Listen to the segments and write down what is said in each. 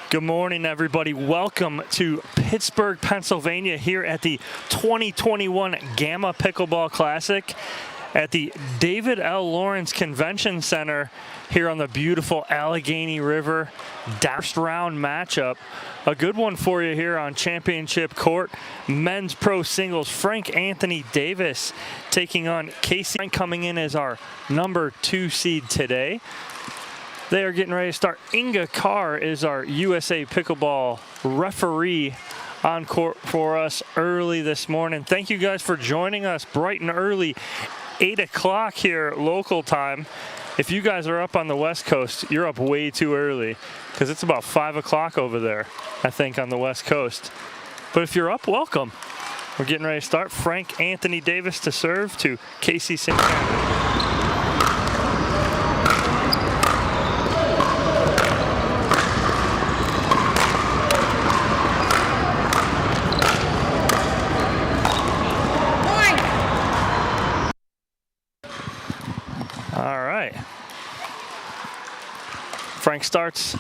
Good morning, everybody. Welcome to Pittsburgh, Pennsylvania, here at the 2021 Gamma Pickleball Classic at the David L. Lawrence Convention Center here on the beautiful Allegheny River. First round matchup. A good one for you here on Championship Court. Men's Pro Singles, Frank Anthony Davis taking on Casey, coming in as our number 2 seed today. They are getting ready to start. Inga Carr is our USA Pickleball referee on court for us early this morning. Thank you guys for joining us bright and early, 8 o'clock here local time. If you guys are up on the West Coast, you're up way too early because it's about 5 o'clock over there, I think, on the West Coast. But if you're up, welcome. We're getting ready to start. Frank Anthony Davis to serve to Casey St. Frank starts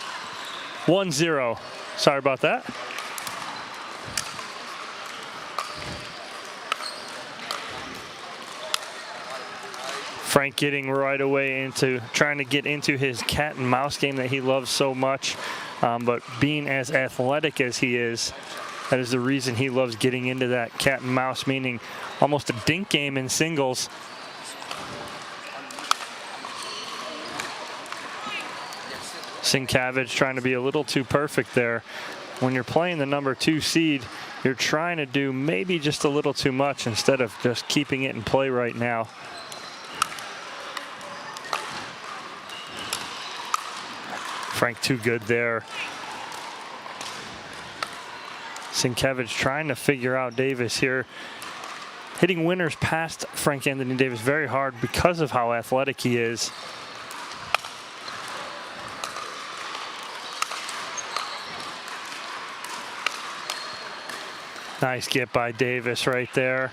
1-0. Sorry about that. Frank getting right away into trying to get into his cat and mouse game that he loves so much. But being as athletic as he is, that is the reason he loves getting into that cat and mouse, meaning almost a dink game in singles. Sienkiewicz trying to be a little too perfect there. When you're playing the number 2 seed, you're trying to do maybe just a little too much instead of just keeping it in play right now. Frank too good there. Sienkiewicz trying to figure out Davis here. Hitting winners past Frank Anthony Davis very hard because of how athletic he is. Nice get by Davis right there.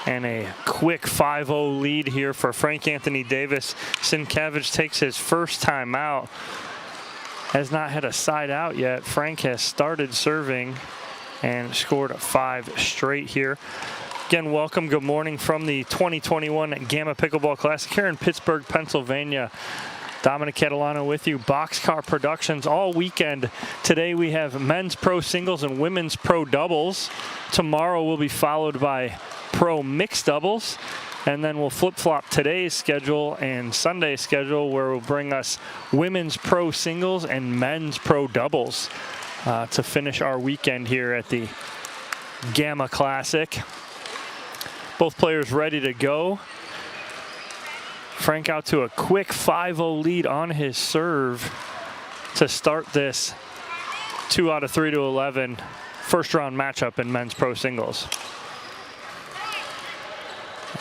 And a quick 5-0 lead here for Frank Anthony Davis. Sienkiewicz takes his first time out. Has not had a side out yet. Frank has started serving and scored 5 straight here. Again, welcome, good morning from the 2021 Gamma Pickleball Classic here in Pittsburgh, Pennsylvania. Dominic Catalano with you, Boxcar Productions all weekend. Today we have men's pro singles and women's pro doubles. Tomorrow will be followed by pro mixed doubles. And then we'll flip-flop today's schedule and Sunday's schedule, where we'll bring us women's pro singles and men's pro doubles to finish our weekend here at the Gamma Classic. Both players ready to go. Frank out to a quick 5-0 lead on his serve to start this 2 out of 3 to 11 first round matchup in men's pro singles.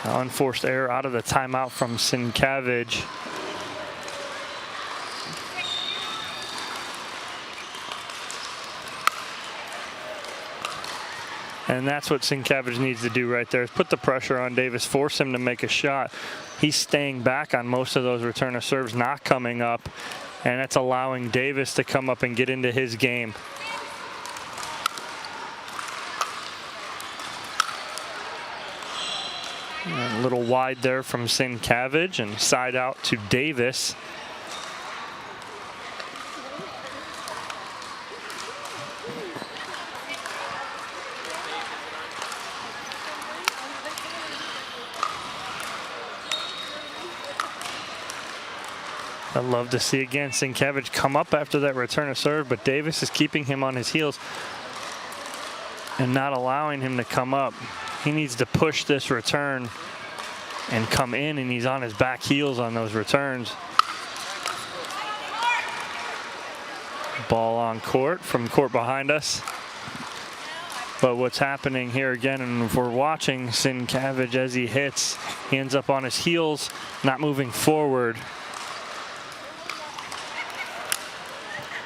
Unforced error out of the timeout from Sienkiewicz. And that's what Sienkiewicz needs to do right there, is put the pressure on Davis, force him to make a shot. He's staying back on most of those return of serves, not coming up, and that's allowing Davis to come up and get into his game. And a little wide there from Sienkiewicz, and side out to Davis. I'd love to see again Sienkiewicz come up after that return of serve, but Davis is keeping him on his heels and not allowing him to come up. He needs to push this return and come in, and he's on his back heels on those returns. Ball on court from court behind us. But what's happening here again, and if we're watching Sienkiewicz as he hits, he ends up on his heels, not moving forward.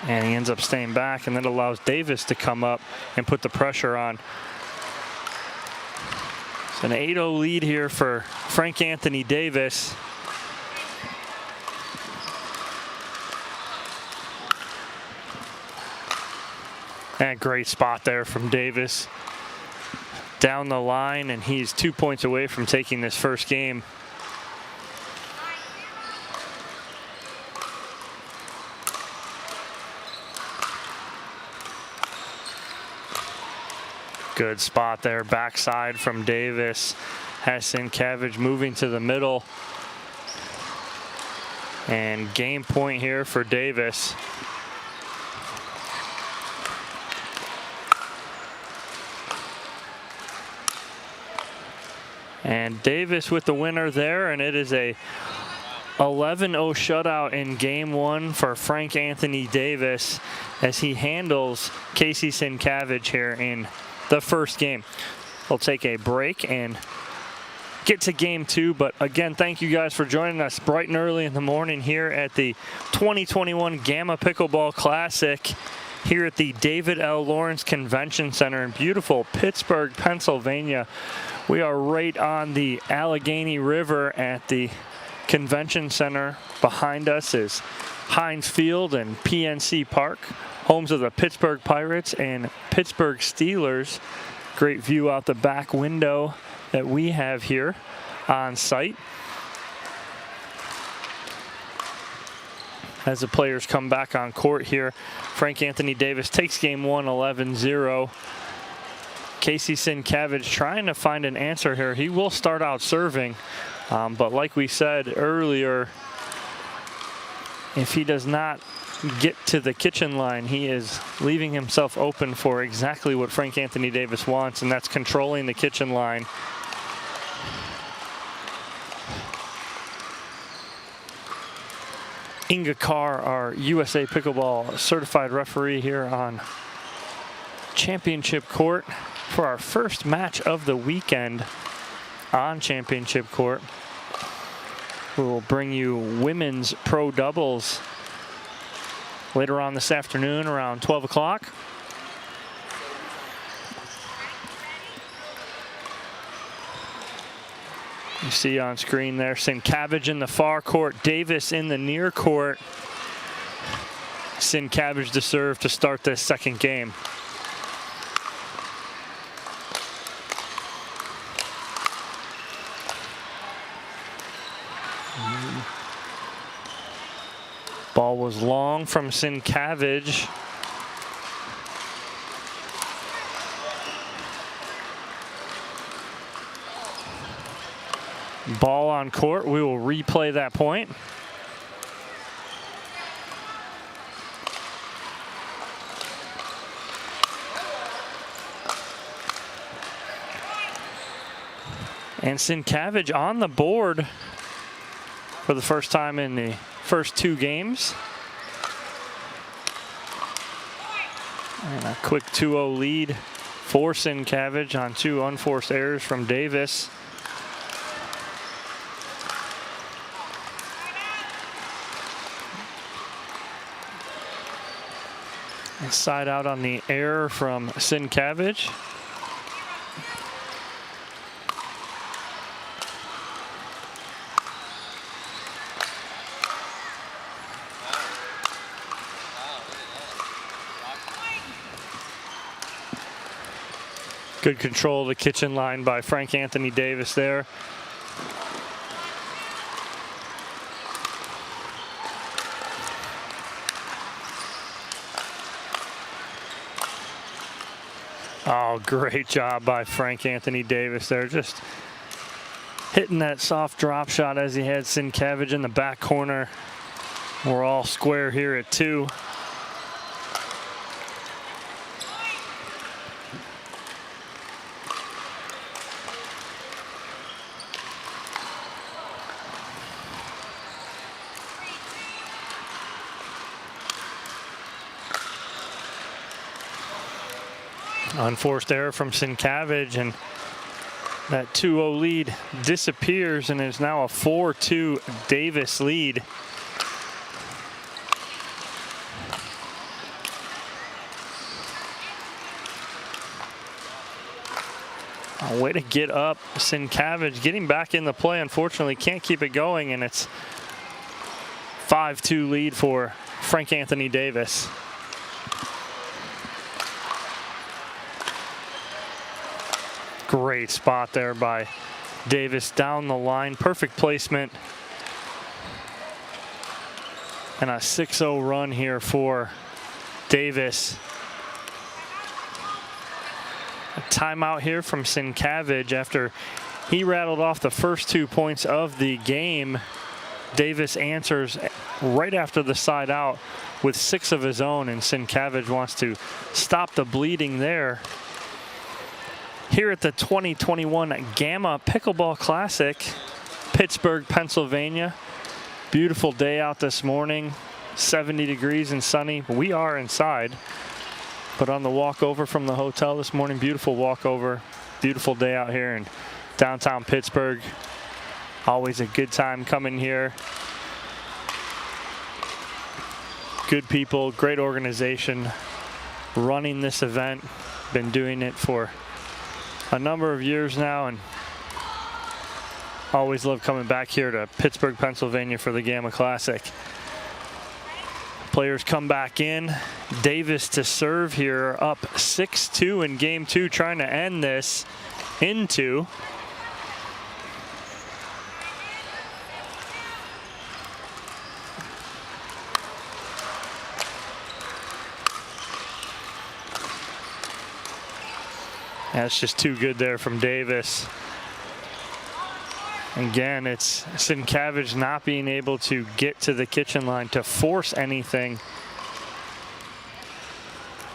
And he ends up staying back, and that allows Davis to come up and put the pressure on. It's an 8-0 lead here for Frank Anthony Davis. And great spot there from Davis. Down the line, and he's 2 points away from taking this first game. Good spot there, backside from Davis. Has Sienkiewicz moving to the middle. And game point here for Davis. And Davis with the winner there, and it is a 11-0 shutout in game one for Frank Anthony Davis as he handles Casey Sienkiewicz here in the first game. We'll take a break and get to game two, but again, thank you guys for joining us bright and early in the morning here at the 2021 Gamma Pickleball Classic here at the David L. Lawrence Convention Center in beautiful Pittsburgh, Pennsylvania. We are right on the Allegheny River at the Convention Center. Behind us is Heinz Field and PNC Park, homes of the Pittsburgh Pirates and Pittsburgh Steelers. Great view out the back window that we have here on site. As the players come back on court here, Frank Anthony Davis takes game one 11-0. Casey Sienkiewicz trying to find an answer here. He will start out serving, but like we said earlier, if he does not get to the kitchen line, he is leaving himself open for exactly what Frank Anthony Davis wants, and that's controlling the kitchen line. Inga Carr, our USA Pickleball certified referee here on Championship Court for our first match of the weekend on Championship Court. We will bring you women's pro doubles later on this afternoon around 12 o'clock. You see on screen there, Sienkiewicz in the far court, Davis in the near court. Sienkiewicz to serve to start this second game. Ball was long from Sienkiewicz. Ball on court. We will replay that point. And Sienkiewicz on the board for the first time in the first two games. And a quick 2-0 lead for Sienkiewicz on two unforced errors from Davis. And side out on the error from Sienkiewicz. Good control of the kitchen line by Frank Anthony Davis there. Oh, great job by Frank Anthony Davis there. Just hitting that soft drop shot as he had Sienkiewicz in the back corner. We're all square here at 2. Unforced error from Sienkiewicz, and that 2-0 lead disappears, and is now a 4-2 Davis lead. A way to get up. Sienkiewicz getting back in the play, unfortunately can't keep it going, and it's 5-2 lead for Frank Anthony Davis. Great spot there by Davis down the line. Perfect placement. And a 6-0 run here for Davis. A timeout here from Sienkiewicz after he rattled off the first 2 points of the game. Davis answers right after the side out with 6 of his own, and Sienkiewicz wants to stop the bleeding there. Here at the 2021 Gamma Pickleball Classic, Pittsburgh, Pennsylvania. Beautiful day out this morning, 70 degrees and sunny. We are inside, but on the walk over from the hotel this morning, beautiful walk over, beautiful day out here in downtown Pittsburgh. Always a good time coming here. Good people, great organization running this event. Been doing it for a number of years now, and always love coming back here to Pittsburgh, Pennsylvania for the Gamma Classic. Players come back in. Davis to serve here, up 6-2 in game 2, trying to end this in 2. That's just too good there from Davis. Again, it's Sienkiewicz not being able to get to the kitchen line to force anything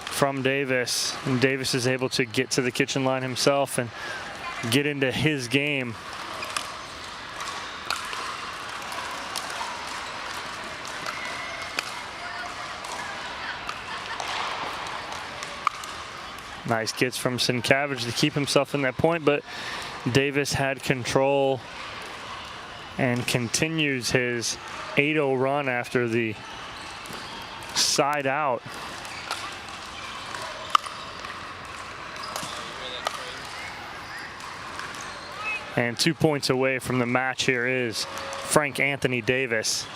from Davis. And Davis is able to get to the kitchen line himself and get into his game. Nice gets from Sienkiewicz to keep himself in that point, but Davis had control and continues his 8-0 run after the side out. And 2 points away from the match here is Frank Anthony Davis.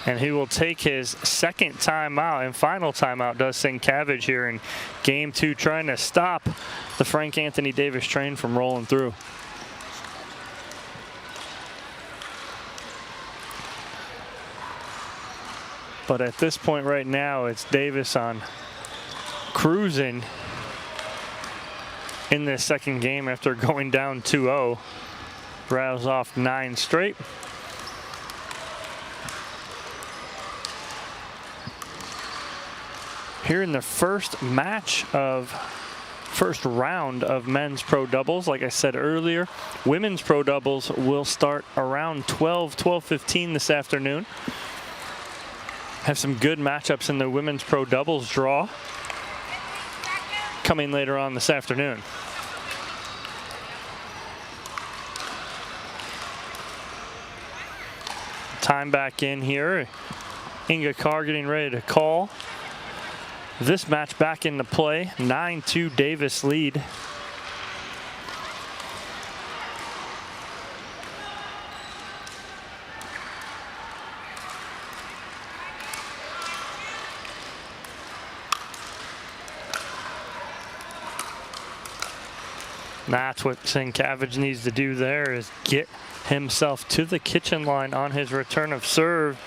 And he will take his second timeout and final timeout, does Sienkiewicz here in game 2, trying to stop the Frank Anthony Davis train from rolling through. But at this point right now, it's Davis on cruising in this second game after going down 2-0. Rattles off 9 straight. Here in the first round of men's pro doubles, like I said earlier, women's pro doubles will start around 12:15 this afternoon. Have some good matchups in the women's pro doubles draw coming later on this afternoon. Time back in here. Inga Carr getting ready to call this match back into play. 9-2 Davis lead. That's what Sienkiewicz needs to do there, is get himself to the kitchen line on his return of serve.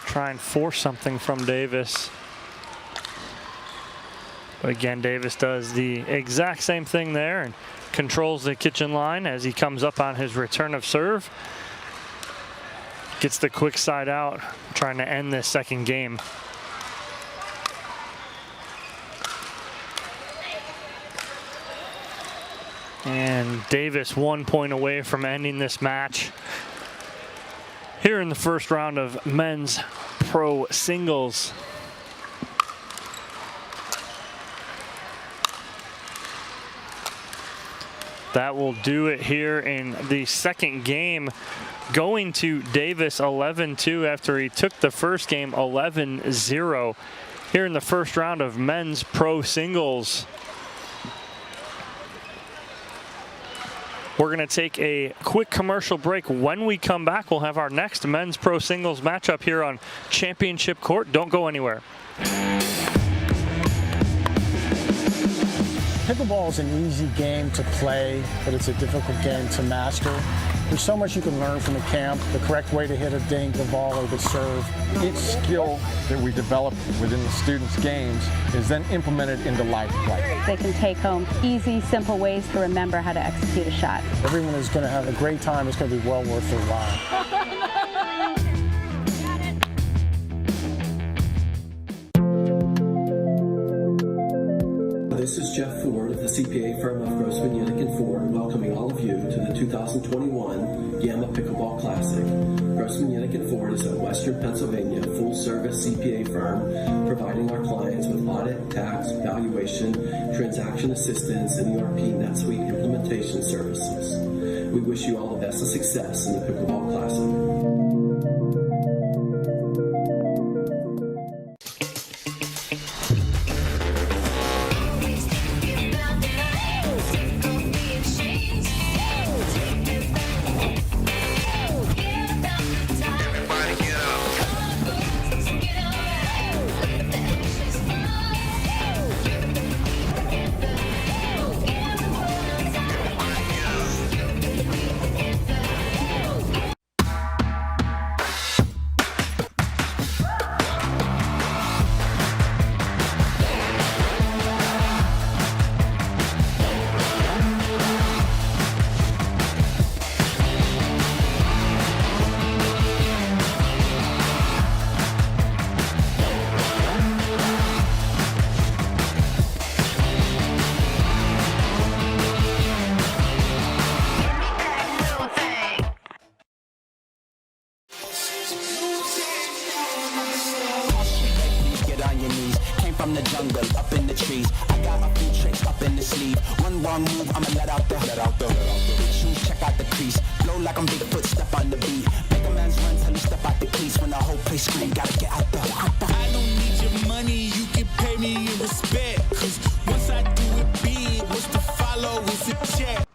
Try and force something from Davis. But again, Davis does the exact same thing there and controls the kitchen line as he comes up on his return of serve. Gets the quick side out, trying to end this second game. And Davis 1 point away from ending this match. Here in the first round of men's pro singles. That will do it here in the second game. Going to Davis 11-2 after he took the first game 11-0. Here in the first round of men's pro singles. We're going to take a quick commercial break. When we come back, we'll have our next men's pro singles matchup here on Championship Court. Don't go anywhere. Pickleball is an easy game to play, but it's a difficult game to master. There's so much you can learn from the camp, the correct way to hit a dink, the volley, or the serve. Each skill that we develop within the students' games is then implemented into live play. They can take home easy, simple ways to remember how to execute a shot. Everyone is going to have a great time. It's going to be well worth their while. This is Jeff Ford of the CPA firm of Grossman, Yannick & Ford, welcoming all of you to the 2021 Gamma Pickleball Classic. Grossman, Yannick & Ford is a Western Pennsylvania full-service CPA firm providing our clients with audit, tax, valuation, transaction assistance, and ERP NetSuite implementation services. We wish you all the best of success in the Pickleball Classic. From the jungle, up in the trees. I got a few tricks up in the sleeve. One wrong move, I'ma let out the big shoes, check out the crease. Blow like I'm Bigfoot, step on the beat. Make a man's run till he step out the cleats. When the whole place scream, gotta get out the. I don't need your money, you can pay me in respect. Cause once I do it big, what's to follow is a check.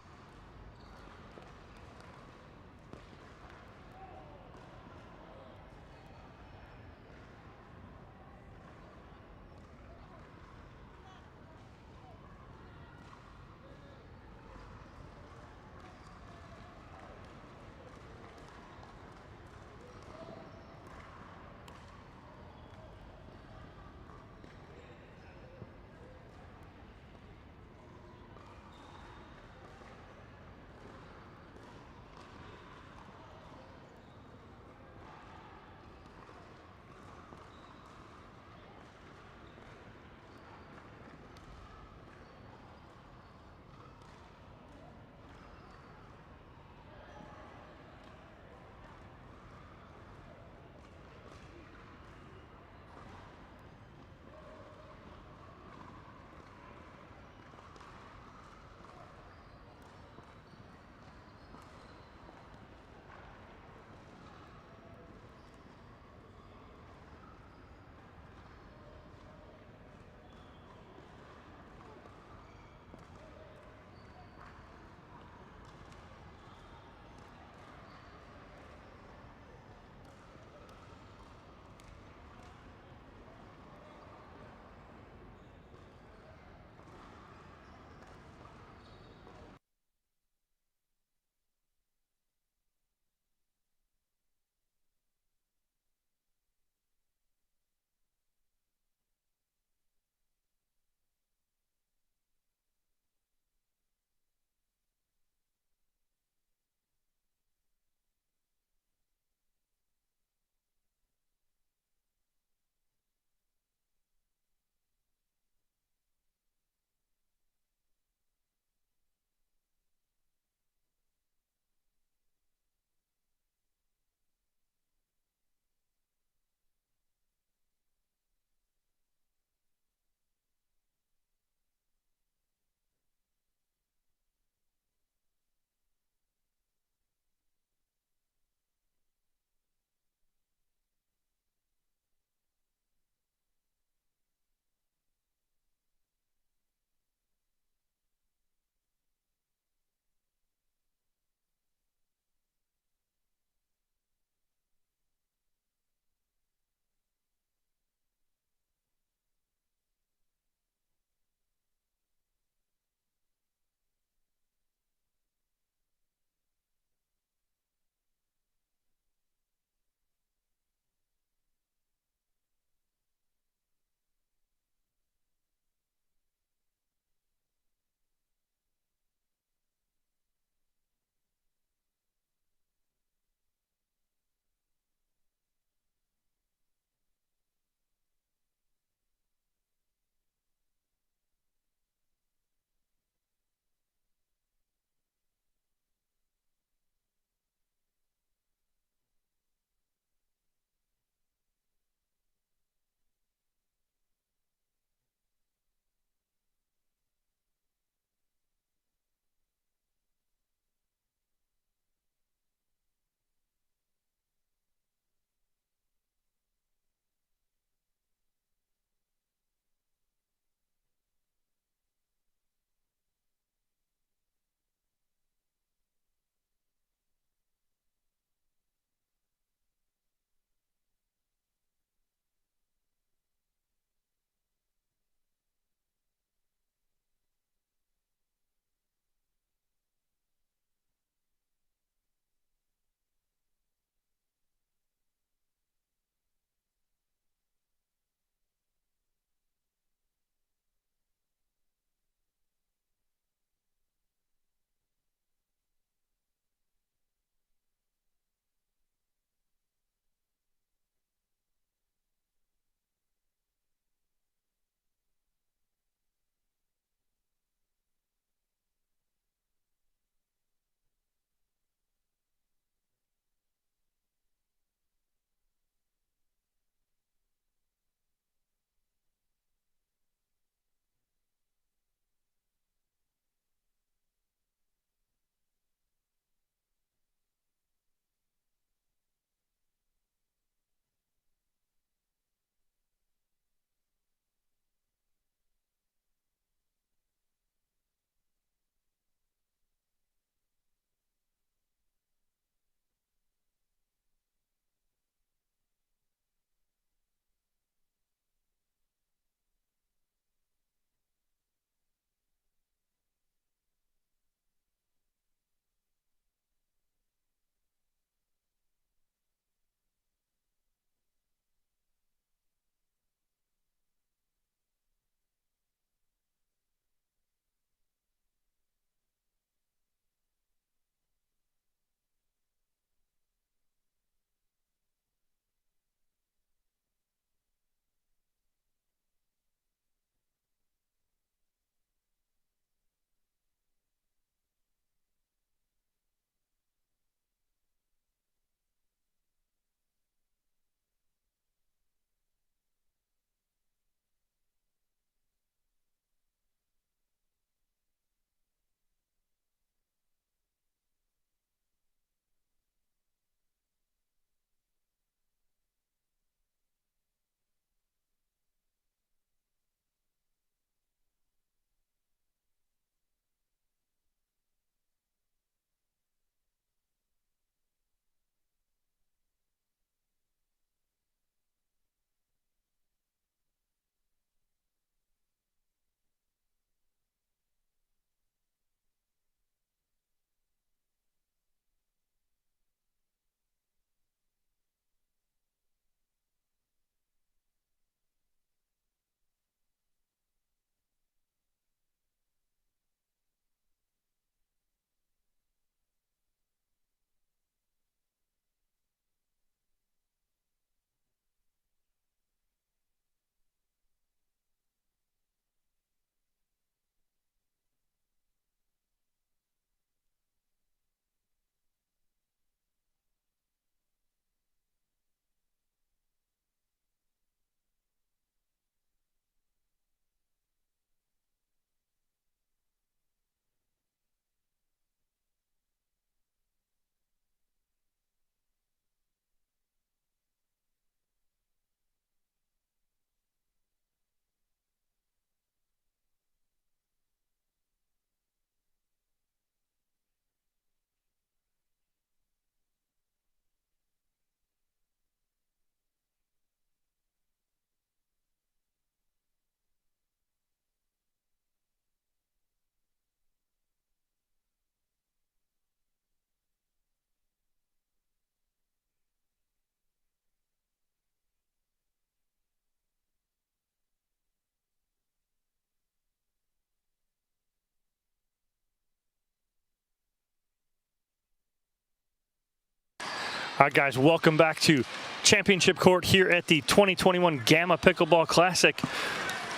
All right, guys, welcome back to Championship Court here at the 2021 Gamma Pickleball Classic.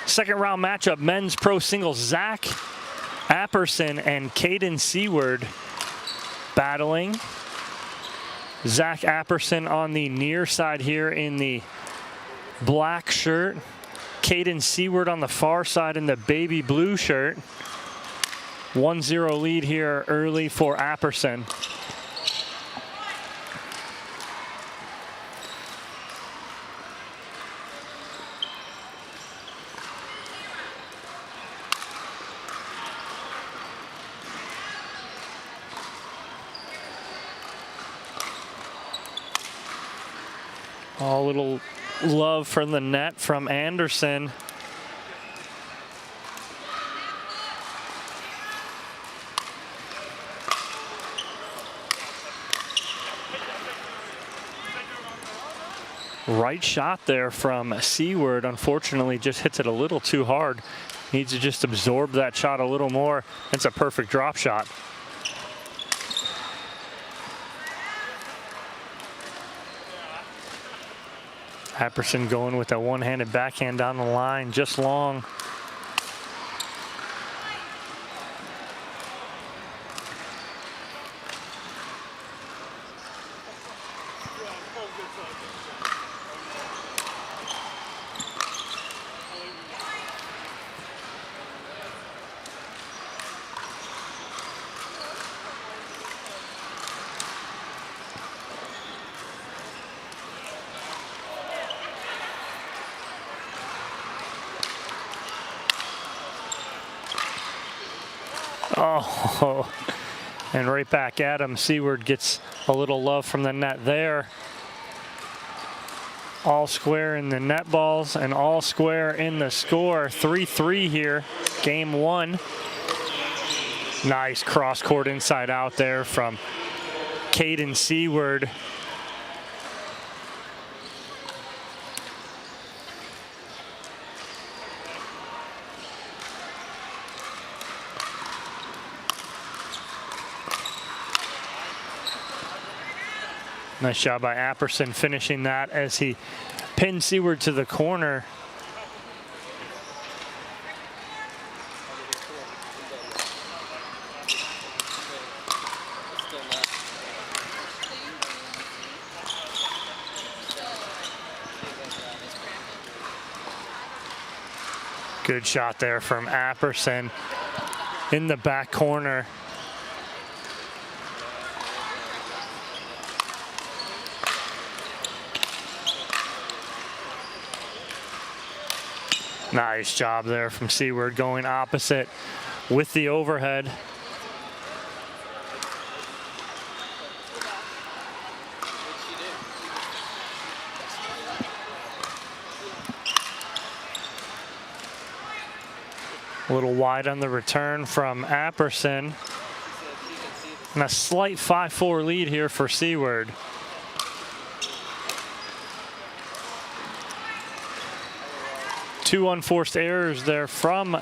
Second round matchup, men's pro singles, Zach Apperson and Caden Seward battling. Zach Apperson on the near side here in the black shirt. Caden Seward on the far side in the baby blue shirt. 1-0 lead here early for Apperson. A little love from the net from Anderson. Right shot there from Seward. Unfortunately, just hits it a little too hard. Needs to just absorb that shot a little more. It's a perfect drop shot. Apperson going with a one-handed backhand down the line, just long. Oh, and right back at him. Seward gets a little love from the net there. All square in the net balls and all square in the score. 3-3 here, game one. Nice cross court inside out there from Caden Seward. Nice job by Apperson finishing that as he pinned Seward to the corner. Good shot there from Apperson in the back corner. Nice job there from Seward going opposite with the overhead. A little wide on the return from Apperson. And a slight 5-4 lead here for Seward. Two unforced errors there from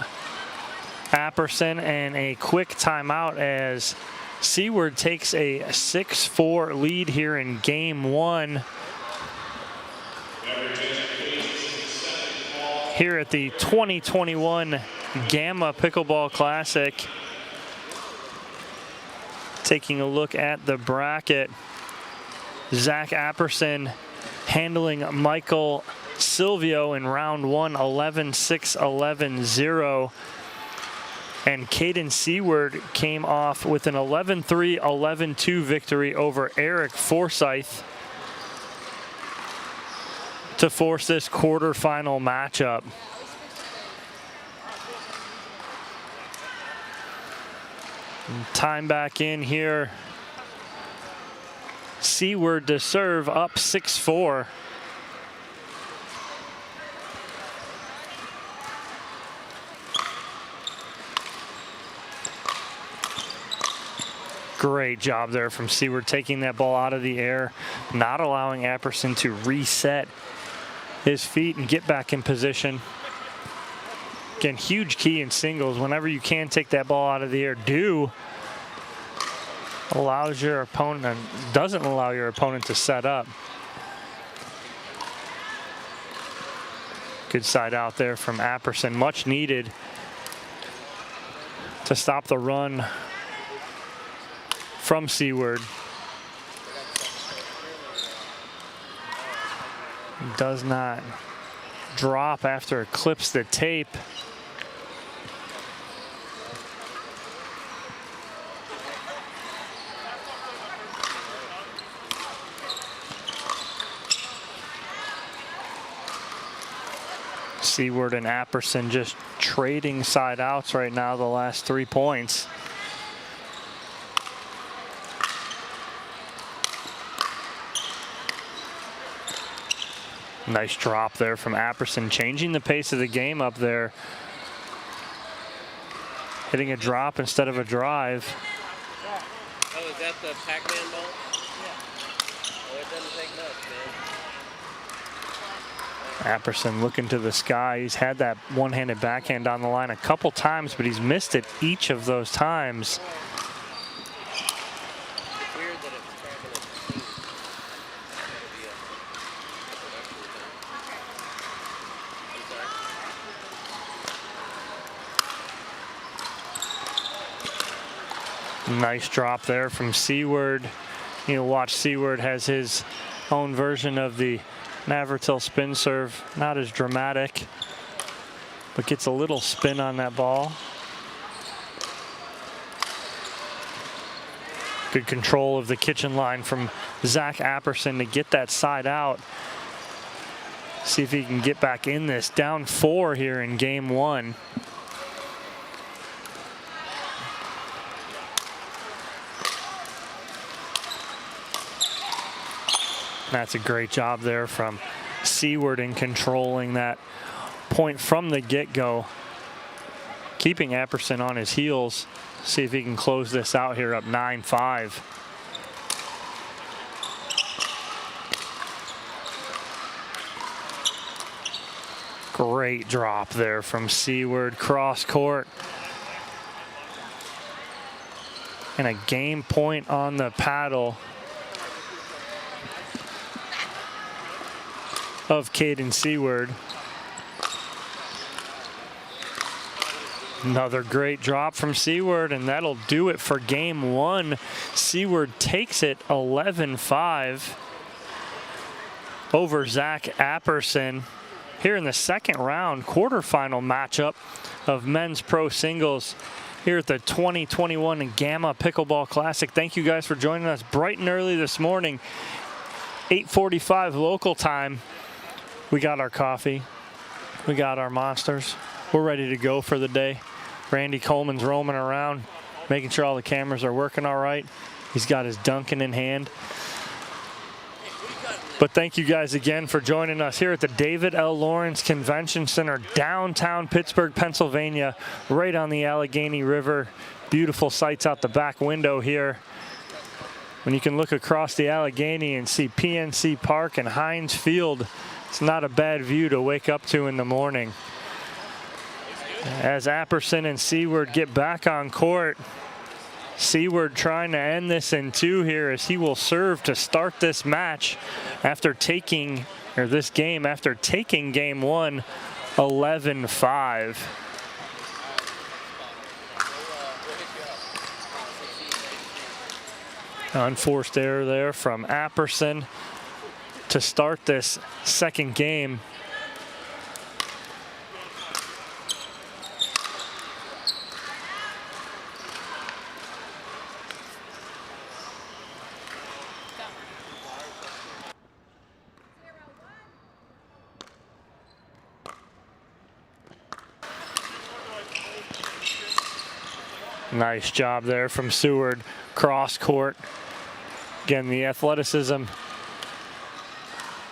Apperson and a quick timeout as Seward takes a 6-4 lead here in game one. Here at the 2021 Gamma Pickleball Classic. Taking a look at the bracket. Zach Apperson handling Michael Silvio in round one, 11-6, 11-0. And Caden Seward came off with an 11-3, 11-2 victory over Eric Forsyth to force this quarterfinal matchup. And time back in here. Seward to serve up 6-4. Great job there from Seward, taking that ball out of the air, not allowing Apperson to reset his feet and get back in position. Again, huge key in singles. Whenever you can take that ball out of the air, do. allows your opponent, doesn't allow your opponent to set up. Good side out there from Apperson, much needed to stop the run from Seward. Does not drop after it clips the tape. Seward and Apperson just trading side outs right now the last 3 points. Nice drop there from Apperson, changing the pace of the game up there. Hitting a drop instead of a drive. Oh, is that the Pac-Man ball? Yeah. Oh, it doesn't take much, man. Apperson looking to the sky. He's had that one-handed backhand on the line a couple times, but he's missed it each of those times. It's weird that it's tracking it. Nice drop there from Seward. You watch Seward has his own version of the Navratil spin serve. Not as dramatic, but gets a little spin on that ball. Good control of the kitchen line from Zach Apperson to get that side out. See if he can get back in this. Down 4 here in game 1. That's a great job there from Seward in controlling that point from the get-go. Keeping Apperson on his heels. See if he can close this out here up 9-5. Great drop there from Seward, cross court. And a game point on the paddle of Caden Seward. Another great drop from Seward, and that'll do it for game 1. Seward takes it 11-5 over Zach Apperson here in the second round quarterfinal matchup of men's pro singles here at the 2021 Gamma Pickleball Classic. Thank you guys for joining us bright and early this morning, 8:45 local time. We got our coffee, we got our monsters, we're ready to go for the day. Randy Coleman's roaming around, making sure all the cameras are working all right. He's got his Dunkin' in hand. But thank you guys again for joining us here at the David L. Lawrence Convention Center, downtown Pittsburgh, Pennsylvania, right on the Allegheny River. Beautiful sights out the back window here. When you can look across the Allegheny and see PNC Park and Heinz Field, it's not a bad view to wake up to in the morning. As Apperson and Seward get back on court, Seward trying to end this in 2 here as he will serve to start this match after taking, or this game after taking game 1, 11-5. Unforced error there from Apperson to start this second game. Nice job there from Seward, cross court. Again, the athleticism,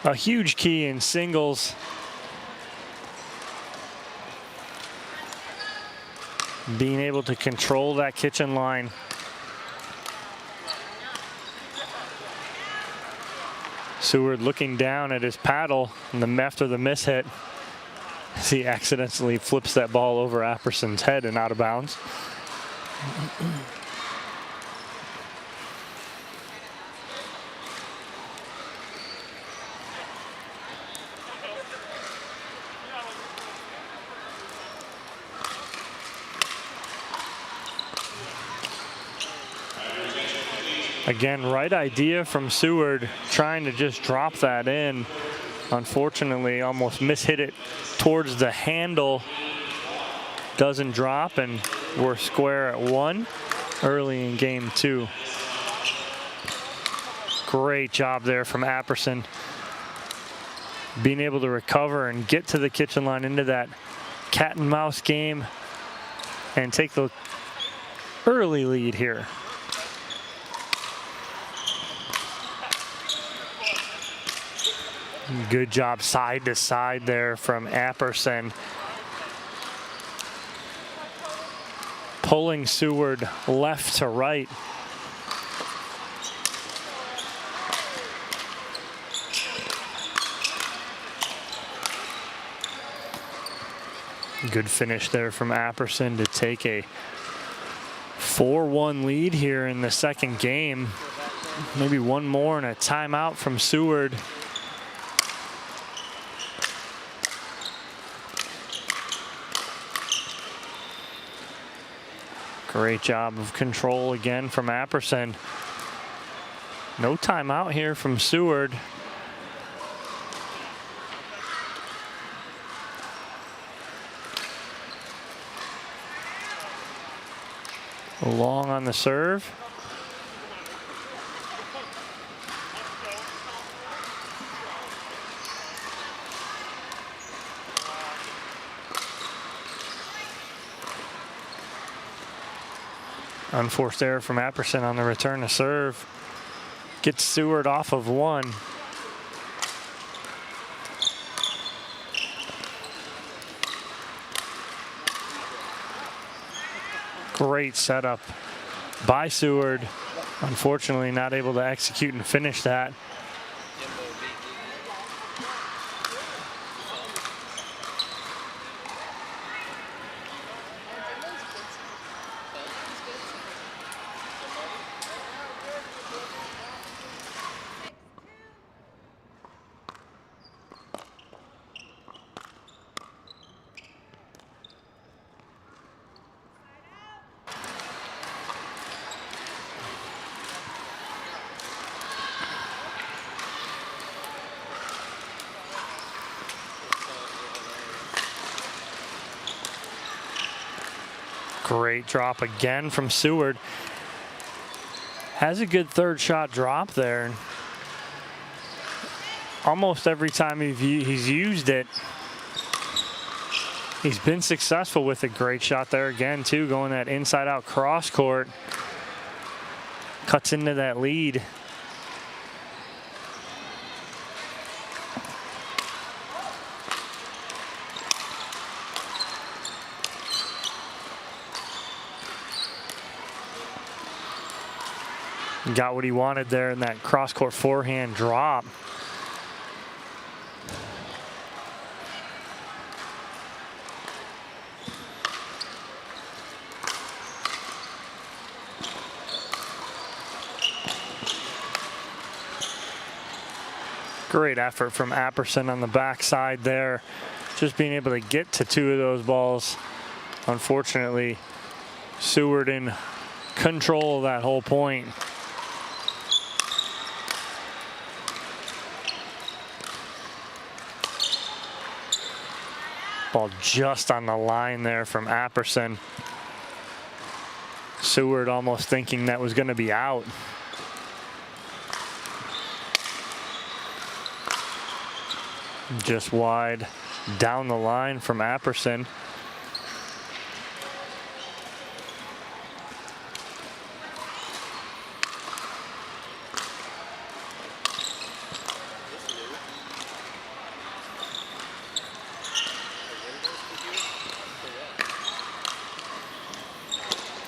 a huge key in singles. Being able to control that kitchen line. Seward looking down at his paddle after the miss hit, as he accidentally flips that ball over Apperson's head and out of bounds. Again, right idea from Seward, trying to just drop that in. Unfortunately, almost mishit it towards the handle. Doesn't drop, and we're square at 1 early in game 2. Great job there from Apperson, being able to recover and get to the kitchen line into that cat and mouse game and take the early lead here. Good job side to side there from Apperson, pulling Seward left to right. Good finish there from Apperson to take a 4-1 lead here in the second game. Maybe one more and a timeout from Seward. Great job of control again from Apperson. No timeout here from Seward. Long on the serve. Unforced error from Apperson on the return to serve. Gets Seward off of 1. Great setup by Seward. Unfortunately, not able to execute and finish that. Great drop again from Seward. Has a good third shot drop there. Almost every time he's used it, he's been successful with a great shot there again too, going that inside out cross court. Cuts into that lead. Got what he wanted there in that cross-court forehand drop. Great effort from Apperson on the backside there. Just being able to get to 2 of those balls. Unfortunately, Seward in control of that whole point. Ball just on the line there from Apperson. Seward almost thinking that was going to be out. Just wide down the line from Apperson.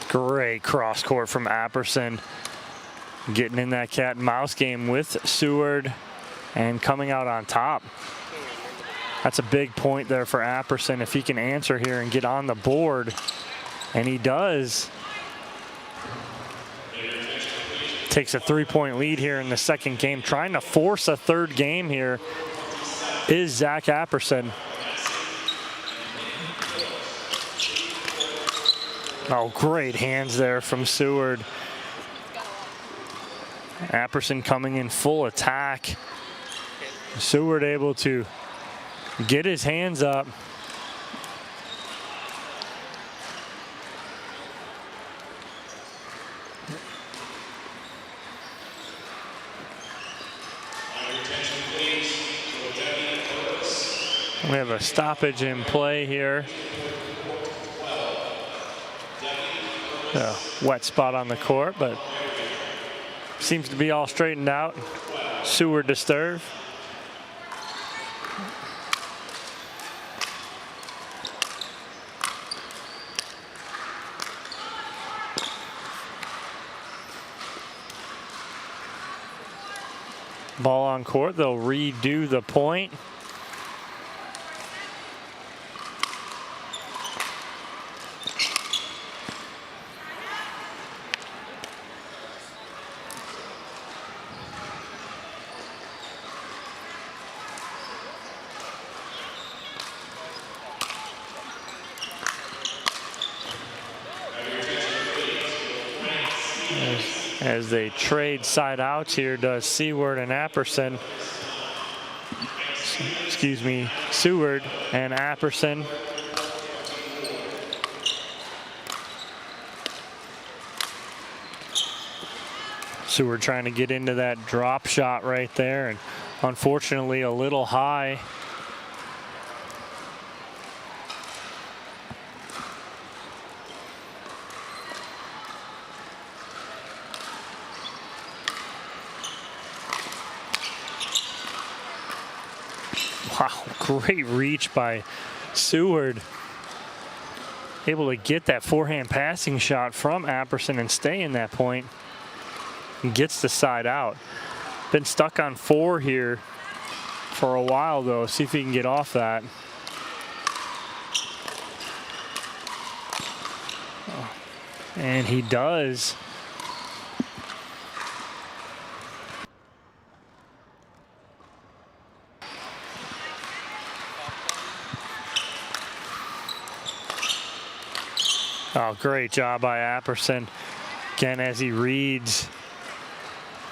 Great cross court from Apperson. Getting in that cat and mouse game with Seward and coming out on top. That's a big point there for Apperson if he can answer here and get on the board. And he does. Takes a 3-point lead here in the second game. Trying to force a third game here is Zach Apperson. Oh, great hands there from Seward. Apperson coming in full attack. Seward able to get his hands up. We have a stoppage in play here. A wet spot on the court, but seems to be all straightened out. Seward to serve. Ball on court, they'll redo the point. As they trade side outs here, does Seward and Apperson. Excuse me, Seward and Apperson. Seward trying to get into that drop shot right there, and unfortunately a little high. Wow, great reach by Seward. Able to get that forehand passing shot from Apperson and stay in that point. And gets the side out. Been stuck on 4 here for a while though. See if he can get off that. And he does. Oh, great job by Apperson. Again, as he reads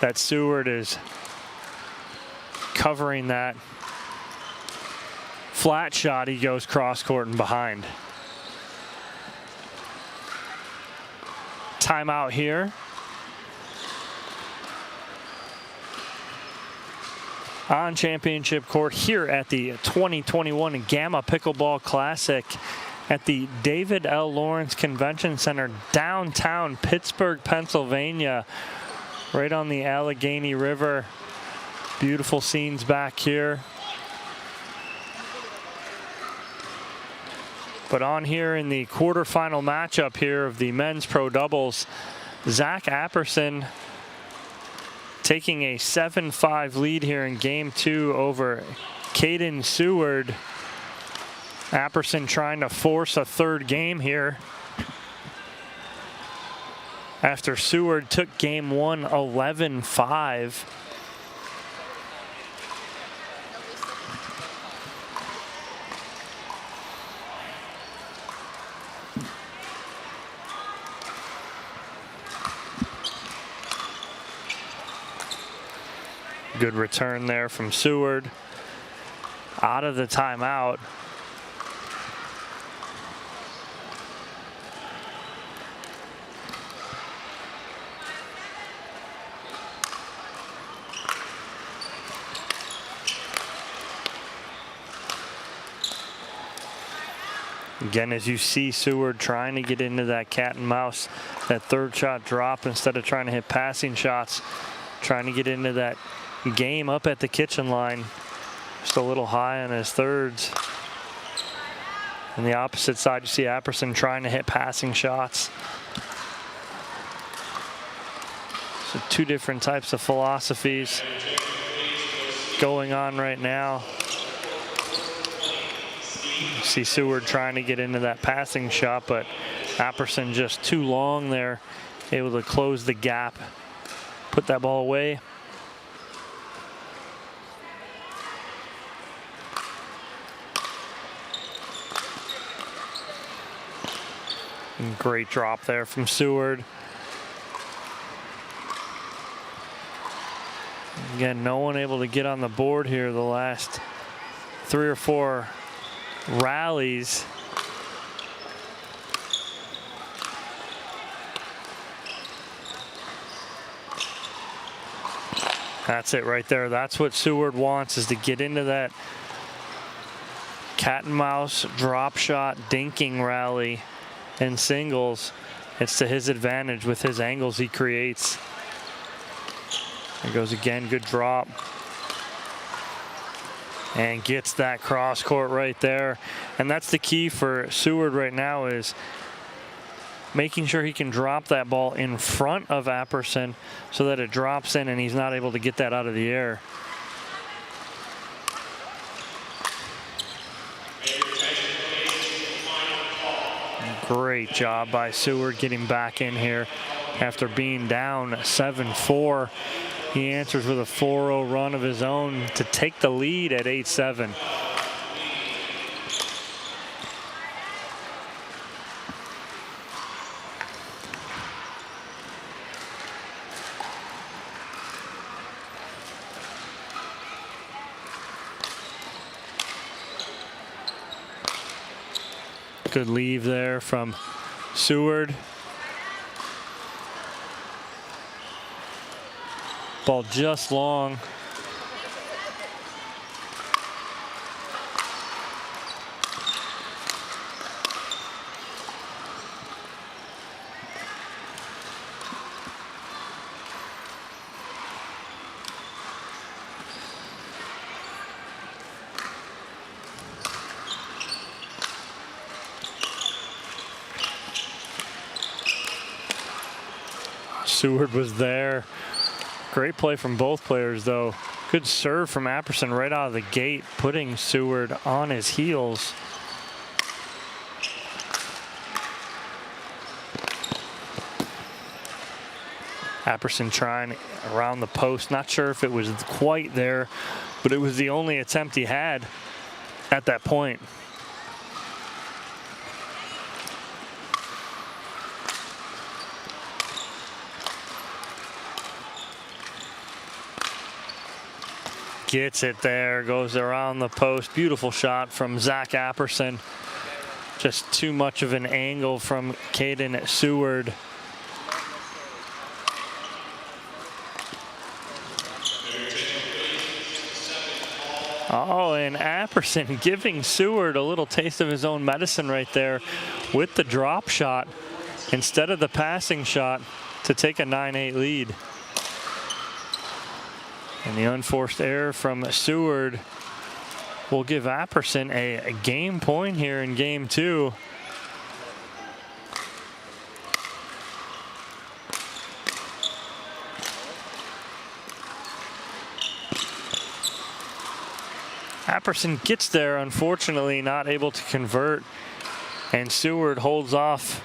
that Seward is covering that flat shot, he goes cross court and behind. Timeout here. On championship court here at the 2021 Gamma Pickleball Classic at the David L. Lawrence Convention Center, downtown Pittsburgh, Pennsylvania, right on the Allegheny River. Beautiful scenes back here. But on here in the quarterfinal matchup here of the men's pro doubles, Zach Apperson taking a 7-5 lead here in game 2 over Caden Seward. Apperson trying to force a third game here after Seward took game 1 11-5. Good return there from Seward. Out of the timeout. Again, as you see Seward trying to get into that cat and mouse, that third shot drop instead of trying to hit passing shots, trying to get into that game up at the kitchen line. Just a little high on his thirds. On the opposite side, you see Apperson trying to hit passing shots. So 2 different types of philosophies going on right now. You see Seward trying to get into that passing shot, but Apperson just too long there, able to close the gap, put that ball away. And great drop there from Seward. Again, no one able to get on the board here the last 3 or 4 rallies. That's it right there. That's what Seward wants, is to get into that cat and mouse drop shot dinking rally in singles. It's to his advantage with his angles he creates. There goes again, good drop. And gets that cross court right there. And that's the key for Seward right now, is making sure he can drop that ball in front of Apperson so that it drops in and he's not able to get that out of the air. Great job by Seward getting back in here after being down 7-4. He answers with a 4-0 run of his own to take the lead at 8-7. Good leave there from Seward. Ball just long. Seward was there. Great play from both players, though. Good serve from Apperson right out of the gate, putting Seward on his heels. Apperson trying around the post. Not sure if it was quite there, but it was the only attempt he had at that point. Gets it there, goes around the post. Beautiful shot from Zach Apperson. Just too much of an angle from Caden Seward. Oh, and Apperson giving Seward a little taste of his own medicine right there with the drop shot instead of the passing shot to take a 9-8 lead. And the unforced error from Seward will give Apperson a game point here in game 2. Apperson gets there, unfortunately not able to convert, and Seward holds off.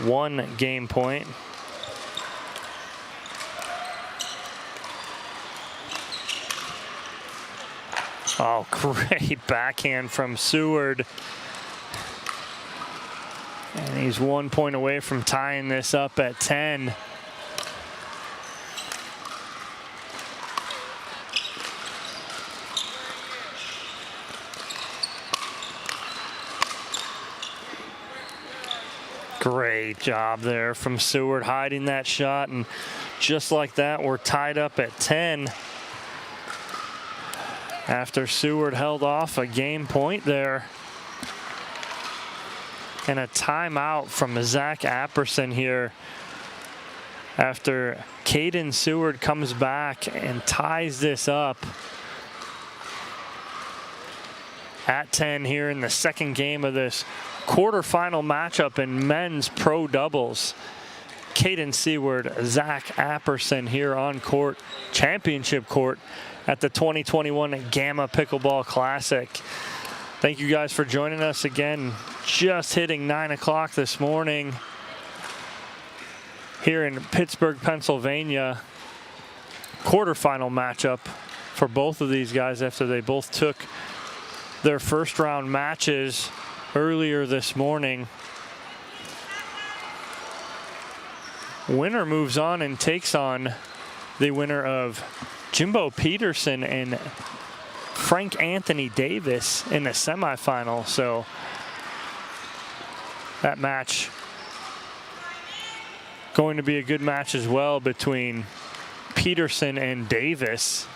One game point. Oh, great backhand from Seward. And he's 1 point away from tying this up at 10. Great job there from Seward hiding that shot, and just like that, we're tied up at 10 after Seward held off a game point there. And a timeout from Zach Apperson here after Caden Seward comes back and ties this up at 10 here in the second game of this quarterfinal matchup in men's pro doubles. Caden Seward, Zach Apperson here on court, championship court at the 2021 Gamma Pickleball Classic. Thank you guys for joining us again. Just hitting 9 o'clock this morning here in Pittsburgh, Pennsylvania. Quarterfinal matchup for both of these guys after they both took their first round matches earlier this morning. winner moves on and takes on the winner of Jimbo Peterson and Frank Anthony Davis in the semifinal. So that match going to be a good match as well between Peterson and Davis.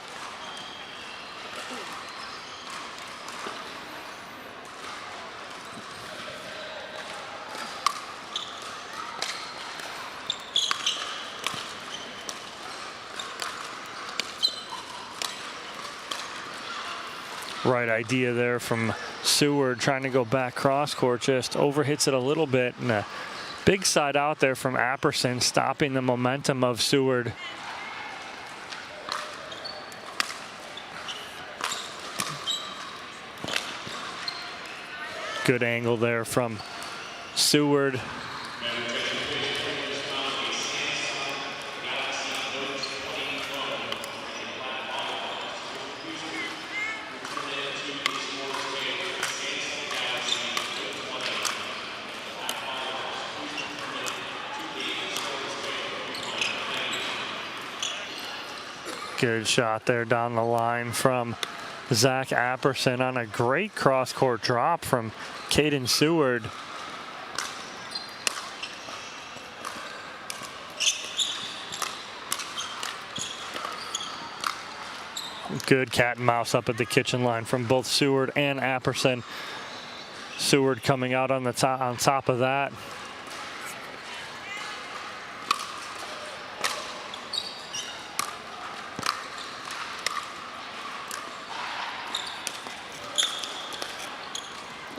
Right idea there from Seward, trying to go back cross court, just overhits it a little bit, and a big side out there from Apperson, stopping the momentum of Seward. Good angle there from Seward. Good shot there down the line from Zach Apperson on a great cross-court drop from Caden Seward. Good cat and mouse up at the kitchen line from both Seward and Apperson. Seward coming out on the top of that.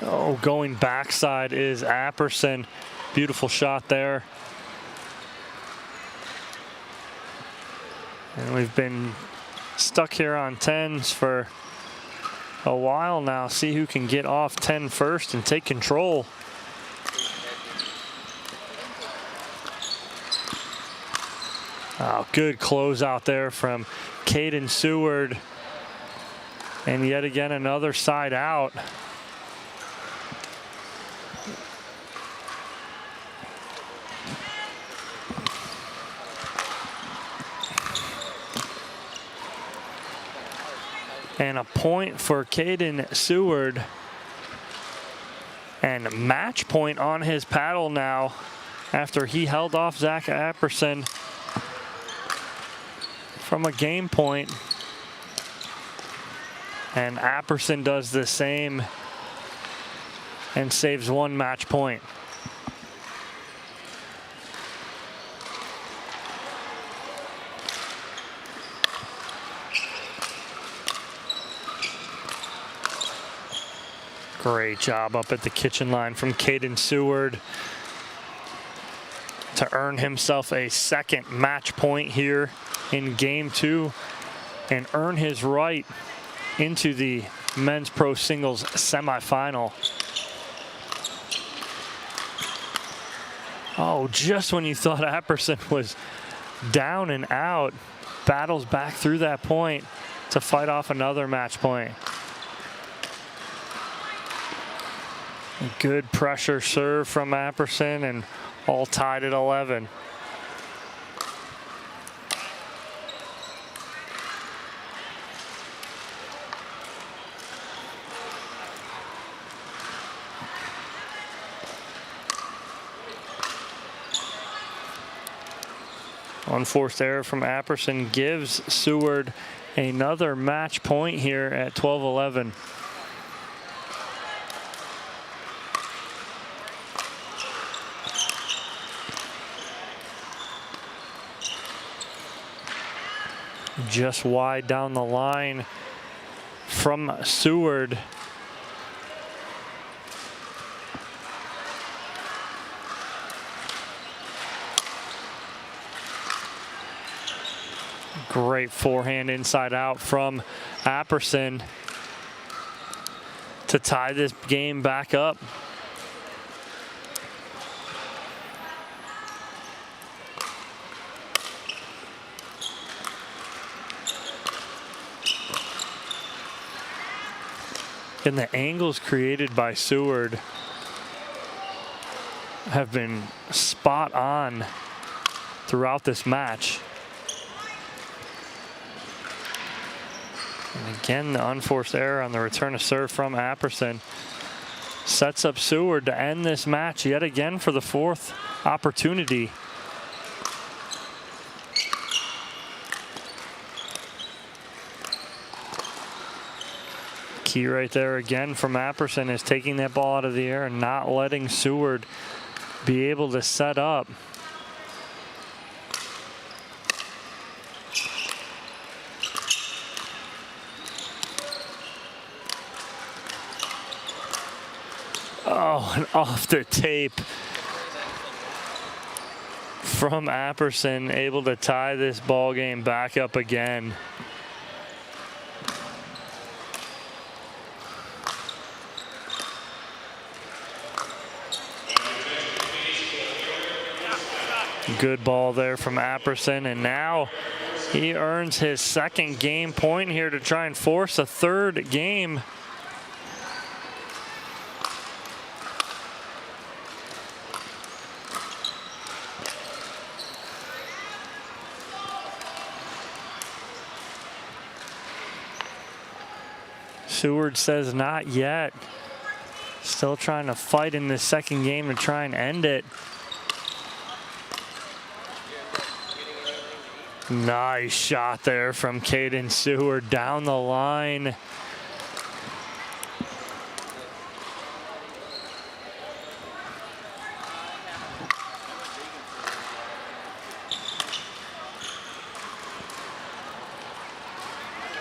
Oh, going backside is Apperson. Beautiful shot there. And we've been stuck here on 10s for a while now. See who can get off 10 first and take control. Oh, good close out there from Caden Seward. And yet again, another side out. And a point for Caden Seward. And match point on his paddle now after he held off Zach Apperson from a game point. And Apperson does the same and saves one match point. Great job up at the kitchen line from Caden Seward to earn himself a second match point here in game 2 and earn his right into the men's pro singles semifinal. Oh, just when you thought Apperson was down and out, battles back through that point to fight off another match point. Good pressure serve from Apperson, and all tied at 11. Unforced error from Apperson gives Seward another match point here at 12-11. Just wide down the line from Seward. Great forehand inside out from Apperson to tie this game back up. And the angles created by Seward have been spot on throughout this match. And again, the unforced error on the return of serve from Apperson sets up Seward to end this match yet again for the 4th opportunity. Key right there again from Apperson is taking that ball out of the air and not letting Seward be able to set up. Oh, and off the tape from Apperson, able to tie this ball game back up again. Good ball there from Apperson, and now he earns his 2nd game point here to try and force a 3rd game. Seward says not yet. Still trying to fight in this 2nd game to try and end it. Nice shot there from Caden Seward down the line.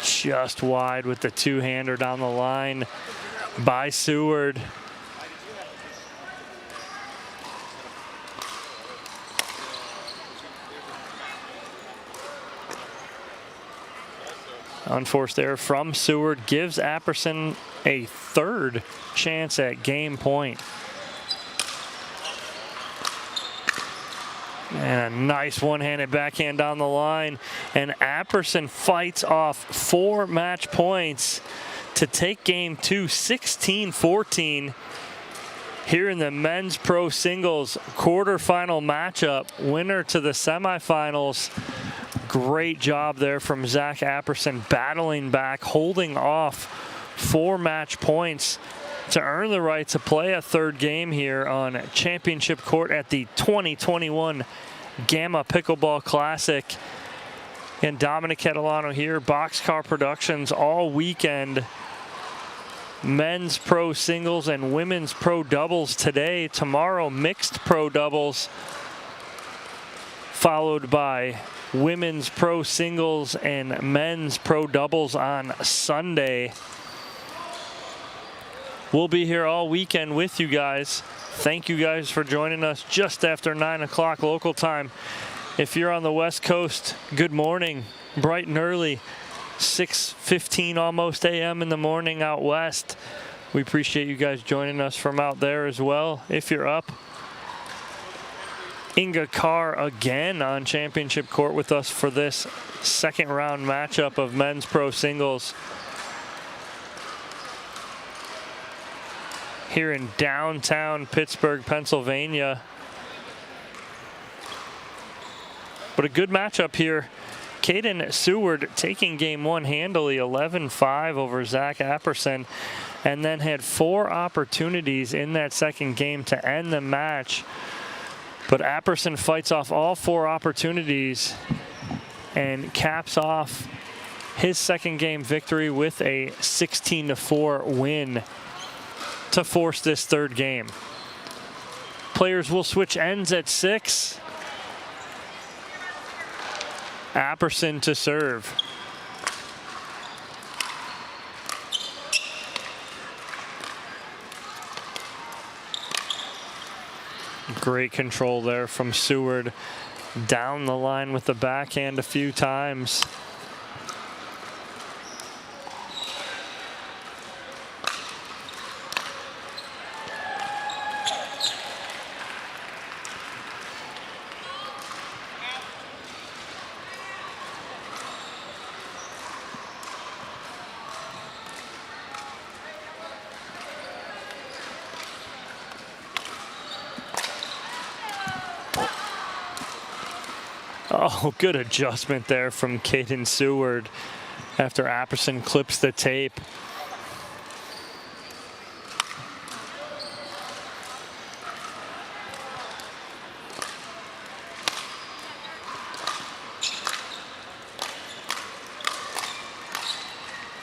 Just wide with the 2-hander down the line by Seward. Unforced error from Seward gives Apperson a 3rd chance at game point. And a nice one-handed backhand down the line. And Apperson fights off 4 match points to take game 2, 16-14. Here in the men's pro singles quarterfinal matchup, winner to the semifinals. Great job there from Zach Apperson, battling back, holding off 4 match points to earn the right to play a 3rd game here on championship court at the 2021 Gamma Pickleball Classic. And Dominic Catalano here, Boxcar Productions all weekend. Men's pro singles and women's pro doubles today. Tomorrow, mixed pro doubles, followed by women's pro singles and men's pro doubles on Sunday. We'll be here all weekend with you guys. Thank you guys for joining us just after 9 o'clock local time. If you're on the West Coast, good morning, bright and early, 6:15 almost a.m. in the morning out west. We appreciate you guys joining us from out there as well. If you're up, Inga Carr again on championship court with us for this 2nd round matchup of men's pro singles. Here in downtown Pittsburgh, Pennsylvania. But a good matchup here. Caden Seward taking game 1 handily, 11-5 over Zach Apperson, and then had 4 opportunities in that 2nd game to end the match. But Apperson fights off all 4 opportunities and caps off his 2nd game victory with a 16-4 win to force this 3rd game. Players will switch ends at 6. Apperson to serve. Great control there from Seward. Down the line with the backhand a few times. Oh, good adjustment there from Caden Seward after Apperson clips the tape.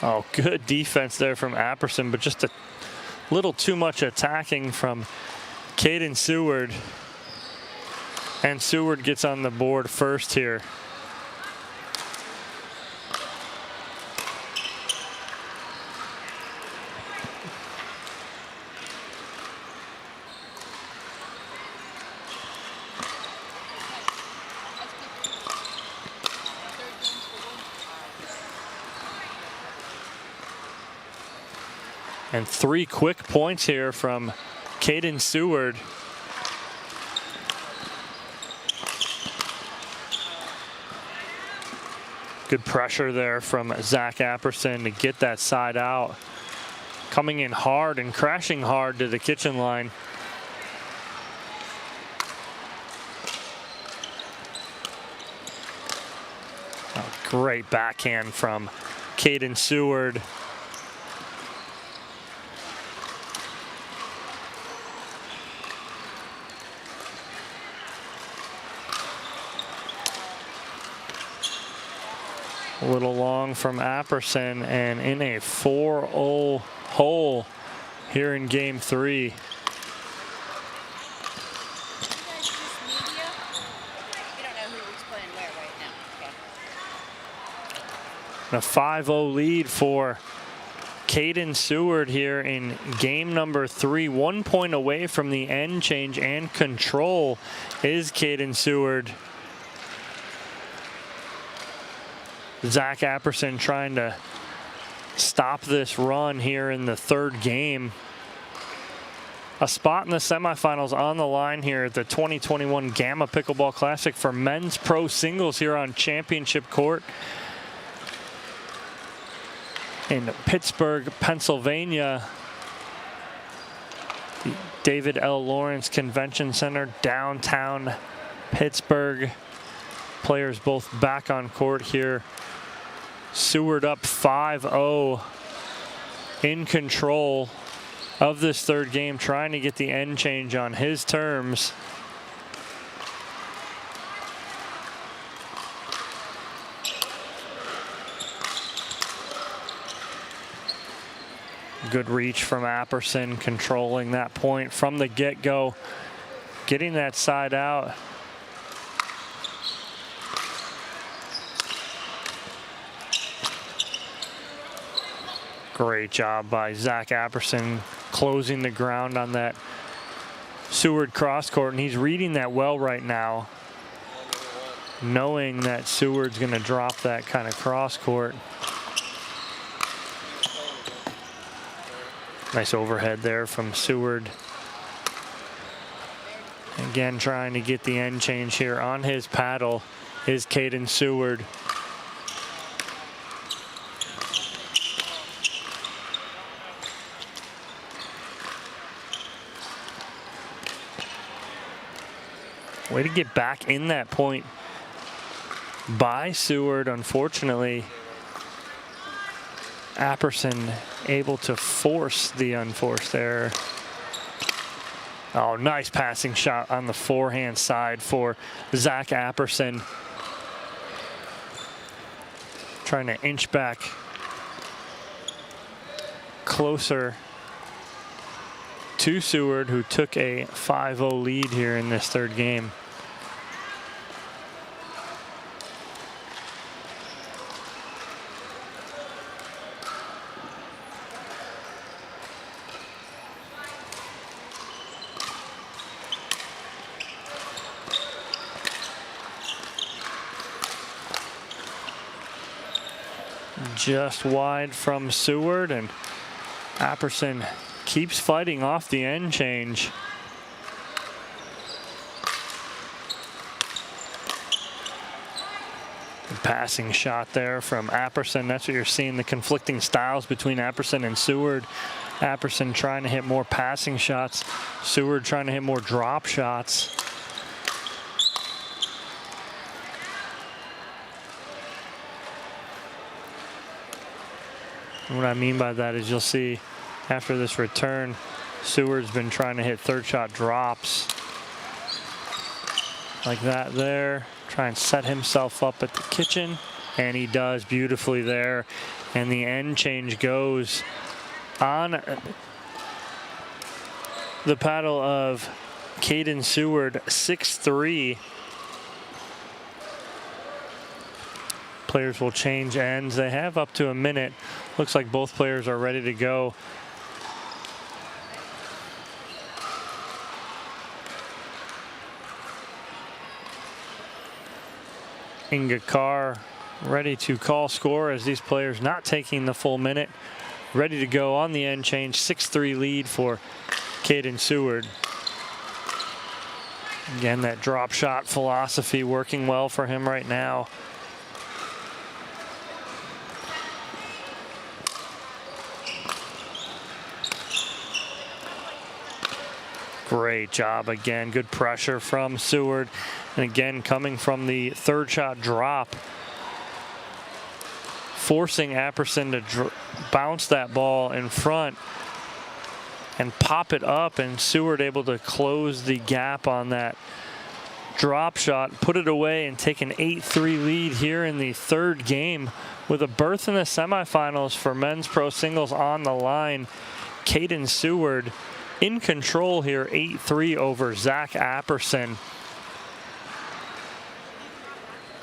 Oh, good defense there from Apperson, but just a little too much attacking from Caden Seward. And Seward gets on the board first here. And 3 quick points here from Caden Seward. Good pressure there from Zach Apperson to get that side out. Coming in hard and crashing hard to the kitchen line. A great backhand from Caden Seward. A little long from Apperson, and in a 4-0 hole here in game 3. A 5-0 lead for Caden Seward here in game number 3. 1 point away from the end change and control is Caden Seward. Zach Apperson trying to stop this run here in the 3rd game. A spot in the semifinals on the line here at the 2021 Gamma Pickleball Classic for men's pro singles here on Championship Court in Pittsburgh, Pennsylvania. The David L. Lawrence Convention Center, downtown Pittsburgh. Players both back on court here. Seward up 5-0, in control of this 3rd game, trying to get the end change on his terms. Good reach from Apperson, controlling that point from the get-go, getting that side out. Great job by Zach Apperson closing the ground on that Seward cross court, and he's reading that well right now, knowing that Seward's going to drop that kind of cross court. Nice overhead there from Seward. Again, trying to get the end change here on his paddle is Caden Seward. Way to get back in that point by Seward. Unfortunately, Apperson able to force the unforced error. Oh, nice passing shot on the forehand side for Zach Apperson. Trying to inch back closer to Seward, who took a 5-0 lead here in this 3rd game. Just wide from Seward, and Apperson keeps fighting off the end change. Passing shot there from Apperson. That's what you're seeing, the conflicting styles between Apperson and Seward. Apperson trying to hit more passing shots, Seward trying to hit more drop shots. And what I mean by that is you'll see after this return, Seward's been trying to hit third shot drops like that there. Try and set himself up at the kitchen, and he does beautifully there. And the end change goes on the paddle of Caden Seward, 6-3. Players will change ends. They have up to a minute. Looks like both players are ready to go. Inga Carr ready to call score as these players not taking the full minute. Ready to go on the end change. 6-3 lead for Caden Seward. Again, that drop shot philosophy working well for him right now. Great job again. Good pressure from Seward. And again, coming from the third shot drop, forcing Apperson to bounce that ball in front and pop it up, and Seward able to close the gap on that drop shot, put it away, and take an 8-3 lead here in the third game with a berth in the semifinals for men's pro singles on the line. Caden Seward in control here, 8-3 over Zach Apperson.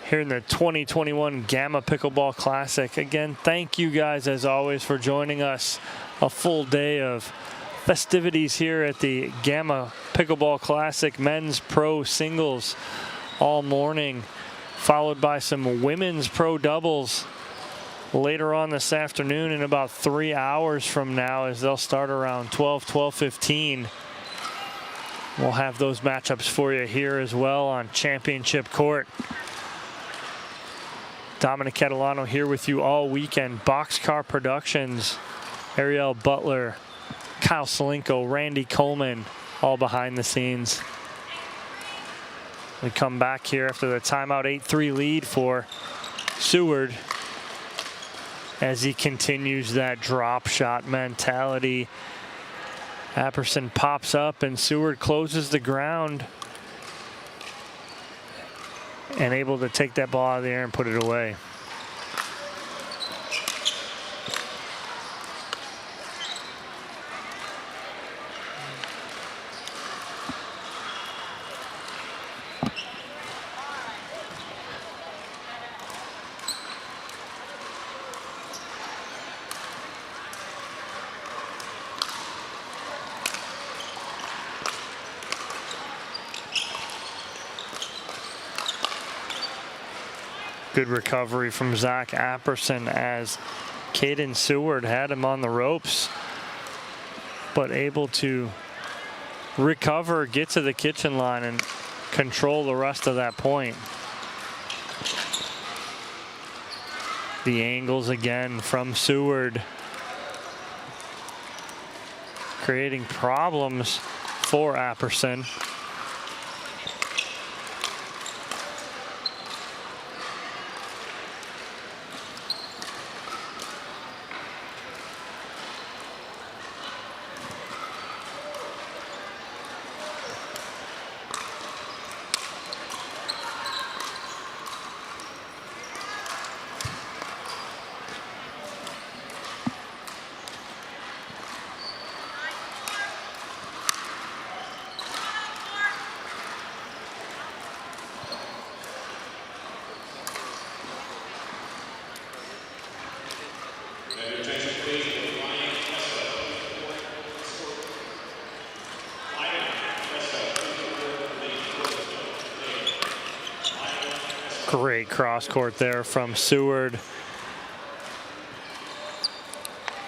Here in the 2021 Gamma Pickleball Classic. Again, thank you guys as always for joining us. A full day of festivities here at the Gamma Pickleball Classic men's pro singles all morning, followed by some women's pro doubles later on this afternoon in about 3 hours from now, as they'll start around 12:15. We'll have those matchups for you here as well on Championship Court. Dominic Catalano here with you all weekend. Boxcar Productions, Ariel Butler, Kyle Salenko, Randy Coleman, all behind the scenes. We come back here after the timeout, 8-3 lead for Seward as he continues that drop shot mentality. Apperson pops up and Seward closes the ground and able to take that ball out of the air and put it away. Good recovery from Zach Apperson as Caden Seward had him on the ropes, but able to recover, get to the kitchen line, and control the rest of that point. The angles again from Seward, creating problems for Apperson. Great cross court there from Seward.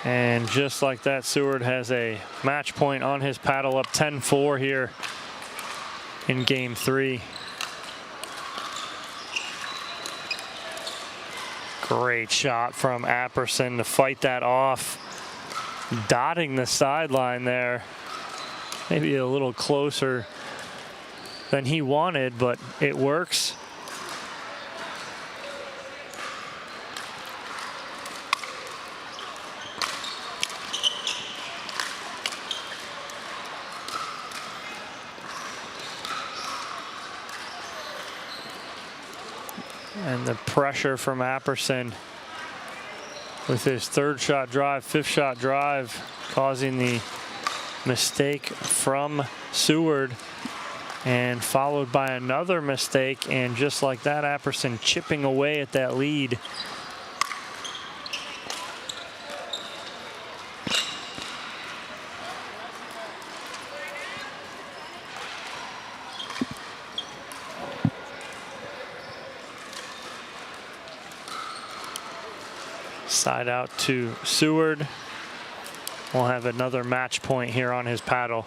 And just like that, Seward has a match point on his paddle, up 10-4 here in game 3. Great shot from Apperson to fight that off. Dotting the sideline there. Maybe a little closer than he wanted, but it works. And the pressure from Apperson with his third shot drive, fifth shot drive, causing the mistake from Seward, and followed by another mistake. And just like that, Apperson chipping away at that lead. Side out to Seward. We'll have another match point here on his paddle.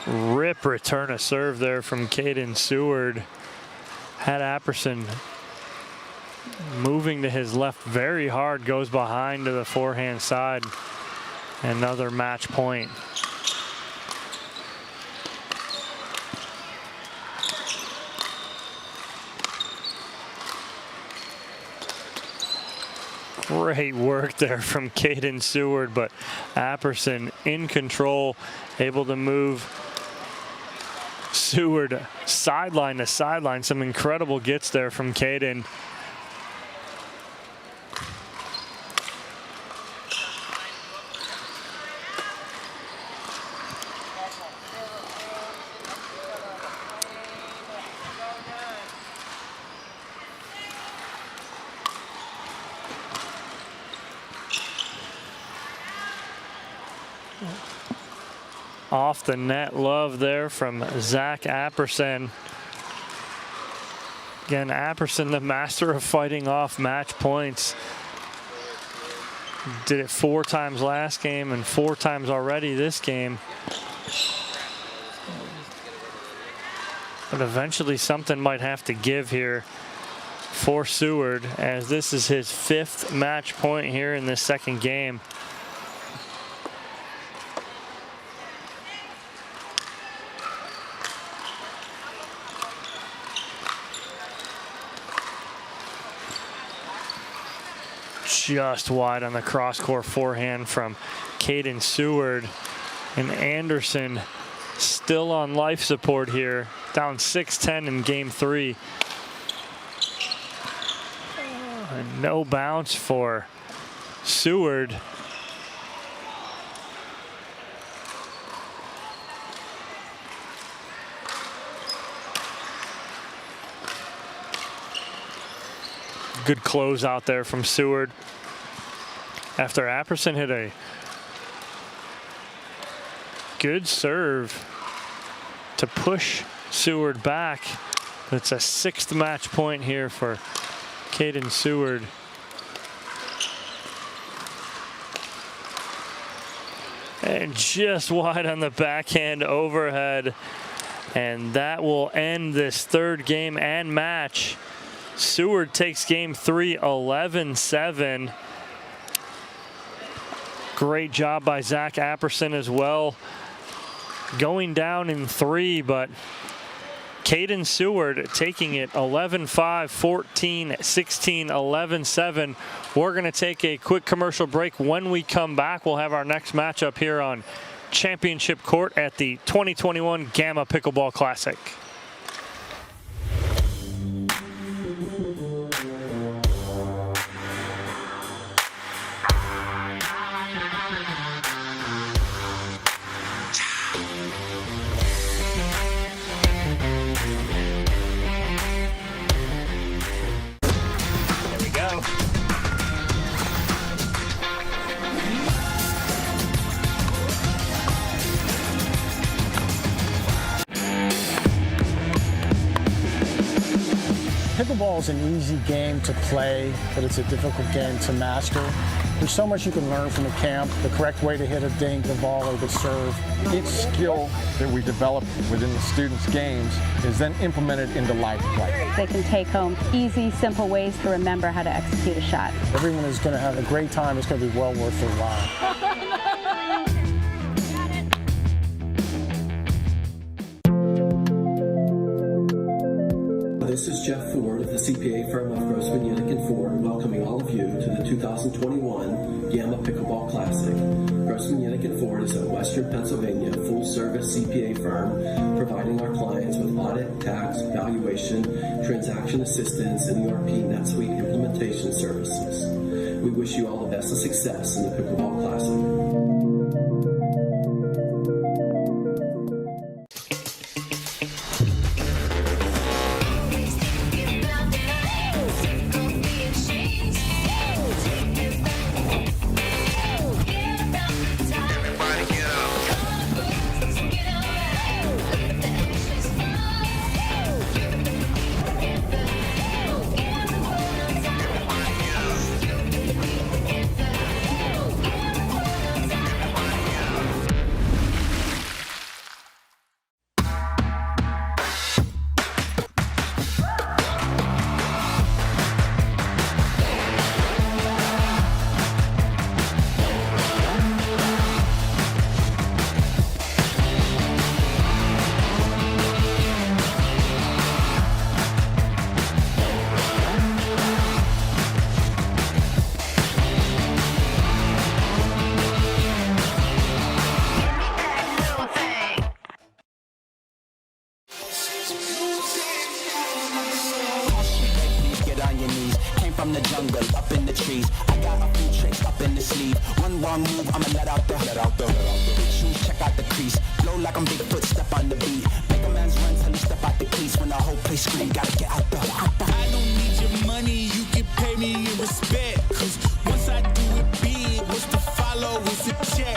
Rip return a serve there from Caden Seward. Had Apperson moving to his left very hard, goes behind to the forehand side. Another match point. Great work there from Caden Seward, but Apperson in control, able to move Seward sideline to sideline. Some incredible gets there from Caden. Off the net love there from Zach Apperson. Again, Apperson, the master of fighting off match points. Did it 4 times last game and 4 times already this game. But eventually something might have to give here for Seward, as this is his 5th match point here in this second game. Just wide on the cross-court forehand from Caden Seward. And Anderson still on life support here, down 6-10 in game 3. And no bounce for Seward. Good close out there from Seward. After Apperson hit a good serve to push Seward back. It's a 6th match point here for Caden Seward. And just wide on the backhand overhead. And that will end this 3rd game and match. Seward takes game 3, 11-7. Great job by Zach Apperson as well. Going down in 3, but Caden Seward taking it 11-5, 14-16, 11-7. We're going to take a quick commercial break. When we come back, we'll have our next matchup here on Championship Court at the 2021 Gamma Pickleball Classic. Pickleball is an easy game to play, but it's a difficult game to master. There's so much you can learn from the camp, the correct way to hit a dink, the volley, the serve. Each skill that we develop within the students' games is then implemented into live play. They can take home easy, simple ways to remember how to execute a shot. Everyone is going to have a great time. It's going to be well worth their while. This is Jeff Ford of the CPA firm of Grossman, Yannick & Ford, welcoming all of you to the 2021 Gamma Pickleball Classic. Grossman, Yannick & Ford is a Western Pennsylvania full-service CPA firm providing our clients with audit, tax, valuation, transaction assistance, and ERP NetSuite implementation services. We wish you all the best of success in the Pickleball Classic. From the jungle, up in the trees. I got a few tricks up in the sleeve. One wrong move, I'ma let out the big shoes, check out the crease. Blow like I'm Bigfoot, step on the beat. Make a man's run till he step out the crease. When the whole place scream, gotta get out the. I don't need your money, you can pay me in respect. Cause once I do it big, what's to follow is a check.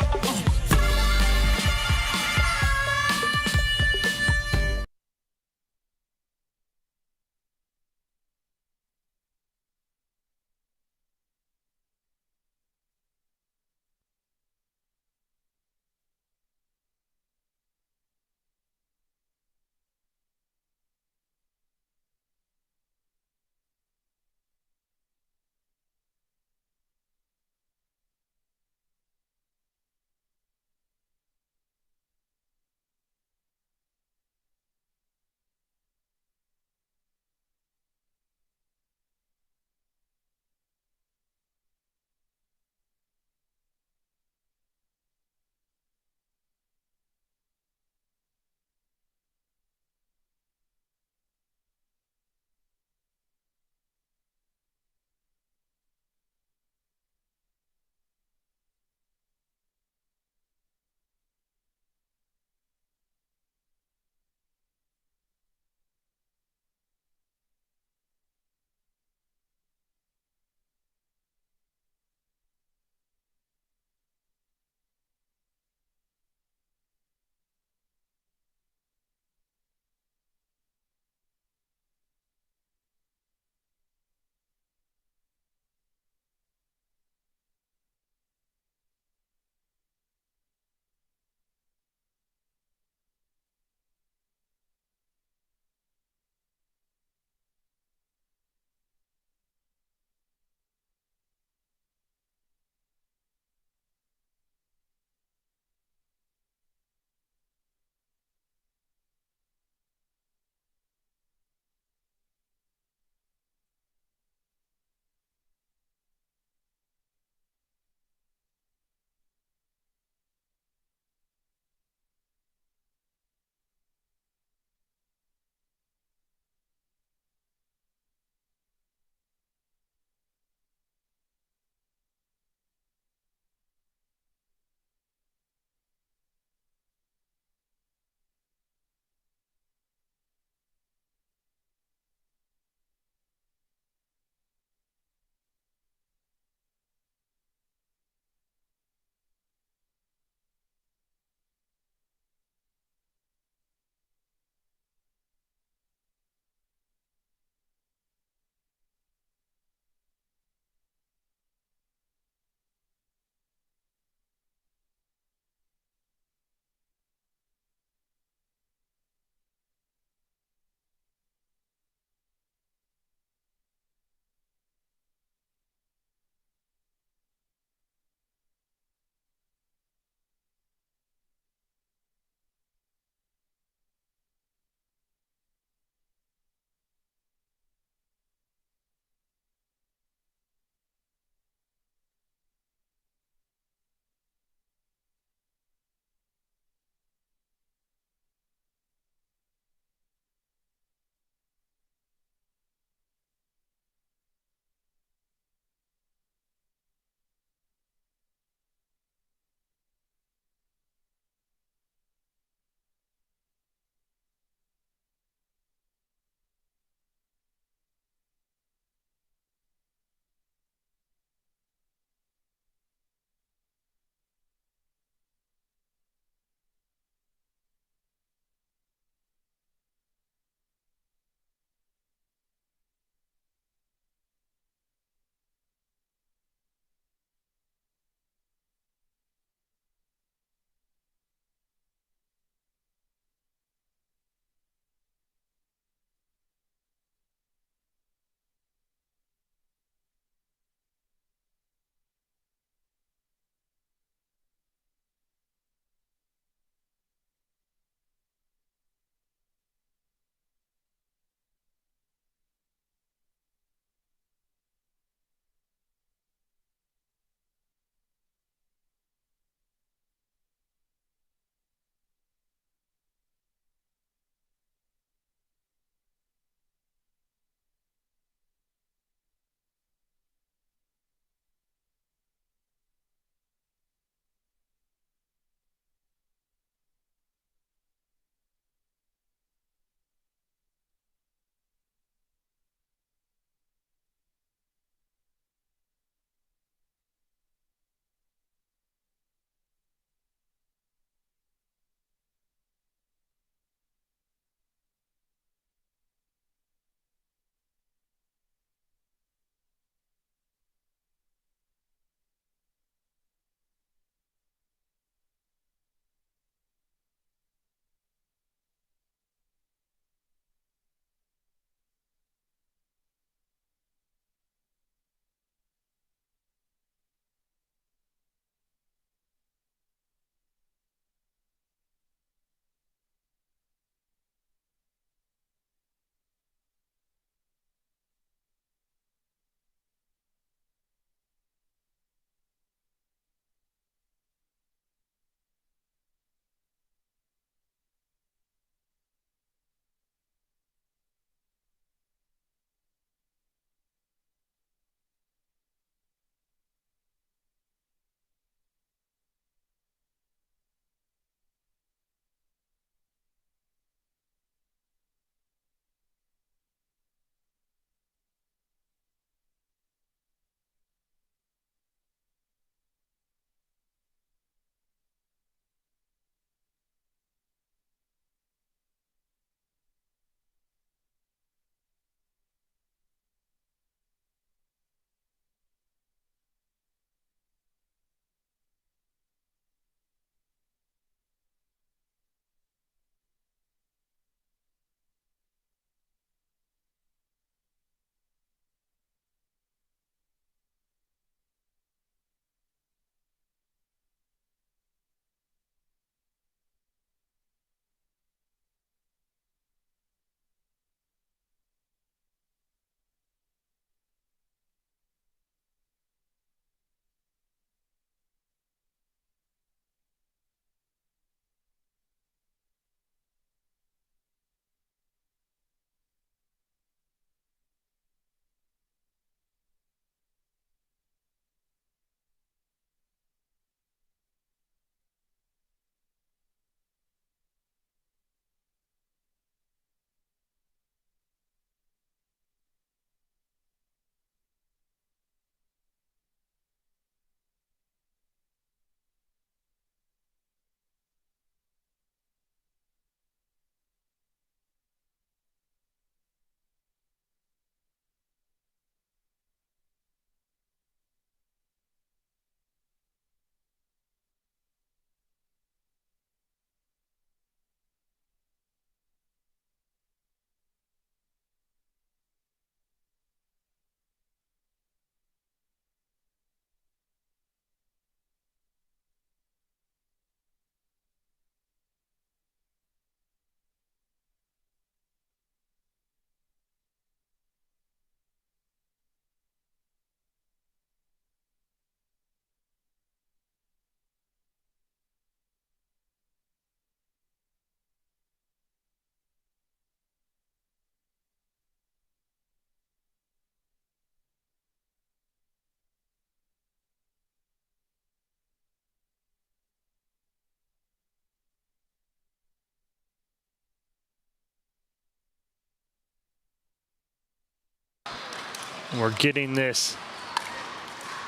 We're getting this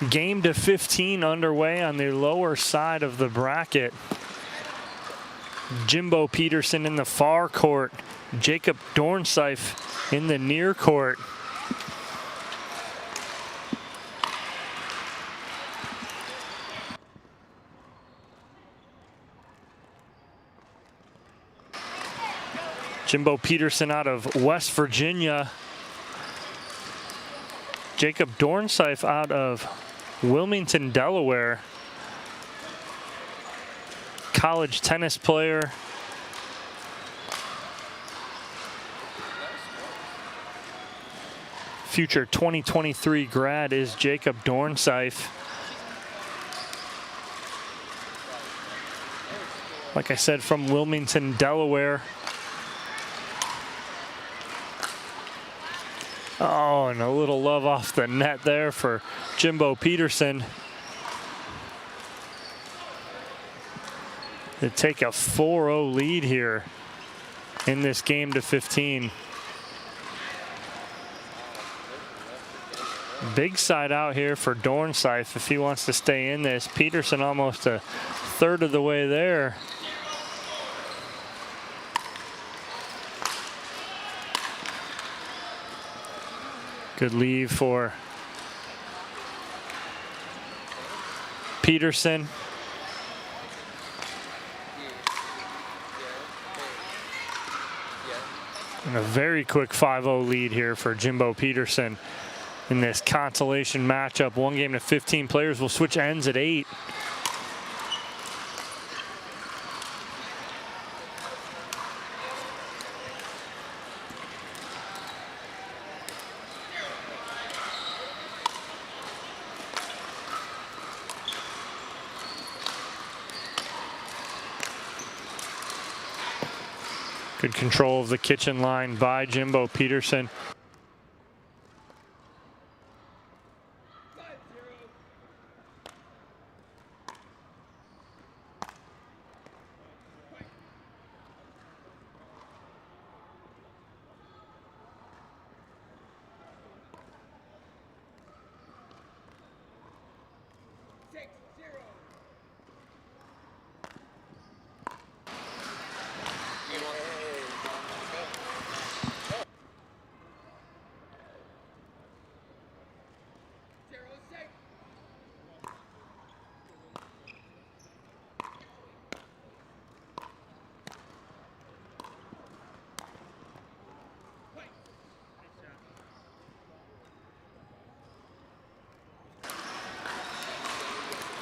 game to 15 underway on the lower side of the bracket. Jimbo Peterson in the far court. Jacob Dornseif in the near court. Jimbo Peterson out of West Virginia. Jacob Dornseif out of Wilmington, Delaware. College tennis player. Future 2023 grad is Jacob Dornseif. Like I said, from Wilmington, Delaware. Oh, and a little love off the net there for Jimbo Peterson. They take a 4-0 lead here in this game to 15. Big side out here for Dornseif if he wants to stay in this. Peterson almost a third of the way there. Good leave for Peterson. And a very quick 5-0 lead here for Jimbo Peterson in this consolation matchup. One game to 15 players. Will switch ends at 8. Good control of the kitchen line by Jimbo Peterson.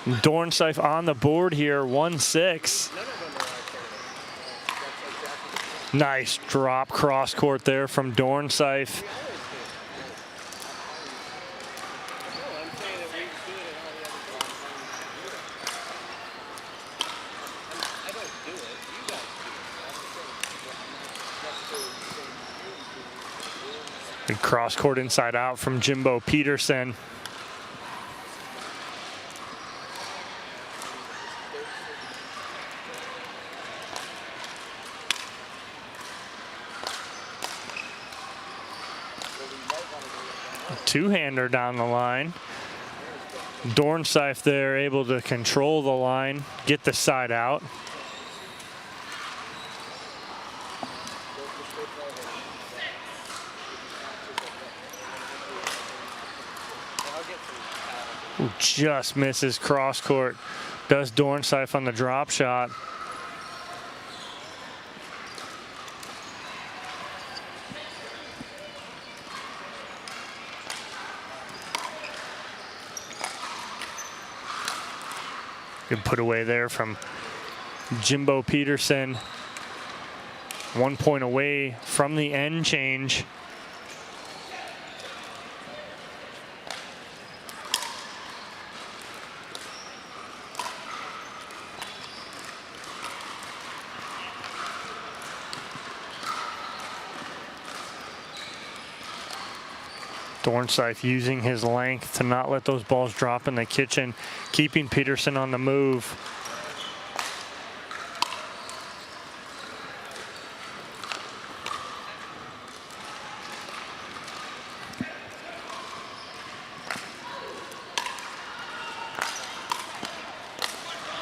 Dornseif on the board here, 1-6. Nice drop cross court there from Dornseif. Good cross court inside out from Jimbo Peterson. Two-hander down the line. Dornseif there able to control the line, get the side out. Ooh, just misses cross court. Does Dornseif on the drop shot. Good put away there from Jimbo Peterson. 1 point away from the end change. Dornseif using his length to not let those balls drop in the kitchen, keeping Peterson on the move.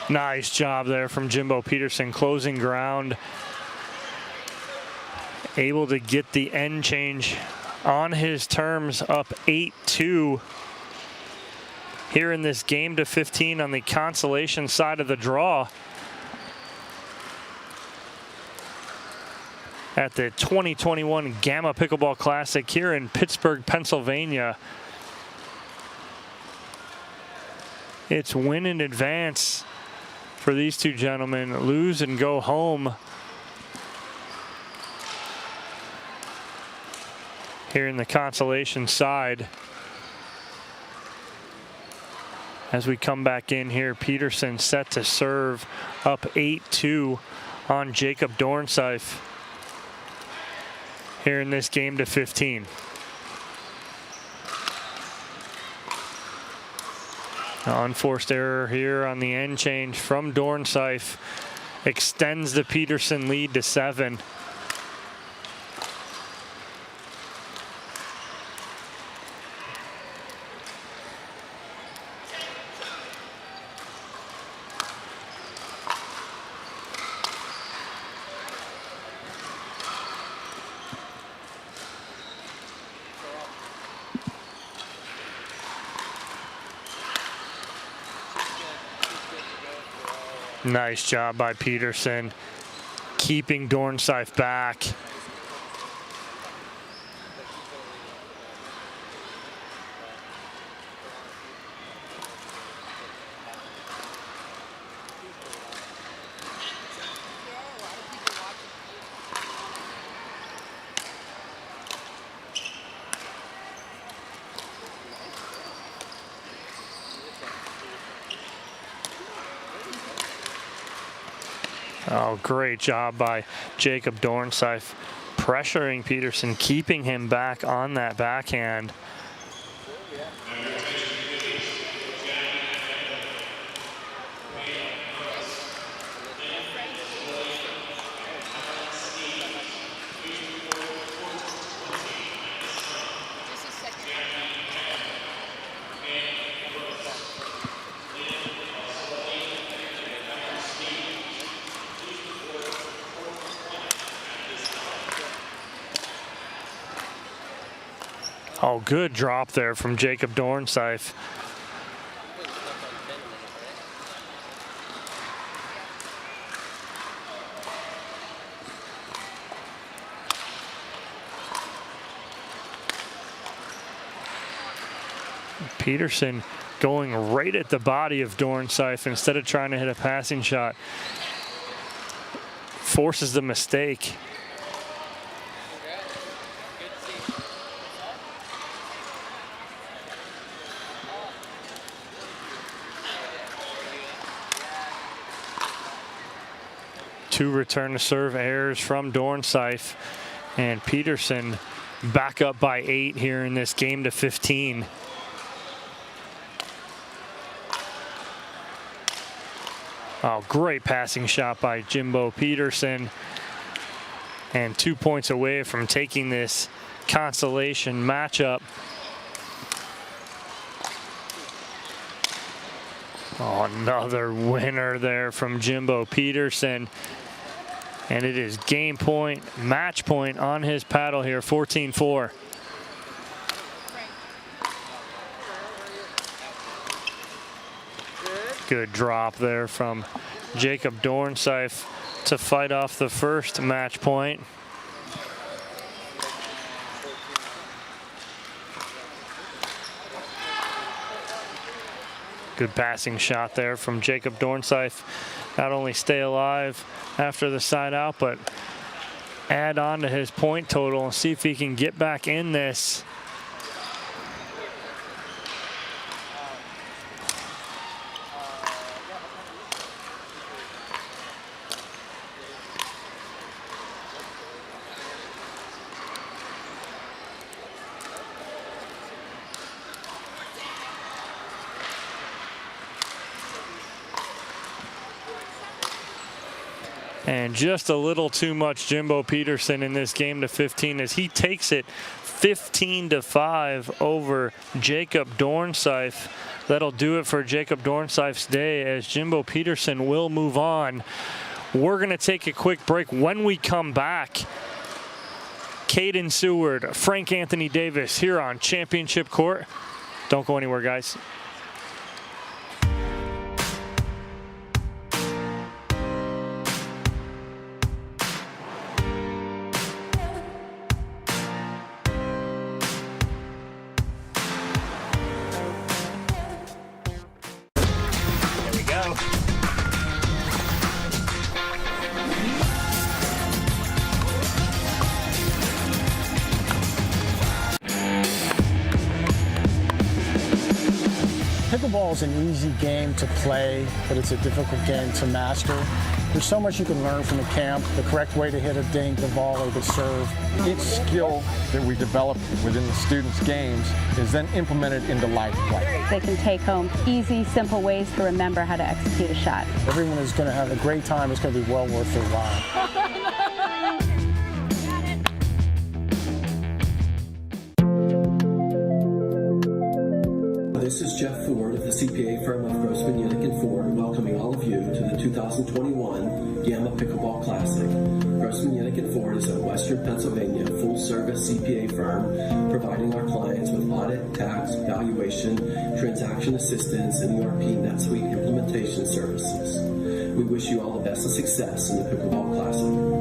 Nice job there from Jimbo Peterson, closing ground. Able to get the end change on his terms, up 8-2 here in this game to 15 on the consolation side of the draw at the 2021 Gamma Pickleball Classic here in Pittsburgh, Pennsylvania. It's win in advance for these two gentlemen. Lose and go home here in the consolation side. As we come back in here, Peterson set to serve, up 8-2 on Jacob Dornseif here in this game to 15. Unforced error here on the end change from Dornseif extends the Peterson lead to 7. Nice job by Peterson, keeping Dornseif back. Oh, great job by Jacob Dornseif, pressuring Peterson, keeping him back on that backhand. Oh, good drop there from Jacob Dornseif. Peterson going right at the body of Dornseif instead of trying to hit a passing shot. Forces the mistake. Two return to serve errors from Dornseif, and Peterson back up by 8 here in this game to 15. Oh, great passing shot by Jimbo Peterson, and 2 points away from taking this consolation matchup. Oh, another winner there from Jimbo Peterson. And it is game point, match point on his paddle here, 14-4. Good drop there from Jacob Dornseif to fight off the first match point. Good passing shot there from Jacob Dornseif. Not only stay alive after the side out, but add on to his point total and see if he can get back in this. And just a little too much Jimbo Peterson in this game to 15 as he takes it 15-5 over Jacob Dornseif. That'll do it for Jacob Dornseif's day, as Jimbo Peterson will move on. We're going to take a quick break. When we come back, Caden Seward, Frank Anthony Davis here on Championship Court. Don't go anywhere, guys. Pickleball is an easy game to play, but it's a difficult game to master. There's so much you can learn from the camp, the correct way to hit a dink, the volley, the serve. Each skill that we develop within the students' games is then implemented into life play. They can take home easy, simple ways to remember how to execute a shot. Everyone is going to have a great time. It's going to be well worth their while. This is Jeff Ford of the CPA firm of Grossman, Yannick & Ford, welcoming all of you to the 2021 Gamma Pickleball Classic. Grossman, Yannick & Ford is a Western Pennsylvania full-service CPA firm providing our clients with audit, tax, valuation, transaction assistance, and ERP NetSuite implementation services. We wish you all the best of success in the Pickleball Classic.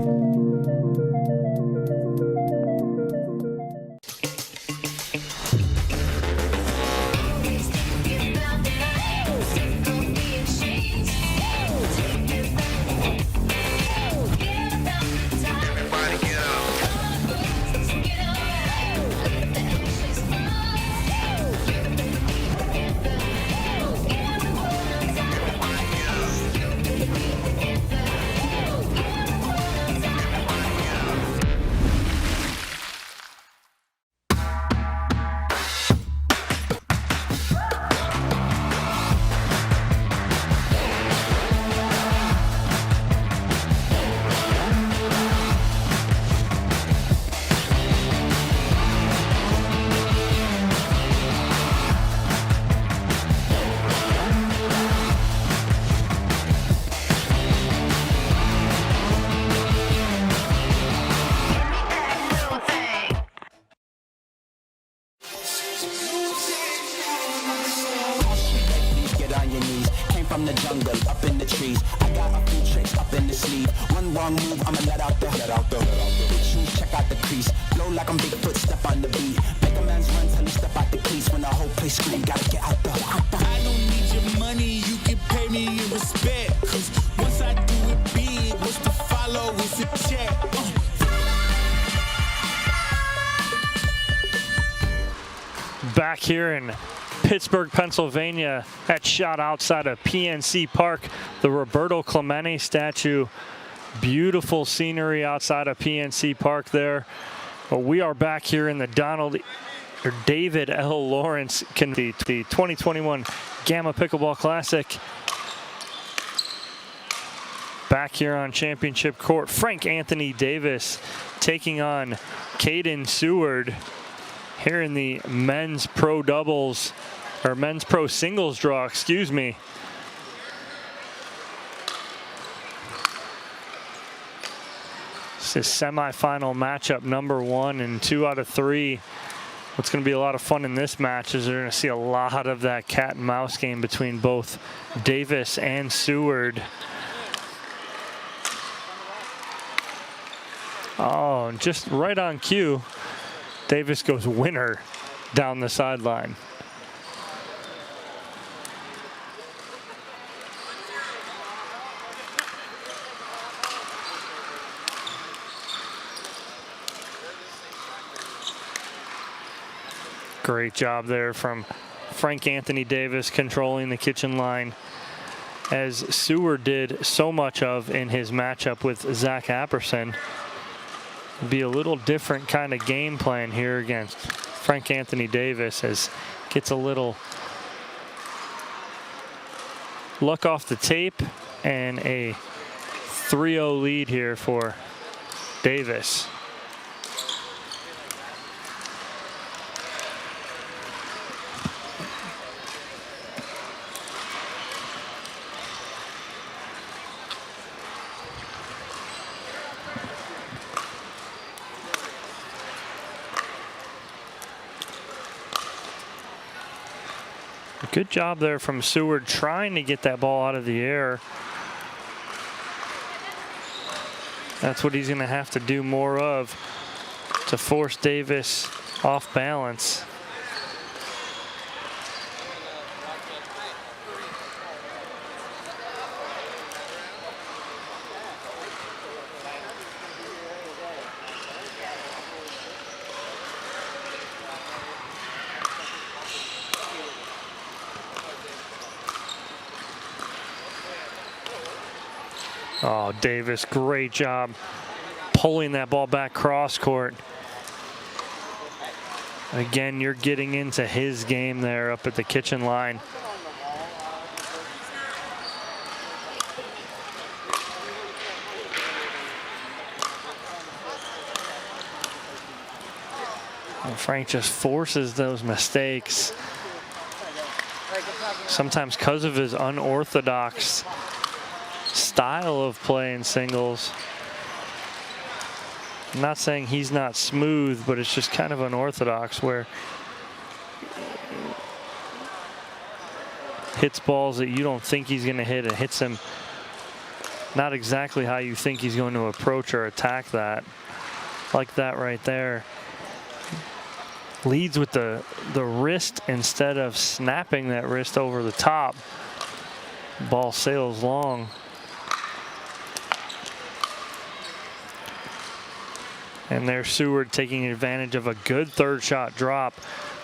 From the jungle, up in the trees. I got a few tricks up in the sleeve. One wrong move, I'ma let out the big shoes, check out the crease. Blow like I'm Bigfoot, step on the beat. Make a man's run till he step out the crease. When the whole place scream, gotta get out the. I don't need your money, you can pay me in respect. Cause once I do it big, what's to follow is a check. Back here in Pittsburgh, Pennsylvania, that shot outside of PNC Park, the Roberto Clemente statue. Beautiful scenery outside of PNC Park there. But we are back here in the David L. Lawrence, the 2021 Gamma Pickleball Classic. Back here on Championship Court, Frank Anthony Davis taking on Caden Seward here in the men's pro doubles, or men's pro singles draw, excuse me. This is semifinal matchup number 1 and 2 out of 3. What's going to be a lot of fun in this match is they're going to see a lot of that cat and mouse game between both Davis and Seward. Oh, and just right on cue, Davis goes winner down the sideline. Great job there from Frank Anthony Davis controlling the kitchen line, as Seward did so much of in his matchup with Zach Apperson. Be a little different kind of game plan here against Frank Anthony Davis, as gets a little luck off the tape and a 3-0 lead here for Davis. Good job there from Seward trying to get that ball out of the air. That's what he's going to have to do more of to force Davis off balance. Oh, Davis, great job pulling that ball back cross court. Again, you're getting into his game there up at the kitchen line. And Frank just forces those mistakes. Sometimes because of his unorthodox style of play in singles. I'm not saying he's not smooth, but it's just kind of unorthodox where hits balls that you don't think he's going to hit and hits them not exactly how you think he's going to approach or attack that. Like that right there. Leads with the wrist instead of snapping that wrist over the top. Ball sails long. And there's Seward taking advantage of a good third shot drop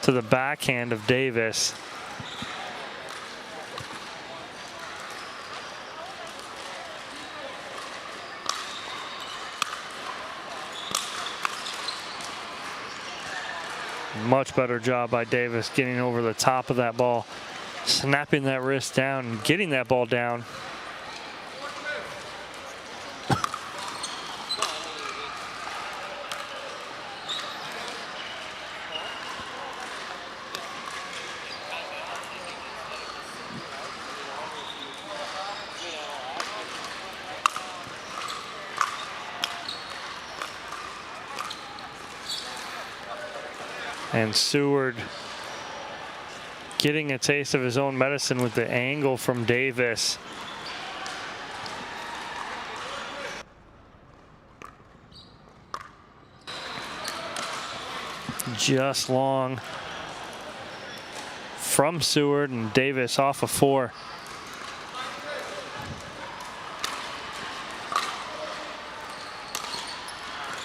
to the backhand of Davis. Much better job by Davis getting over the top of that ball, snapping that wrist down and getting that ball down. And Seward getting a taste of his own medicine with the angle from Davis. Just long from Seward, and Davis off of 4.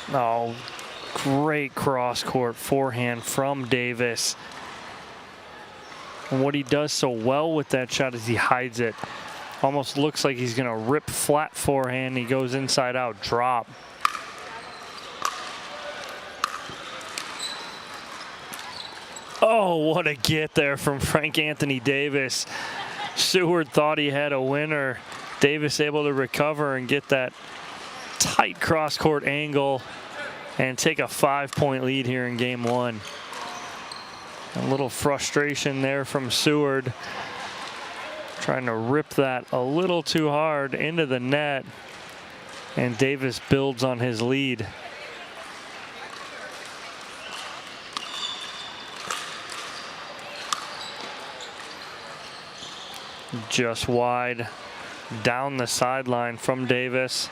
Oh, great cross-court forehand from Davis. And what he does so well with that shot is he hides it. Almost looks like he's going to rip flat forehand. He goes inside out, drop. Oh, what a get there from Frank Anthony Davis. Seward thought he had a winner. Davis able to recover and get that tight cross-court angle and take a 5-point lead here in game 1. A little frustration there from Seward, trying to rip that a little too hard into the net, and Davis builds on his lead. Just wide down the sideline from Davis.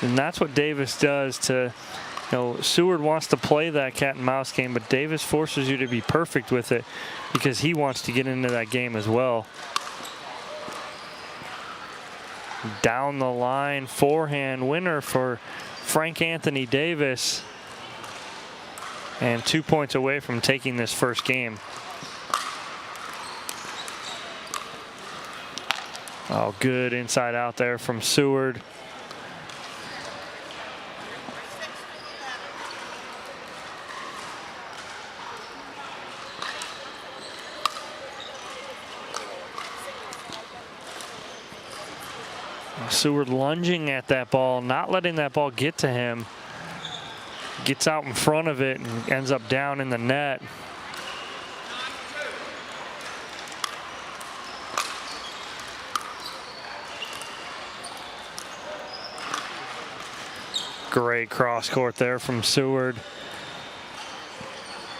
And that's what Davis does to, Seward wants to play that cat and mouse game, but Davis forces you to be perfect with it because he wants to get into that game as well. Down the line, forehand winner for Frank Anthony Davis. And 2 points away from taking this first game. Oh, good inside out there from Seward. Seward lunging at that ball, not letting that ball get to him. Gets out in front of it and ends up down in the net. Great cross court there from Seward.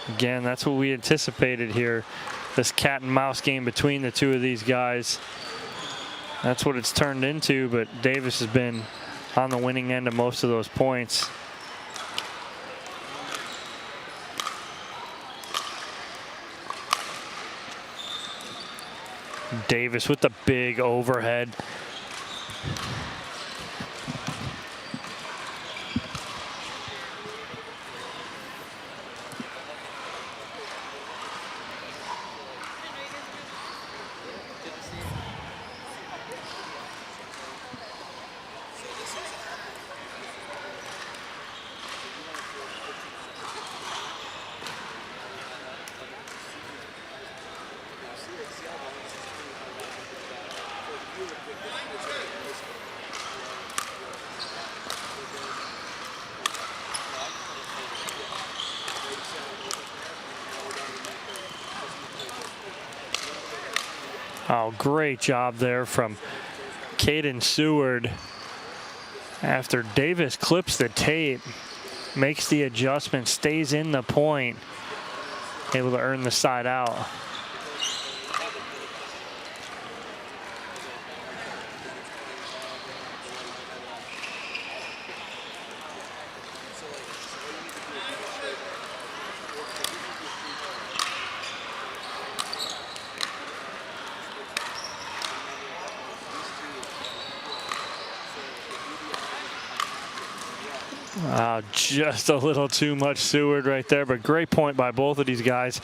Again, that's what we anticipated here. This cat and mouse game between the two of these guys. That's what it's turned into, but Davis has been on the winning end of most of those points. Davis with the big overhead. Oh, great job there from Caden Seward. After Davis clips the tape, makes the adjustment, stays in the point, able to earn the side out. Just a little too much Seward right there, but great point by both of these guys.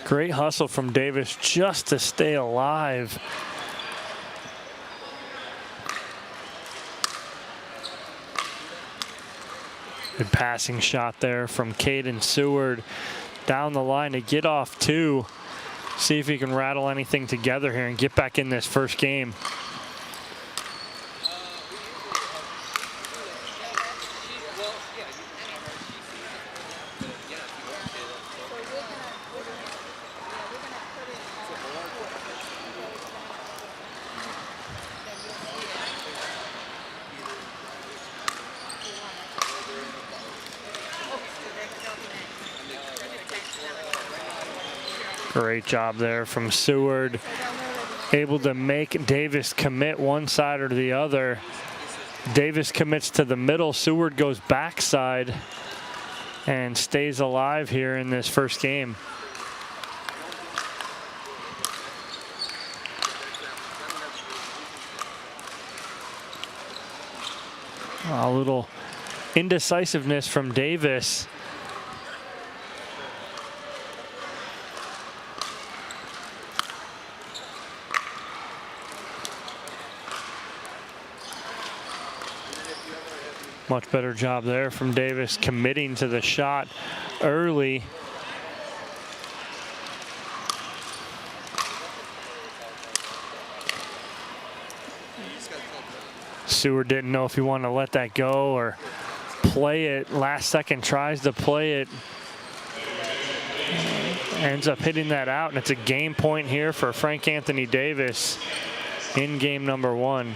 Great hustle from Davis just to stay alive. Good passing shot there from Caden Seward down the line to get off two. See if he can rattle anything together here and get back in this first game. Great job there from Seward. Able to make Davis commit one side or the other. Davis commits to the middle. Seward goes backside and stays alive here in this first game. A little indecisiveness from Davis. Much better job there from Davis, committing to the shot early. Seward didn't know if he wanted to let that go or play it. Last second tries to play it. Ends up hitting that out, and it's a game point here for Frank Anthony Davis in game number one.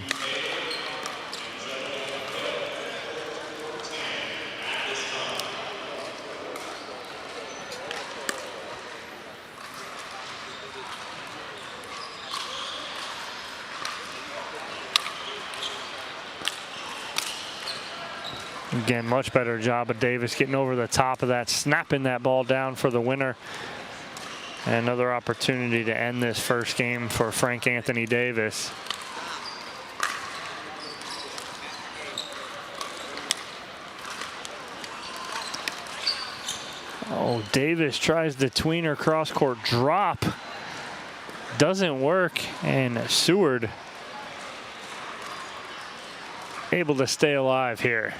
Again, much better job of Davis getting over the top of that, snapping that ball down for the winner. Another opportunity to end this first game for Frank Anthony Davis. Oh, Davis tries the tweener cross-court drop. Doesn't work, and Seward able to stay alive here.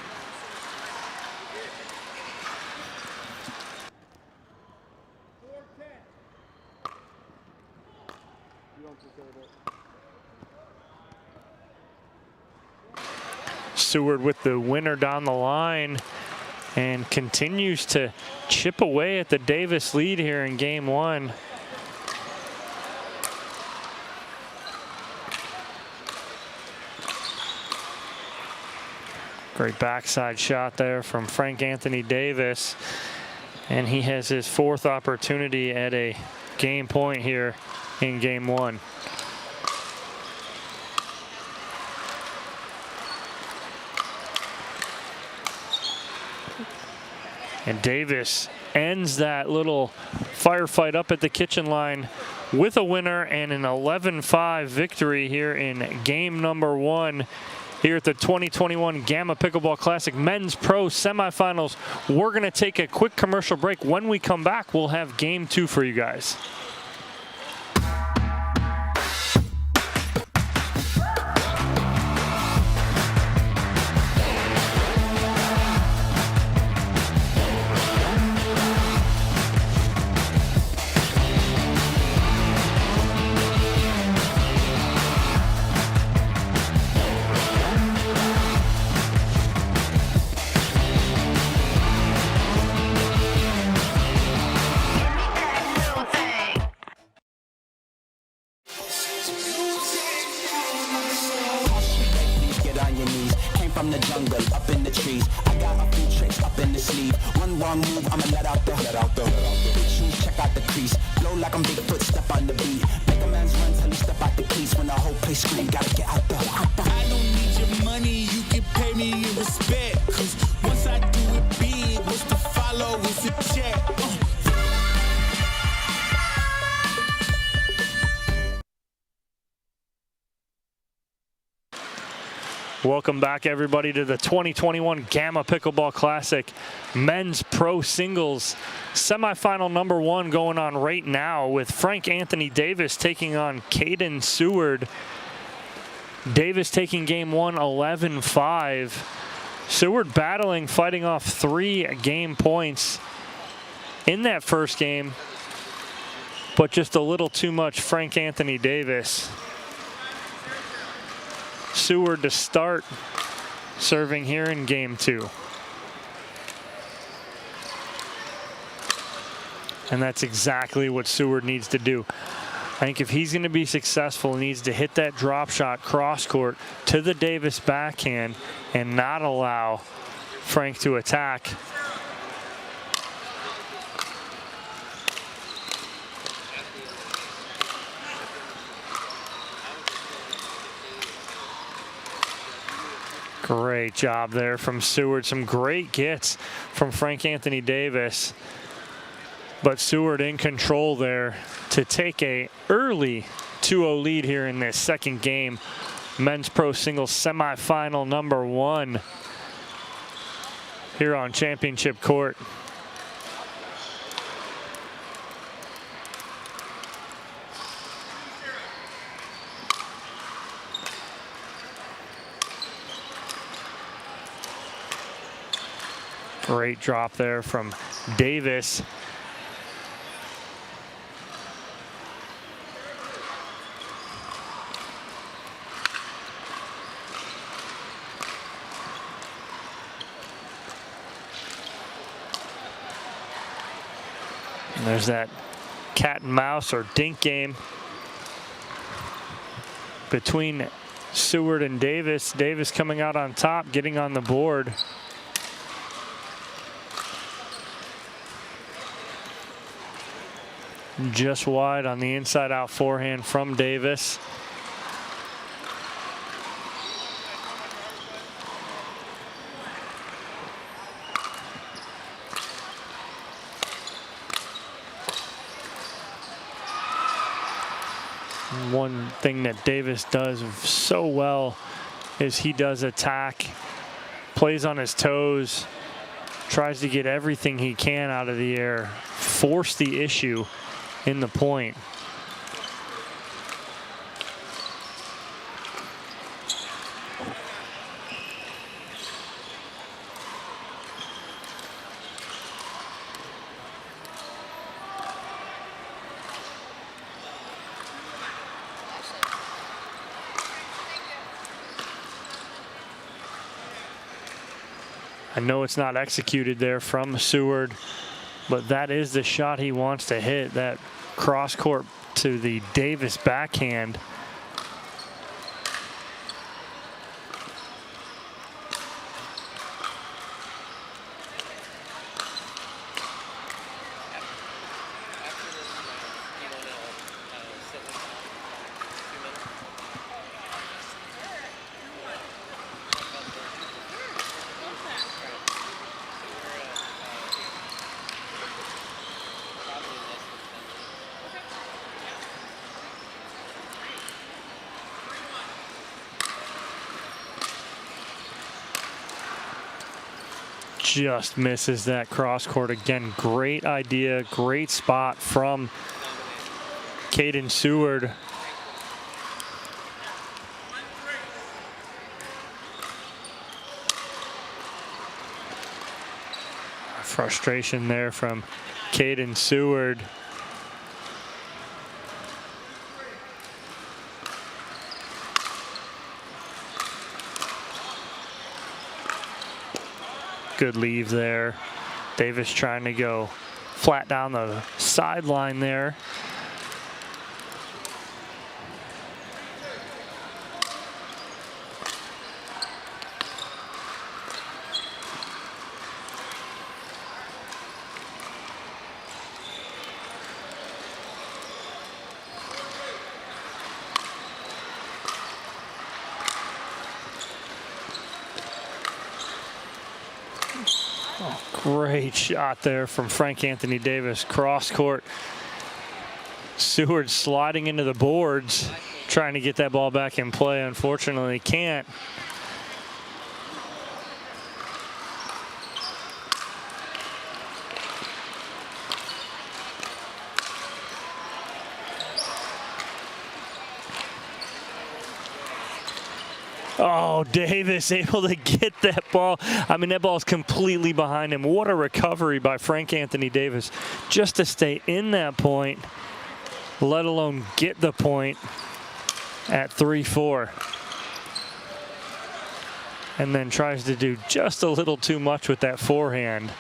Seward with the winner down the line and continues to chip away at the Davis lead here in game one. Great backside shot there from Frank Anthony Davis. And he has his 4th opportunity at a game point here in game 1. And Davis ends that little firefight up at the kitchen line with a winner and an 11-5 victory here in game number 1 here at the 2021 Gamma Pickleball Classic Men's Pro Semifinals. We're going to take a quick commercial break. When we come back, we'll have game 2 for you guys. From the jungle, up in the trees. I got a few tricks up in the sleeve. One wrong move, I'ma let out the big shoes, check out the crease. Blow like I'm Bigfoot, step on the beat. Make a man's run till he step out the cleats. When the whole place scream, gotta get out the. I don't need your money, you can pay me in respect. Cause once I do it big, what's to follow is a check. Welcome back, everybody, to the 2021 Gamma Pickleball Classic Men's Pro Singles semifinal number 1 going on right now with Frank Anthony Davis taking on Caden Seward. Davis taking game 1 11-5. Seward battling, fighting off 3 game points in that first game, but just a little too much Frank Anthony Davis. Seward to start, serving here in game 2. And that's exactly what Seward needs to do. I think if he's going to be successful, he needs to hit that drop shot cross court to the Davis backhand and not allow Frank to attack. Great job there from Seward. Some great gets from Frank Anthony Davis. But Seward in control there to take a early 2-0 lead here in this second game. Men's Pro Singles semifinal number 1 here on Championship Court. Great drop there from Davis. And there's that cat and mouse or dink game between Seward and Davis. Davis coming out on top, getting on the board. Just wide on the inside out forehand from Davis. One thing that Davis does so well is he does attack, plays on his toes, tries to get everything he can out of the air, force the issue in the point. I know it's not executed there from Seward, but that is the shot he wants to hit, that cross court to the Davis backhand. just misses that cross court. Again, great idea, great spot from Caden Seward. Frustration there from Caden Seward. Good leave there. Davis trying to go flat down the sideline there. Great shot there from Frank Anthony Davis. Cross court. Seward sliding into the boards, trying to get that ball back in play. Unfortunately, can't. Oh, Davis able to get that ball. I mean, that ball's completely behind him. What a recovery by Frank Anthony Davis just to stay in that point, let alone get the point at 3-4. And then tries to do just a little too much with that forehand.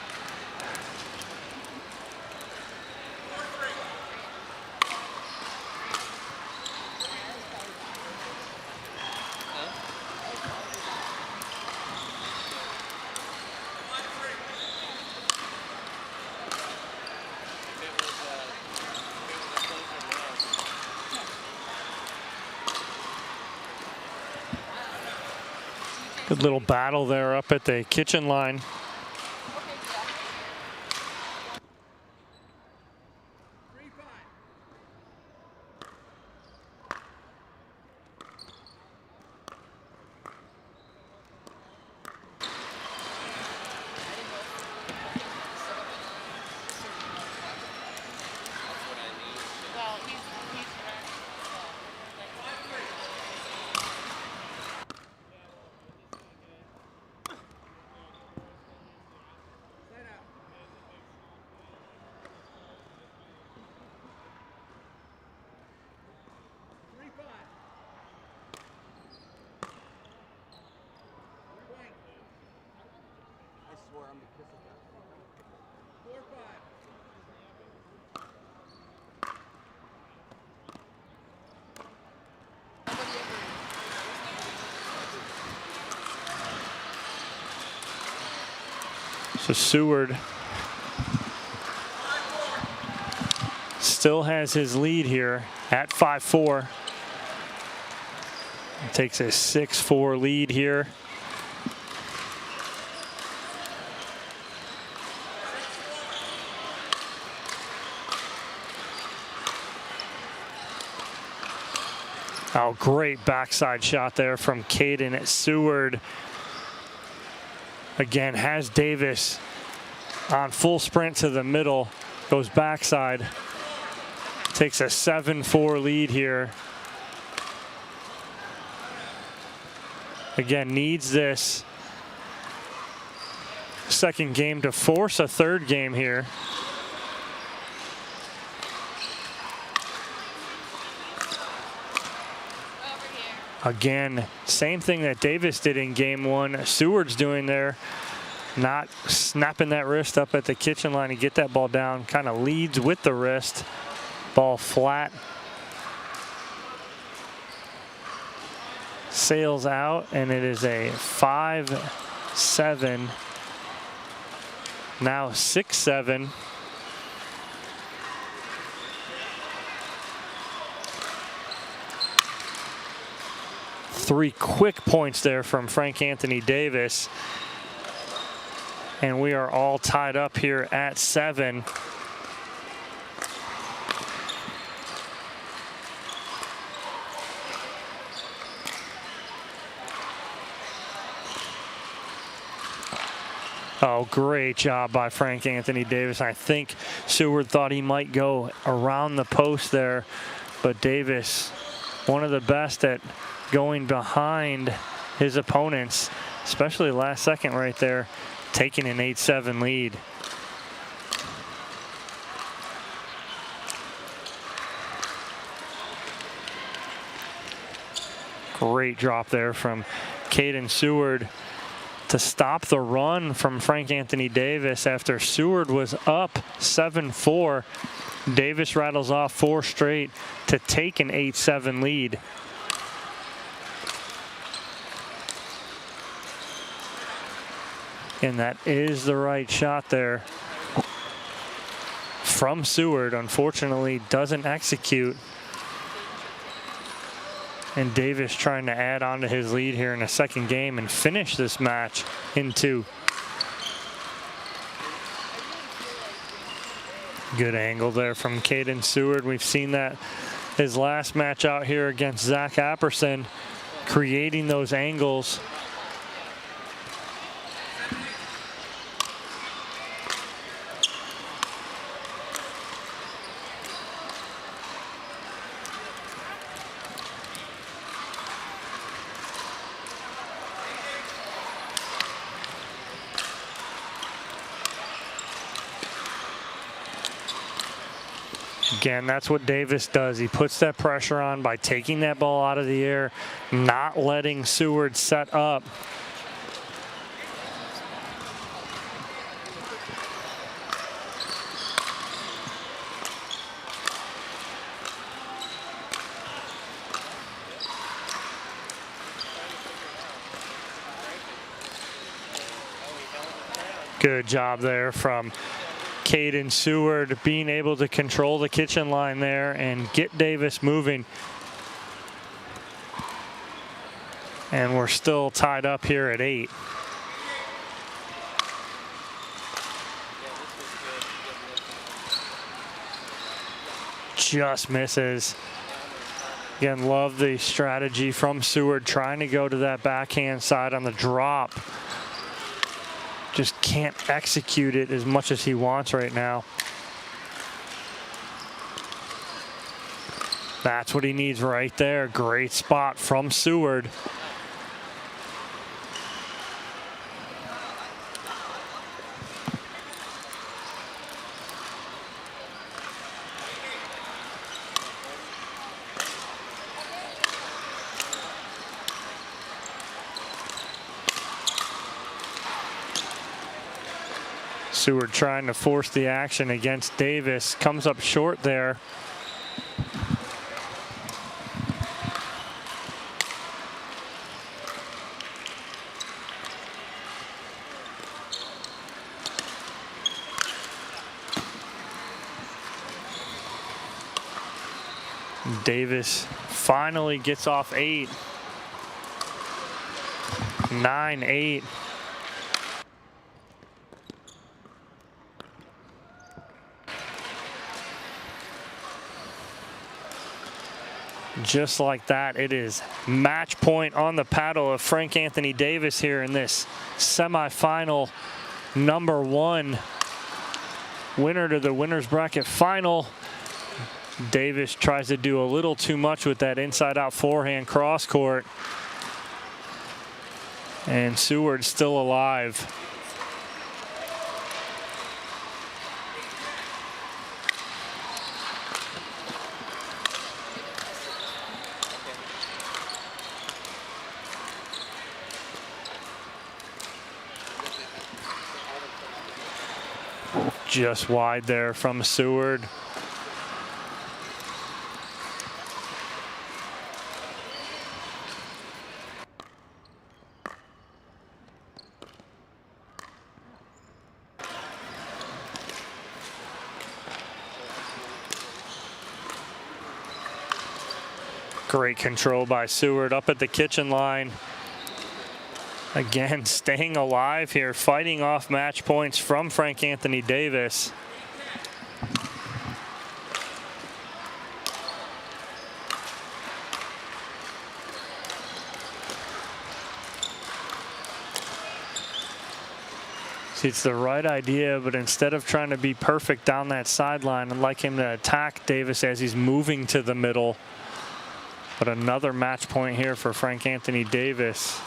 Good little battle there up at the kitchen line. So Seward still has his lead here at 5-4. Takes a 6-4 lead here. Oh, great backside shot there from Caden Seward. Again, has Davis on full sprint to the middle, goes backside, takes a 7-4 lead here. Again, needs this second game to force a third game here. Again, same thing that Davis did in game one. Seward's doing there, not snapping that wrist up at the kitchen line to get that ball down. Kind of leads with the wrist. Ball flat. Sails out, and it is a 5-7. Now 6-7. Three quick points there from Frank Anthony Davis. And we are all tied up here at 7. Oh, great job by Frank Anthony Davis. I think Seward thought he might go around the post there, but Davis, one of the best at going behind his opponents, especially last second right there, taking an 8-7 lead. Great drop there from Caden Seward to stop the run from Frank Anthony Davis after Seward was up 7-4. Davis rattles off 4 straight to take an 8-7 lead. And that is the right shot there from Seward. Unfortunately, doesn't execute. And Davis trying to add on to his lead here in the second game and finish this match in 2. Good angle there from Caden Seward. We've seen that his last match out here against Zach Apperson, creating those angles. Again, that's what Davis does. He puts that pressure on by taking that ball out of the air, not letting Seward set up. Good job there from Caden Seward, being able to control the kitchen line there and get Davis moving. And we're still tied up here at 8. Just misses. Again, love the strategy from Seward, trying to go to that backhand side on the drop. Just can't execute it as much as he wants right now. That's what he needs right there. Great spot from Seward. Seward trying to force the action against Davis. Comes up short there. Davis finally gets off 8. 9-8. Just like that, it is match point on the paddle of Frank Anthony Davis here in this semifinal number 1. Winner to the winner's bracket final. Davis tries to do a little too much with that inside-out forehand cross court. And Seward still alive. Just wide there from Seward. Great control by Seward up at the kitchen line. Again, staying alive here, fighting off match points from Frank Anthony Davis. It's the right idea, but instead of trying to be perfect down that sideline, I'd like him to attack Davis as he's moving to the middle. But another match point here for Frank Anthony Davis.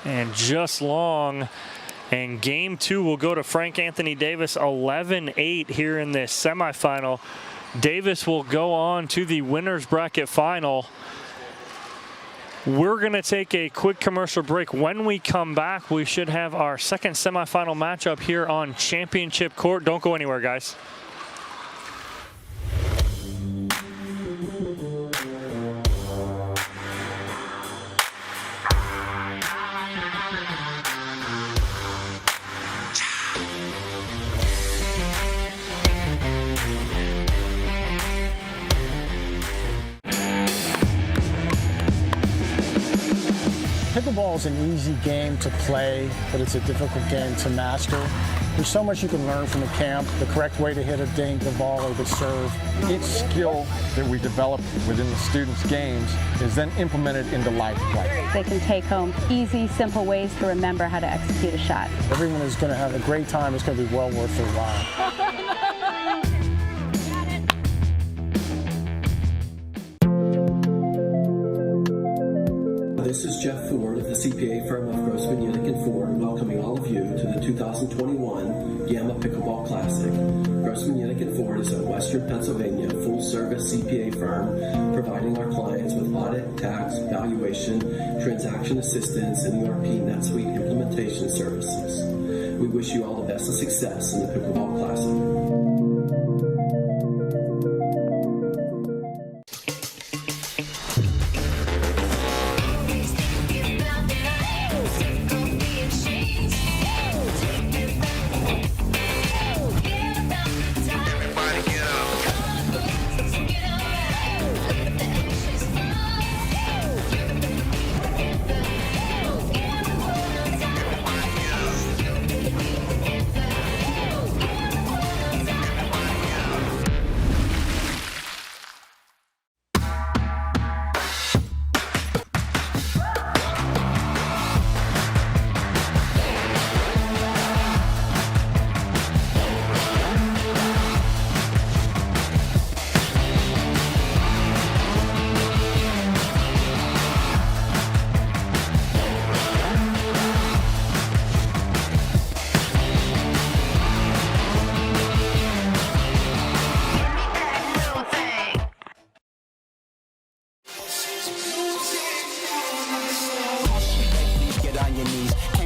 And just long. And game two will go to Frank Anthony Davis, 11-8 here in this semifinal. Davis will go on to the winner's bracket final. We're going to take a quick commercial break. When we come back, we should have our second semifinal matchup here on Championship Court. Don't go anywhere, guys. Pickleball is an easy game to play, but it's a difficult game to master. There's so much you can learn from the camp, the correct way to hit a dink, the volley, the serve. Each skill that we develop within the students' games is then implemented into life play. They can take home easy, simple ways to remember how to execute a shot. Everyone is going to have a great time. It's going to be well worth their while. This is Jeff Ford of the CPA firm of Grossman, Unick & Ford, welcoming all of you to the 2021 Gamma Pickleball Classic. Grossman, Unick & Ford is a Western Pennsylvania full-service CPA firm providing our clients with audit, tax, valuation, transaction assistance, and ERP NetSuite implementation services. We wish you all the best of success in the Pickleball Classic.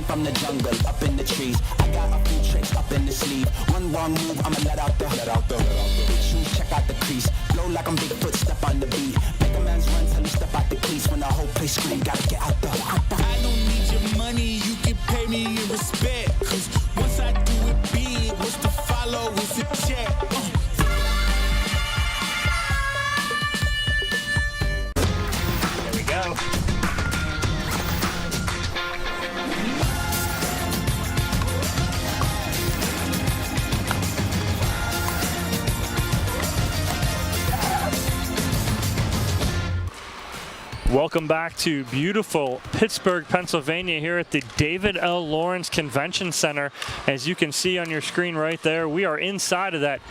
From the jungle, up in the trees. I got a few tricks up in the sleeve. One wrong move, I'ma let out the big shoes, check out the crease. Blow like I'm Bigfoot, step on the beat. Make a man's run till he step out the cleats. When the whole place scream, gotta get out the. I don't need your money, you can pay me in respect. Cause once I do it big, what's to follow is a check. There we go. Welcome back to beautiful Pittsburgh, Pennsylvania, here at the David L. Lawrence Convention Center. As you can see on your screen right there, we are inside of that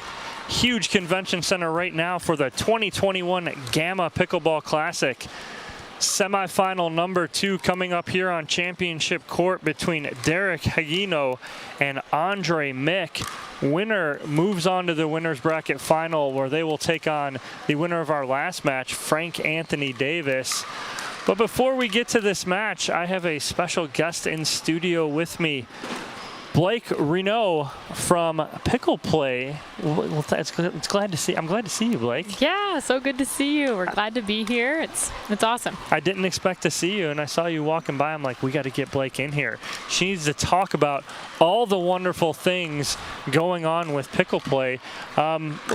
huge convention center right now for the 2021 Gamma Pickleball Classic. Semifinal number 2 coming up here on Championship Court between Derek Hagino and Andre Mick. Winner moves on to the winner's bracket final, where they will take on the winner of our last match, Frank Anthony Davis. But before we get to this match, I have a special guest in studio with me. Blake Renault from Pickle Play. Well, it's glad to see. I'm glad to see you, Blake. Yeah, so good to see you. We're glad to be here. It's awesome. I didn't expect to see you, and I saw you walking by. I'm like, we got to get Blake in here. She needs to talk about all the wonderful things going on with Pickle Play.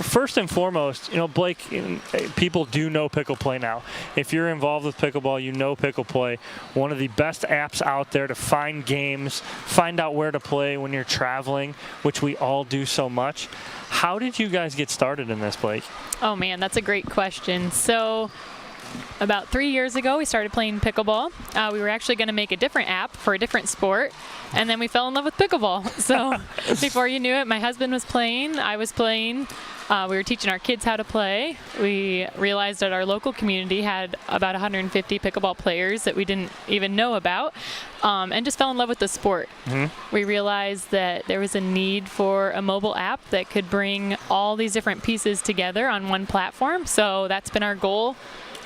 First and foremost, you know, Blake, people do know Pickle Play now. If you're involved with pickleball, you know Pickle Play. One of the best apps out there to find games, find out where to play when you're traveling, which we all do so much. How did you guys get started in this, Blake? Oh man, that's a great question. So about 3 years ago, we started playing pickleball. We were actually going to make a different app for a different sport, and then we fell in love with pickleball. So before you knew it, my husband was playing, I was playing. We were teaching our kids how to play. We realized that our local community had about 150 pickleball players that we didn't even know about, and just fell in love with the sport. We realized that there was a need for a mobile app that could bring all these different pieces together on one platform. So that's been our goal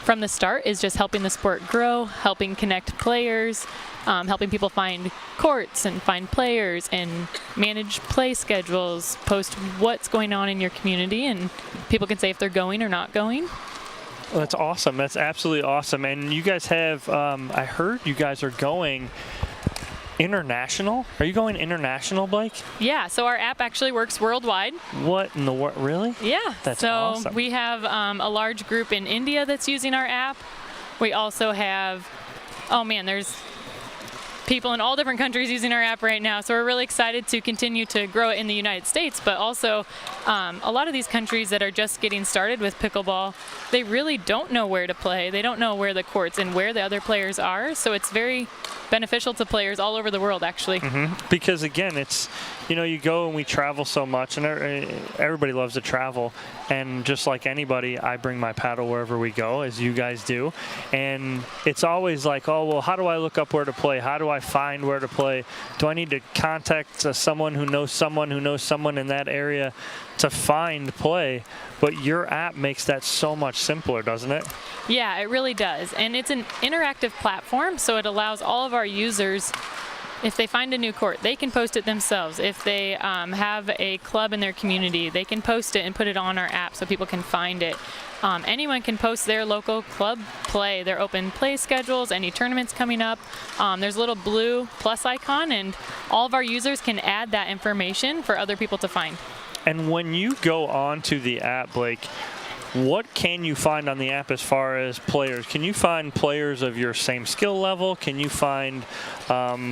from the start, is just helping the sport grow, helping connect players, helping people find courts and find players and manage play schedules, post what's going on in your community, and people can say if they're going or not going. Well, that's awesome. That's absolutely awesome. And you guys have, I heard you guys are going international. Are you going international, Blake? Yeah, so our app actually works worldwide. What in the world? Really? Yeah. That's so awesome. We have a large group in India that's using our app. We also have, oh man, there's people in all different countries using our app right now. So we're really excited to continue to grow it in the United States, but also a lot of these countries that are just getting started with pickleball, they really don't know where to play. They don't know where the courts and where the other players are. So it's very beneficial to players all over the world, actually. Because again, it's, you know, you go and we travel so much, and everybody loves to travel. And just like anybody, I bring my paddle wherever we go, as you guys do. And it's always like, oh, well, how do I look up where to play? How do I find where to play? Do I need to contact someone who knows someone in that area to find play? But your app makes that so much simpler, doesn't it? Yeah, it really does. And it's an interactive platform, so it allows all of our users, if they find a new court, they can post it themselves. If they have a club in their community, they can post it and put it on our app so people can find it. Anyone can post their local club play, their open play schedules, any tournaments coming up. There's a little blue plus icon, and all of our users can add that information for other people to find. And when you go onto the app, Blake, what can you find on the app as far as players? Can you find players of your same skill level? Can you find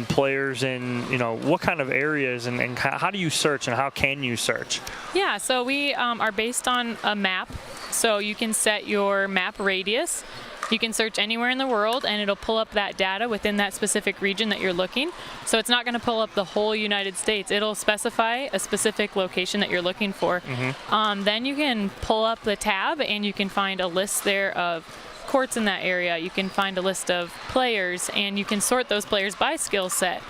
players in, you know, what kind of areas, and how do you search, and how can you search? Yeah, so we are based on a map. So you can set your map radius. You can search anywhere in the world, and it'll pull up that data within that specific region that you're looking. So it's not going to pull up the whole United States. It'll specify a specific location that you're looking for. Then you can pull up the tab, and you can find a list there of courts in that area. You can find a list of players, and you can sort those players by skill set.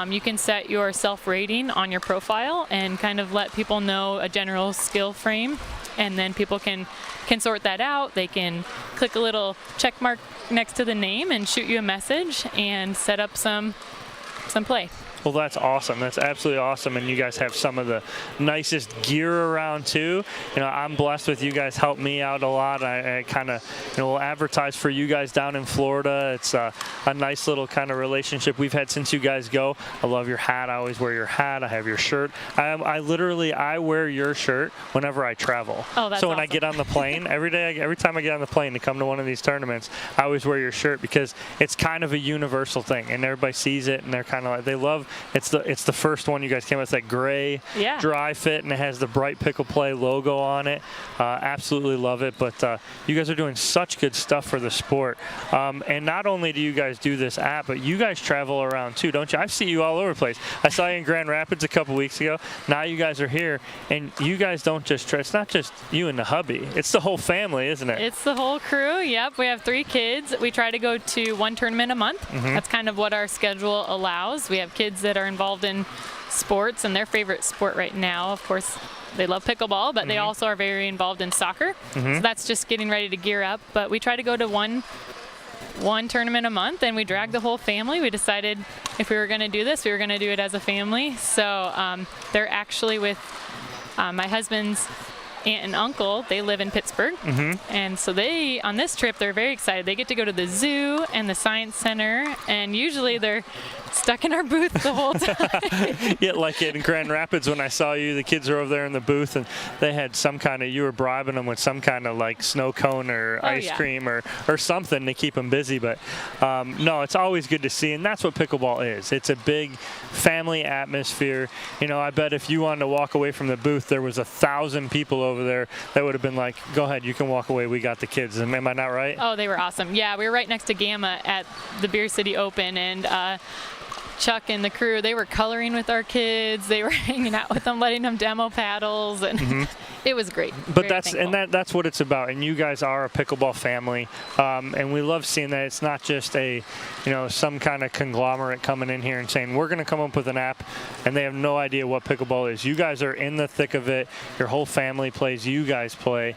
You can set your self-rating on your profile and kind of let people know a general skill frame, and then people can sort that out. They can click a little check mark next to the name and shoot you a message and set up some play. Well, that's awesome. That's absolutely awesome. And you guys have some of the nicest gear around too. You know, I'm blessed with you guys. Help me out a lot. I kind of, you know, will advertise for you guys down in Florida. It's a nice little kind of relationship we've had since you guys go. I love your hat. I always wear your hat. I have your shirt. I literally wear your shirt whenever I travel. Oh, that's so when awesome. I get on the plane, every time I get on the plane to come to one of these tournaments, I always wear your shirt, because it's kind of a universal thing, and everybody sees it, and they're kind of like, they love. It's the first one you guys came with, that gray dry fit, and it has the Bright Pickle Play logo on it. Absolutely love it. But you guys are doing such good stuff for the sport. And not only do you guys do this app, but you guys travel around too, don't you? I see you all over the place. I saw you in Grand Rapids a couple weeks ago. Now you guys are here, and you guys don't just it's not just you and the hubby. It's the whole family, isn't it? It's the whole crew. Yep, we have 3 kids. We try to go to 1 tournament a month. That's kind of what our schedule allows. We have kids that are involved in sports, and their favorite sport right now, of course, they love pickleball, but they also are very involved in soccer. So that's just getting ready to gear up. But we try to go to one tournament a month, and we drag the whole family. We decided if we were going to do this, we were going to do it as a family. So they're actually with my husband's aunt and uncle. They live in Pittsburgh, and so they, on this trip, they're very excited. They get to go to the zoo and the science center, and usually they're stuck in our booth the whole time. Yeah, like in Grand Rapids when I saw you, the kids were over there in the booth, and they had some kind of, you were bribing them with some kind of like snow cone or ice cream or something to keep them busy. But no, it's always good to see, and that's what pickleball is. It's a big family atmosphere. You know, I bet if you wanted to walk away from the booth, there was 1,000 people over over there that would have been like, go ahead, you can walk away, we got the kids. Am I not right? Oh, they were awesome. Yeah, we were right next to Gamma at the Beer City Open, and Chuck and the crew, they were coloring with our kids. They were hanging out with them, letting them demo paddles, and it was great. But Very that's what it's about. And you guys are a pickleball family, and we love seeing that. It's not just some kind of conglomerate coming in here and saying we're going to come up with an app, and they have no idea what pickleball is. You guys are in the thick of it. Your whole family plays. You guys play.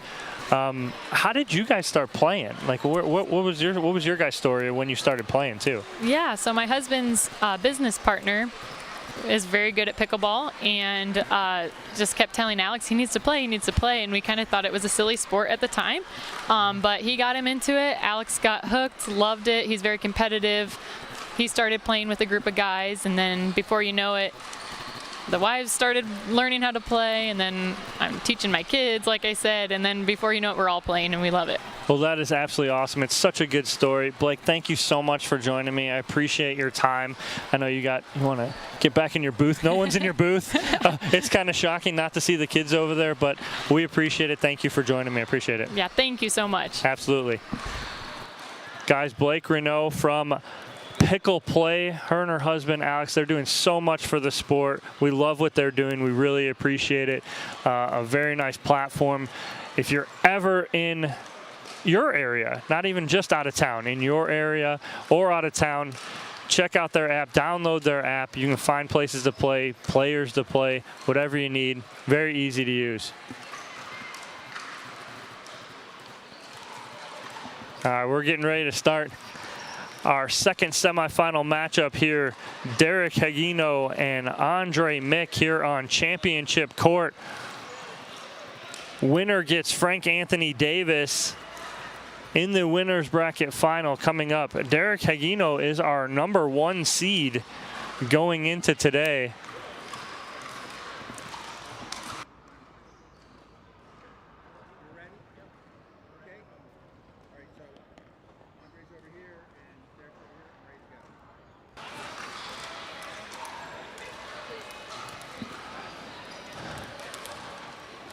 How did you guys start playing? Like, what was your guys' story when you started playing too? Yeah, so my husband's business partner is very good at pickleball, and just kept telling Alex he needs to play, and we kind of thought it was a silly sport at the time, but he got him into it. Alex got hooked, loved it. He's very competitive. He started playing with a group of guys, and then before you know it, the wives started learning how to play, and then I'm teaching my kids, like I said, and then before you know it, we're all playing, and we love it. Well, that is absolutely awesome. It's such a good story. Blake, thank you so much for joining me. I appreciate your time. I know you want to get back in your booth. No one's in your booth. It's kind of shocking not to see the kids over there, but we appreciate it. Thank you for joining me. I appreciate it. Yeah, thank you so much. Absolutely. Guys, Blake Renault from Pickle Play, her and her husband Alex, they're doing so much for the sport. We love what they're doing. We really appreciate it. A very nice platform. If you're ever in your area, not even just out of town, in your area or out of town, check out their app, download their app. You can find places to play, players to play, whatever you need. Very easy to use. All right, we're getting ready to start our second semifinal matchup here. Derek Hagino and Andre Mick here on championship court. Winner gets Frank Anthony Davis in the winner's bracket final coming up. Derek Hagino is our #1 seed going into today.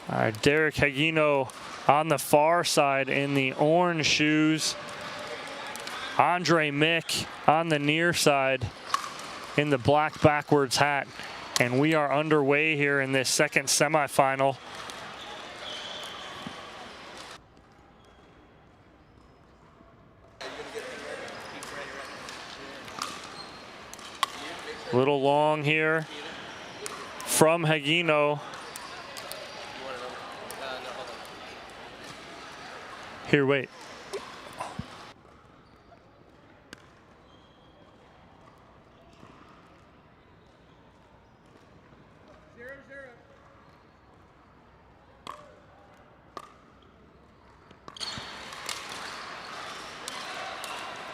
All right, Derek Hagino on the far side in the orange shoes. Andre Mick on the near side in the black backwards hat. And we are underway here in this second semifinal. Little long here from Hagino. Here, wait.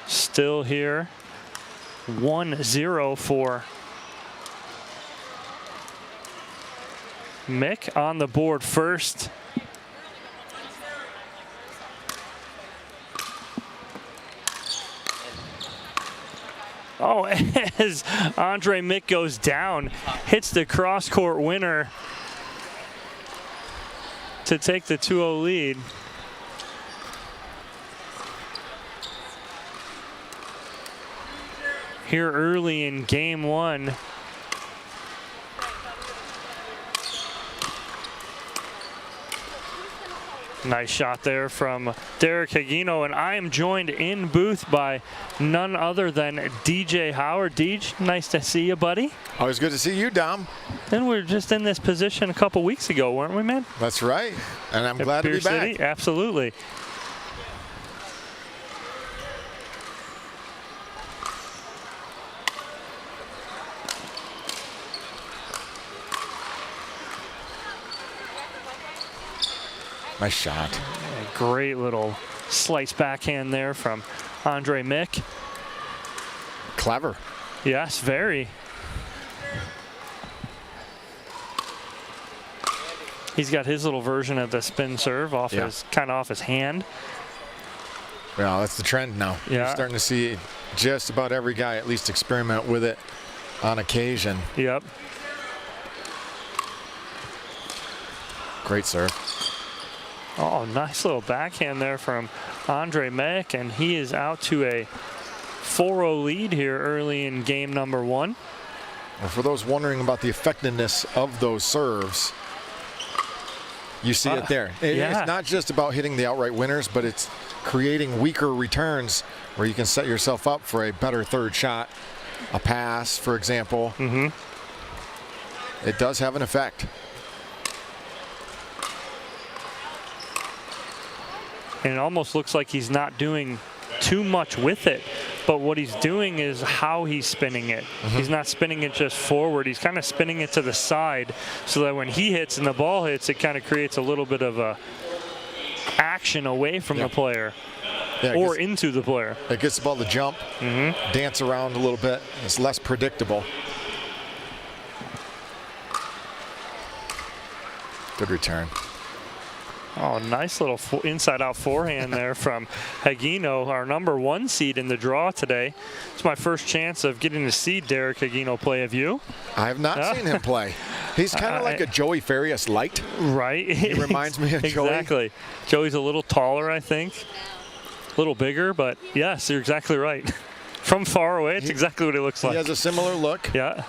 Still here. 1-0 for Mick on the board first. Oh, as Andre Mick goes down, hits the cross-court winner to take the 2-0 lead. Here early in game one. Nice shot there from Derek Hagino, and I am joined in booth by none other than DJ Howard. Deej, nice to see you, buddy. Always good to see you, Dom. And we were just in this position a couple weeks ago, weren't we, man? That's right, and I'm glad to be City? back. Absolutely. Nice shot. A great little slice backhand there from Andre Mick. Clever. Yes, very. He's got his little version of the spin serve off his kind of off his hand. Well, that's the trend now. Yeah. You're starting to see just about every guy at least experiment with it on occasion. Yep. Great serve. Oh, nice little backhand there from Andre Mick, and he is out to a 4-0 lead here early in game number 1. Well, for those wondering about the effectiveness of those serves, you see it there. It's not just about hitting the outright winners, but it's creating weaker returns where you can set yourself up for a better third shot, a pass, for example. It does have an effect. And it almost looks like he's not doing too much with it, but what he's doing is how he's spinning it. He's not spinning it just forward, he's kind of spinning it to the side so that when he hits and the ball hits, it kind of creates a little bit of a action away from the player or into the player. It gets the ball to jump, dance around a little bit. It's less predictable. Good return. Oh, nice little inside-out forehand there from Hagino, our number 1 seed in the draw today. It's my first chance of getting to see Derek Hagino play. Have you? I have not seen him play. He's kind of like a Joey Farias light. Right. He reminds me of Joey. Exactly. Joey's a little taller, I think. A little bigger, but yes, you're exactly right. From far away, it's exactly what he looks like. He has a similar look. Yeah.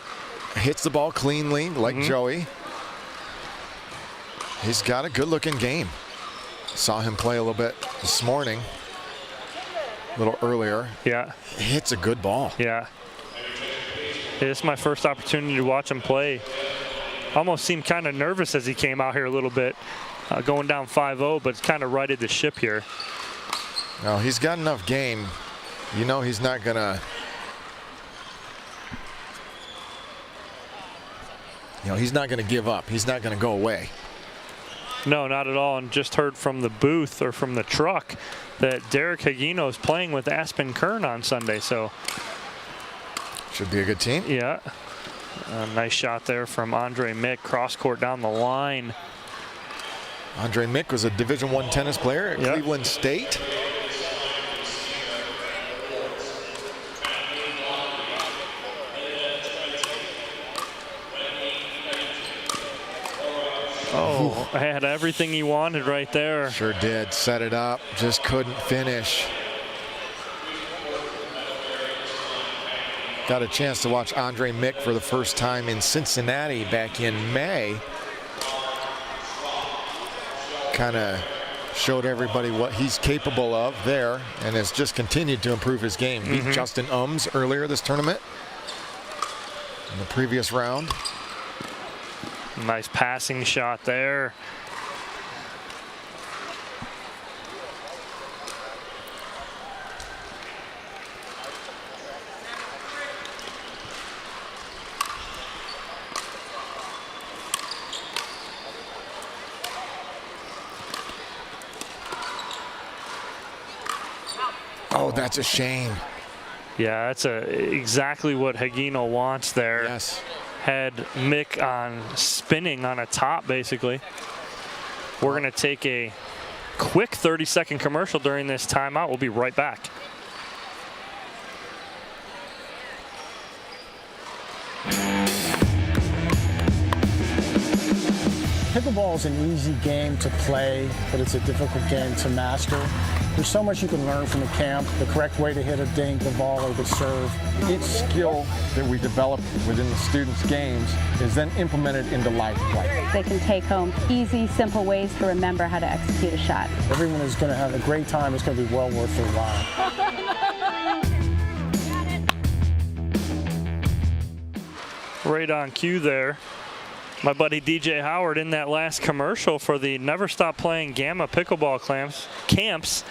Hits the ball cleanly like Joey. He's got a good-looking game. Saw him play a little bit this morning, a little earlier. Yeah. Hits a good ball. Yeah. This is my first opportunity to watch him play. Almost seemed kind of nervous as he came out here a little bit, going down 5-0, but kind of righted the ship here. No, he's got enough game. You know he's not going to... he's not going to give up. He's not going to go away. No, not at all. And just heard from the booth or from the truck that Derek Hagino is playing with Aspen Kern on Sunday. So should be a good team. Yeah. A nice shot there from Andre Mick, cross court down the line. Andre Mick was a Division I tennis player at Cleveland State. Oh, had everything he wanted right there. Sure did. Set it up. Just couldn't finish. Got a chance to watch Andre Mick for the first time in Cincinnati back in May. Kind of showed everybody what he's capable of there and has just continued to improve his game. Beat Justin Ums earlier this tournament in the previous round. Nice passing shot there. Oh, that's a shame. Yeah, that's exactly what Hagino wants there. Yes. Had Mick on spinning on a top, basically. We're going to take a quick 30-second commercial during this timeout. We'll be right back. Pickleball is an easy game to play, but it's a difficult game to master. There's so much you can learn from the camp, the correct way to hit a dink, the volley, the serve. Each skill that we develop within the students' games is then implemented into life play. They can take home easy, simple ways to remember how to execute a shot. Everyone is going to have a great time. It's going to be well worth their while. Right on cue there. My buddy DJ Howard in that last commercial for the Never Stop Playing Gamma Pickleball camps,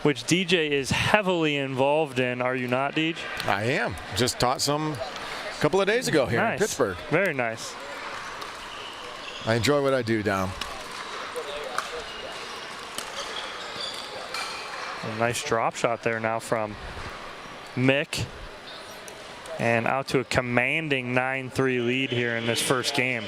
which DJ is heavily involved in. Are you not, DJ? I am. Just taught some a couple of days ago here in Pittsburgh. Very nice. I enjoy what I do, Dom. A nice drop shot there now from Mick. And out to a commanding 9-3 lead here in this first game.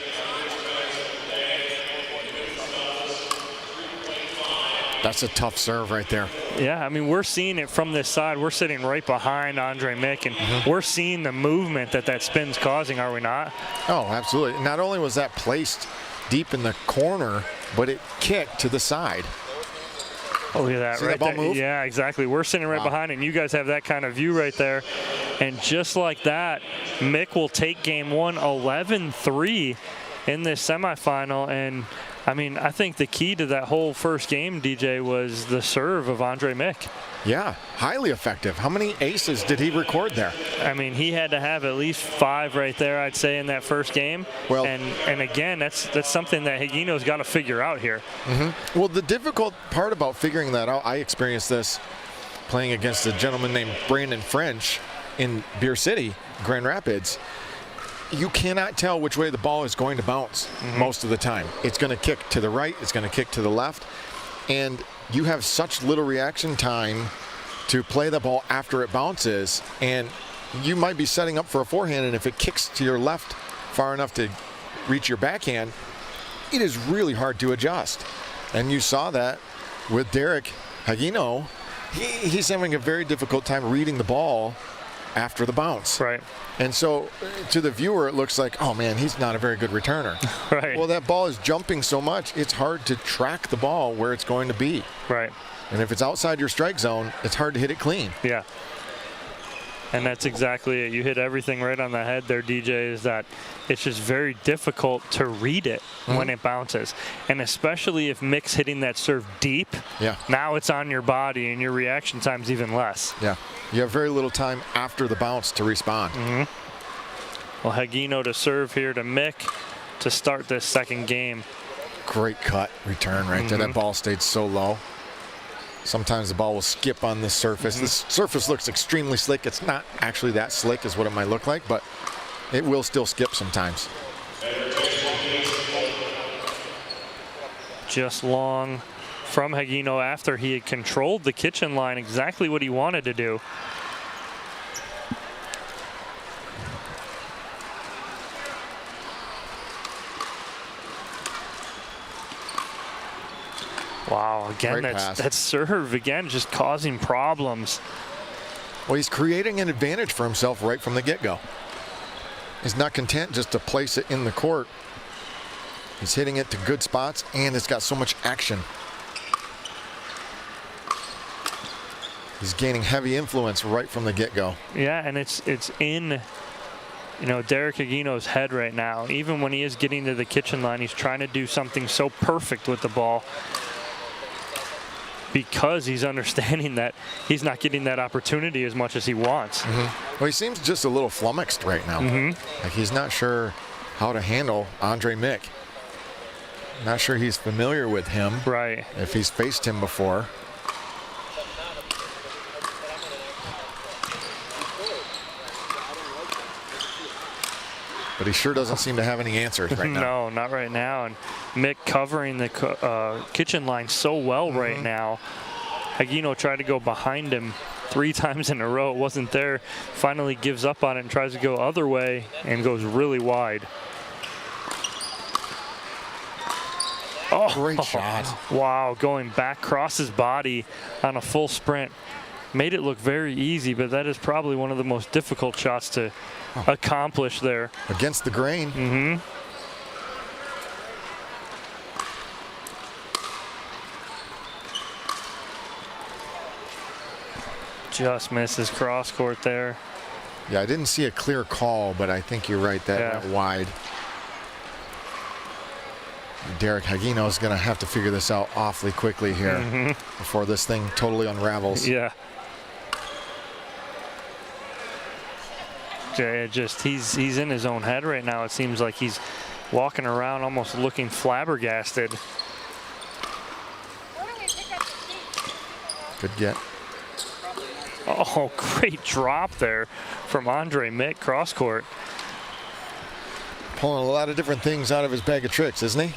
That's a tough serve right there. Yeah, I mean, we're seeing it from this side. We're sitting right behind Andre Mick, and we're seeing the movement that spin's causing, are we not? Oh, absolutely. Not only was that placed deep in the corner, but it kicked to the side. Oh, look at that. See right that ball there. move? Yeah, exactly. We're sitting right behind it, and you guys have that kind of view right there. And just like that, Mick will take game one 11-3 in this semifinal. And, I mean, I think the key to that whole first game, DJ, was the serve of Andre Mick. Yeah, highly effective. How many aces did he record there? I mean, he had to have at least 5 right there, I'd say, in that first game. Well, and again, that's something that Higino's got to figure out here. Well, the difficult part about figuring that out, I experienced this playing against a gentleman named Brandon French in Beer City, Grand Rapids. You cannot tell which way the ball is going to bounce most of the time. It's going to kick to the right, it's going to kick to the left, and you have such little reaction time to play the ball after it bounces, and you might be setting up for a forehand, and if it kicks to your left far enough to reach your backhand, it is really hard to adjust. And you saw that with Derek Hagino. He's having a very difficult time reading the ball after the bounce. Right. And so to the viewer, it looks like, oh man, he's not a very good returner. Right. Well, that ball is jumping so much, it's hard to track the ball where it's going to be. Right. And if it's outside your strike zone, it's hard to hit it clean. Yeah. And that's exactly it. You hit everything right on the head there, DJ, is that it's just very difficult to read it when it bounces. And especially if Mick's hitting that serve deep, now it's on your body and your reaction time's even less. Yeah. You have very little time after the bounce to respond. Well, Hagino to serve here to Mick to start this second game. Great cut return right there. That ball stayed so low. Sometimes the ball will skip on the surface. This surface looks extremely slick. It's not actually that slick as what it might look like, but it will still skip sometimes. Just long from Hagino after he had controlled the kitchen line, exactly what he wanted to do. Wow, again, that serve, again, just causing problems. Well, he's creating an advantage for himself right from the get-go. He's not content just to place it in the court. He's hitting it to good spots, and it's got so much action. He's gaining heavy influence right from the get-go. Yeah, and it's in, you know, Derek Hagino's head right now. Even when he is getting to the kitchen line, he's trying to do something so perfect with the ball, because he's understanding that he's not getting that opportunity as much as he wants. Well, he seems just a little flummoxed right now. Like he's not sure how to handle Andre Mick. Not sure he's familiar with him. Right. If he's faced him before. But he sure doesn't seem to have any answers right now. No, not right now. And Mick covering the kitchen line so well right now. Hagino tried to go behind him 3 times in a row. It wasn't there. Finally gives up on it and tries to go other way and goes really wide. Oh, great shot. Wow, going back, cross his body on a full sprint. Made it look very easy, but that is probably one of the most difficult shots to accomplish there. Against the grain. Just misses cross court there. Yeah, I didn't see a clear call, but I think you're right. That went wide. Derek Hagino is going to have to figure this out awfully quickly here before this thing totally unravels. Yeah. Just he's in his own head right now. It seems like he's walking around almost looking flabbergasted. Good get. Oh, great drop there from Andre Mick, cross court. Pulling a lot of different things out of his bag of tricks, isn't he?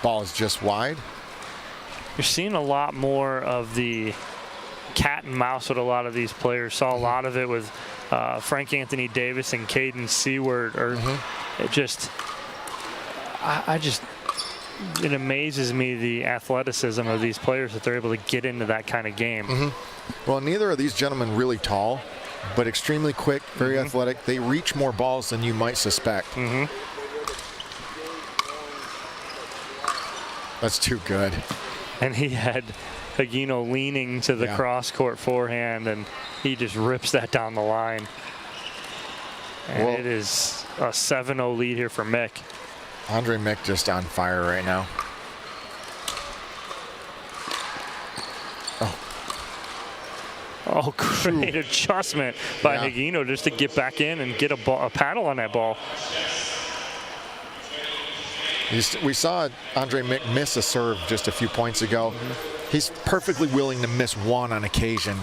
Ball is just wide. You're seeing a lot more of the cat and mouse with a lot of these players. Saw a lot of it with Frank Anthony Davis and Caden Seward. It just, it amazes me the athleticism of these players that they're able to get into that kind of game. Well, neither of these gentlemen really tall, but extremely quick, very athletic. They reach more balls than you might suspect. That's too good. And he had Higino leaning to the cross-court forehand, and he just rips that down the line. And it is a 7-0 lead here for Mick. Andre Mick just on fire right now. Oh, great adjustment by Higino just to get back in and get a paddle on that ball. We saw Andre Mick miss a serve just a few points ago. He's perfectly willing to miss one on occasion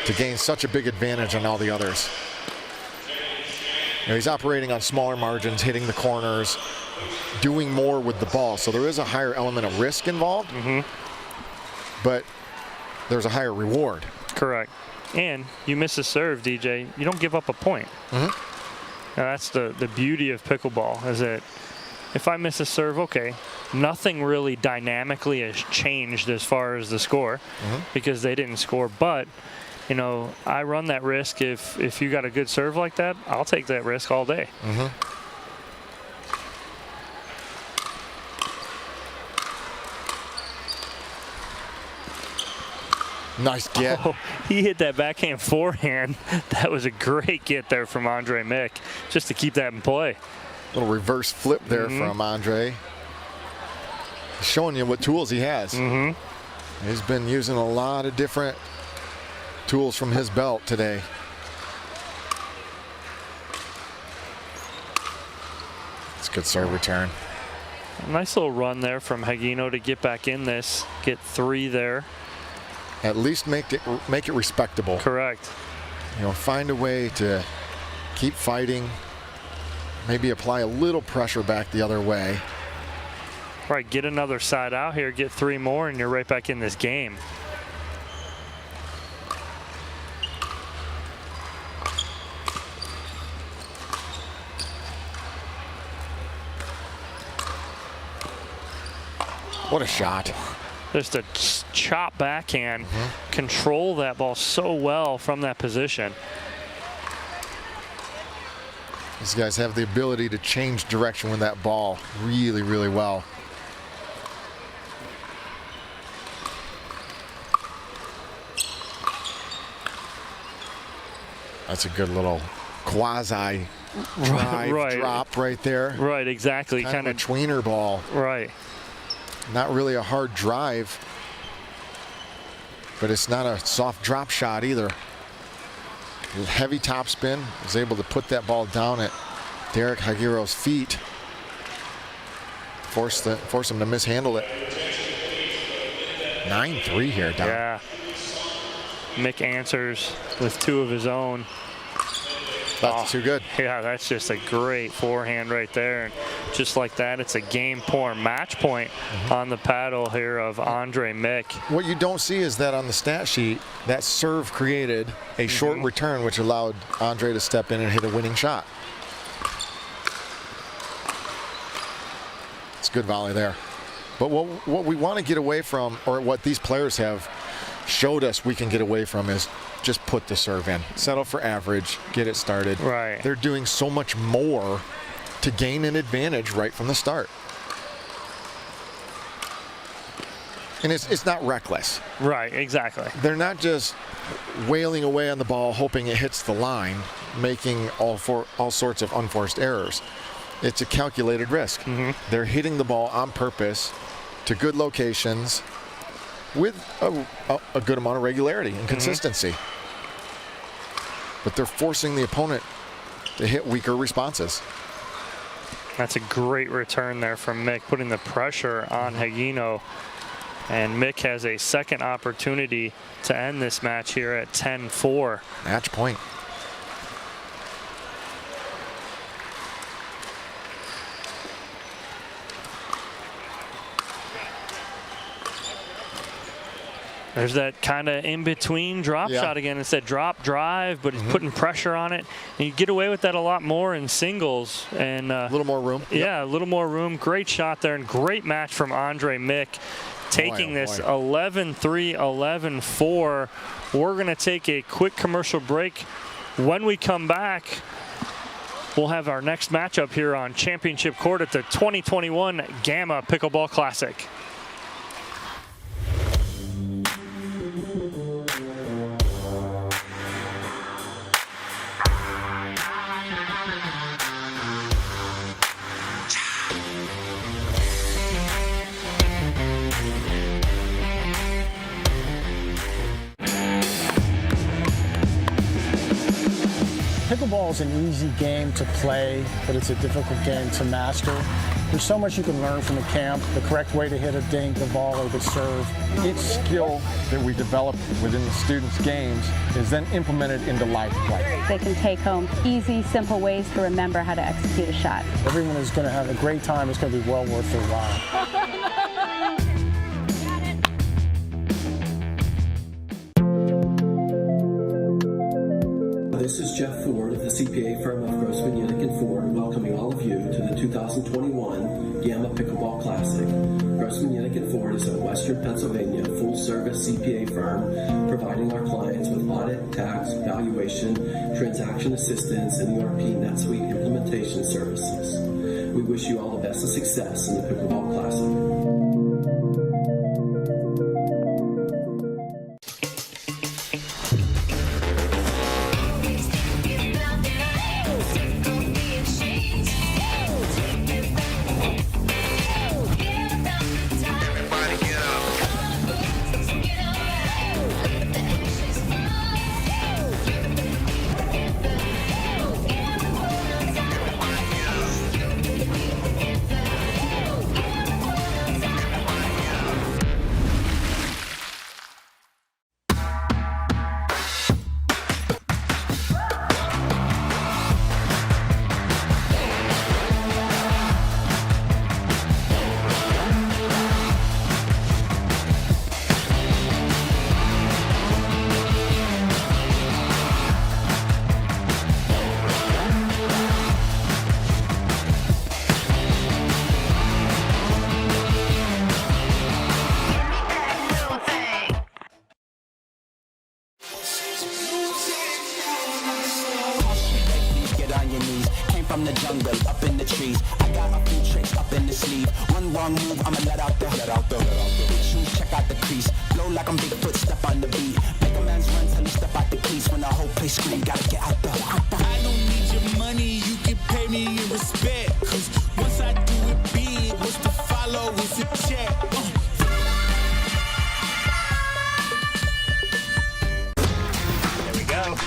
to gain such a big advantage on all the others. You know, he's operating on smaller margins, hitting the corners, doing more with the ball. So there is a higher element of risk involved, but there's a higher reward. Correct. And you miss a serve, DJ, you don't give up a point. Now that's the beauty of pickleball, is that if I miss a serve, okay, nothing really dynamically has changed as far as the score because they didn't score. But, you know, I run that risk. If you got a good serve like that, I'll take that risk all day. Nice get. Oh, he hit that backhand forehand. That was a great get there from Andre Mick, just to keep that in play. Little reverse flip there from Andre. Showing you what tools he has. He's been using a lot of different tools from his belt today. It's a good serve return. A nice little run there from Higino to get back in this, get 3 there. At least make it respectable. Correct. You know, find a way to keep fighting. Maybe apply a little pressure back the other way. Right, get another side out here, get 3 more, and you're right back in this game. What a shot. Just a chop backhand, control that ball so well from that position. These guys have the ability to change direction with that ball really, really well. That's a good little quasi drive drop right there. Right, exactly. Kind of a tweener ball. Right. Not really a hard drive, but it's not a soft drop shot either. Heavy topspin, was able to put that ball down at Derek Higiro's feet. Force him to mishandle it. 9-3 here, Don. Yeah. Mick answers with 2 of his own. That's too good. Yeah, that's just a great forehand right there. And just like that, it's a game-point match point on the paddle here of Andre Mick. What you don't see is that on the stat sheet, that serve created a short return, which allowed Andre to step in and hit a winning shot. It's a good volley there. But what we want to get away from, or what these players have showed us we can get away from, is just put the serve in. Settle for average, get it started. Right. They're doing so much more to gain an advantage right from the start. And it's not reckless. Right, exactly. They're not just wailing away on the ball, hoping it hits the line, making all sorts of unforced errors. It's a calculated risk. They're hitting the ball on purpose to good locations with a good amount of regularity and consistency. But they're forcing the opponent to hit weaker responses. That's a great return there from Mick, putting the pressure on Higino. And Mick has a second opportunity to end this match here at 10-4. Match point. There's that kind of in-between drop shot again. Instead drop, drive, but he's putting pressure on it. And you get away with that a lot more in singles. And a little more room. Yeah, a little more room. Great shot there and great match from Andre Mick. Taking this 11-3, 11-4. We're going to take a quick commercial break. When we come back, we'll have our next matchup here on Championship Court at the 2021 Gamma Pickleball Classic. Pickleball is an easy game to play, but it's a difficult game to master. There's so much you can learn from the camp, the correct way to hit a dink, the volley, the serve. Each skill that we develop within the students' games is then implemented into live play. They can take home easy, simple ways to remember how to execute a shot. Everyone is going to have a great time. It's going to be well worth their while. This is Jeff Ford of the CPA firm of Grossman, Yenick & Ford, welcoming all of you to the 2021 Gamma Pickleball Classic. Grossman, Yenick & Ford is a Western Pennsylvania full-service CPA firm providing our clients with audit, tax, valuation, transaction assistance, and ERP NetSuite implementation services. We wish you all the best of success in the Pickleball Classic. From the jungle, up in the trees. I got a few tricks up in the sleeve. One wrong move, I'ma let out the big shoes, check out the crease. Blow like I'm Bigfoot, step on the beat. Make a man's run till he step out the crease. When the whole place scream, gotta get out the. I don't need your money, you can pay me in respect. Cause once I do it big, what's to follow is a check. There we go.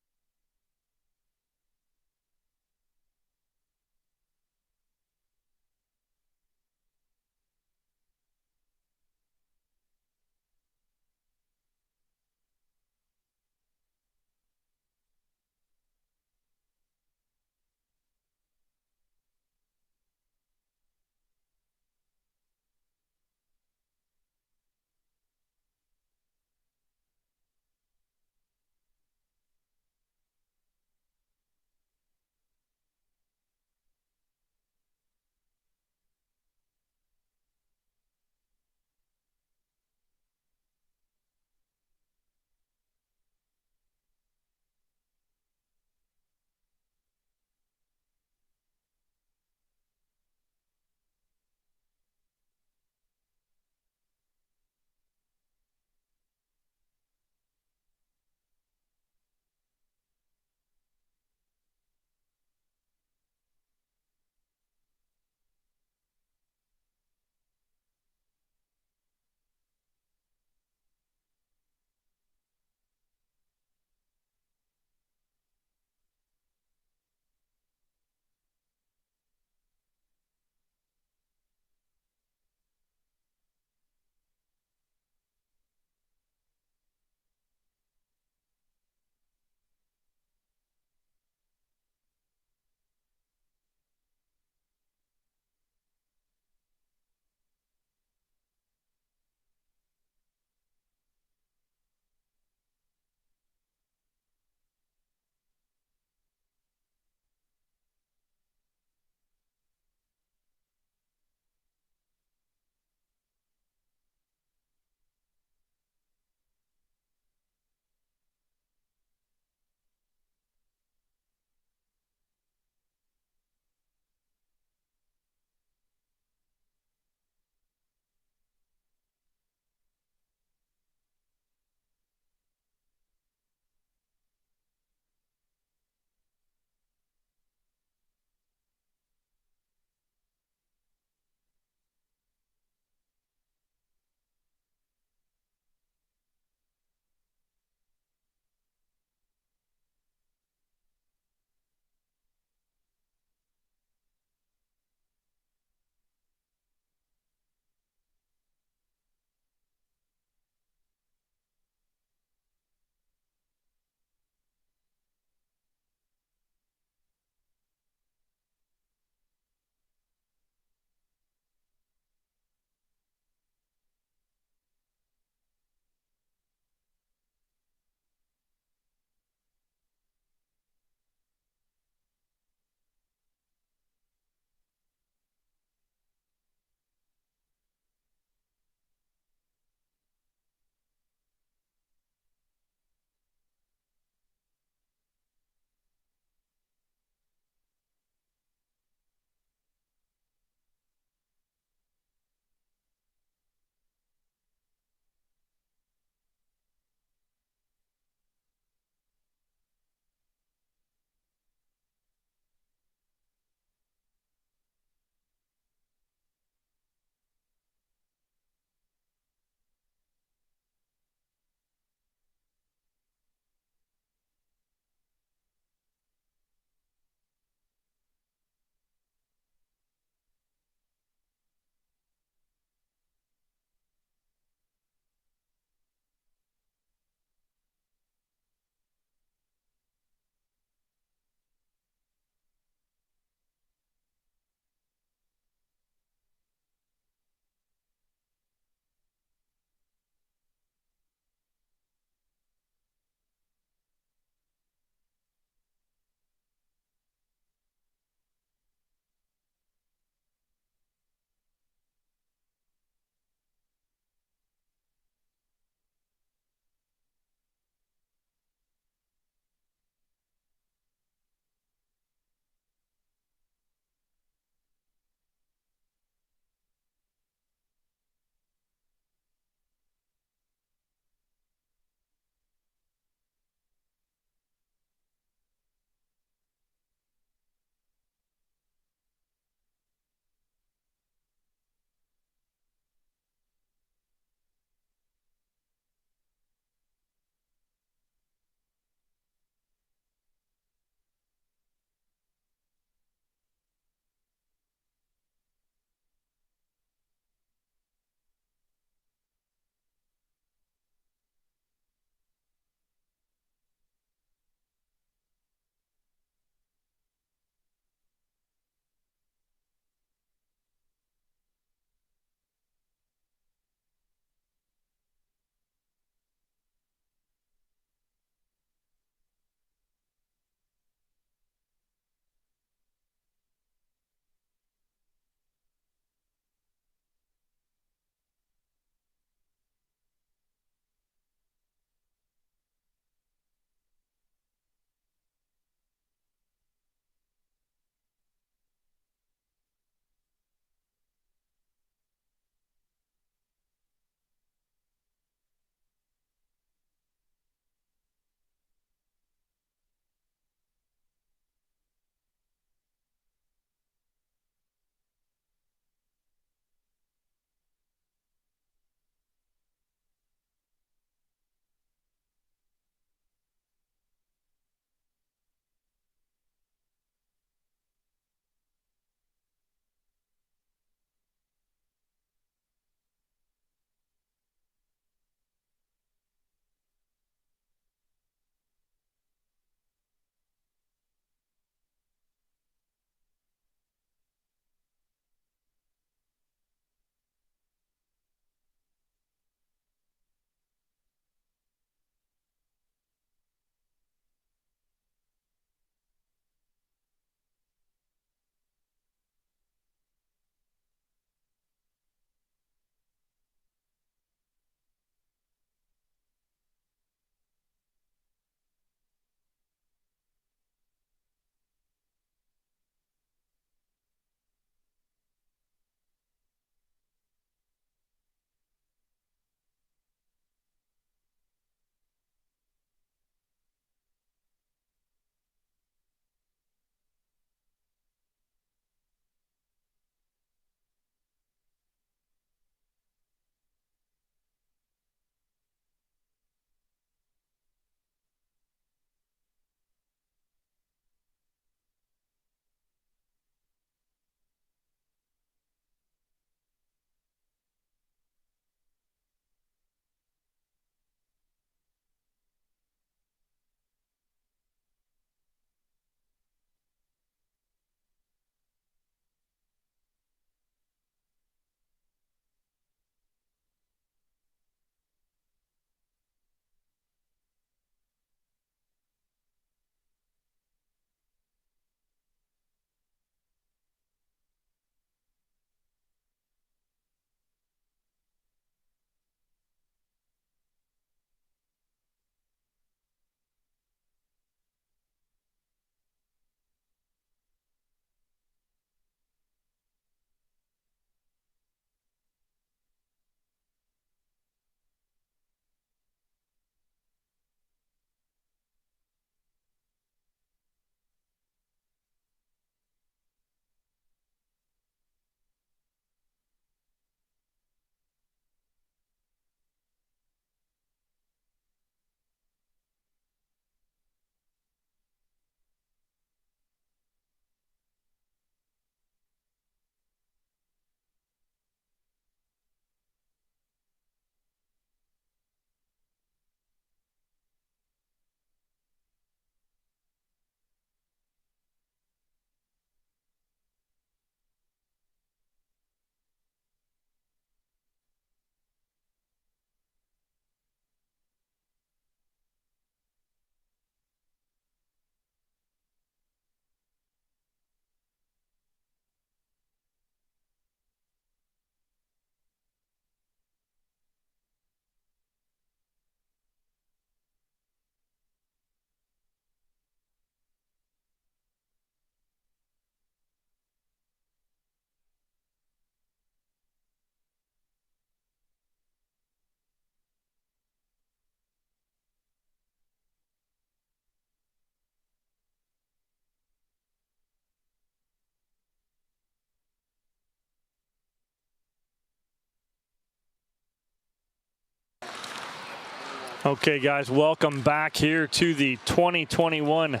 Okay, guys, welcome back here to the 2021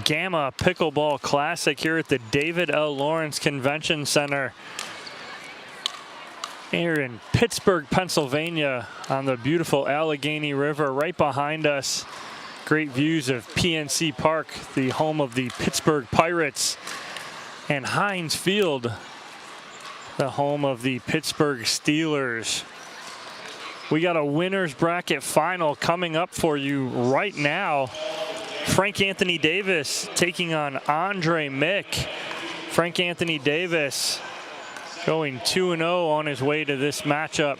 Gamma Pickleball Classic here at the David L. Lawrence Convention Center here in Pittsburgh, Pennsylvania, on the beautiful Allegheny River. Right behind us, great views of PNC Park, the home of the Pittsburgh Pirates, and Heinz Field, the home of the Pittsburgh Steelers. We got a winner's bracket final coming up for you right now. Frank Anthony Davis taking on Andre Mick. Frank Anthony Davis going 2-0 on his way to this matchup.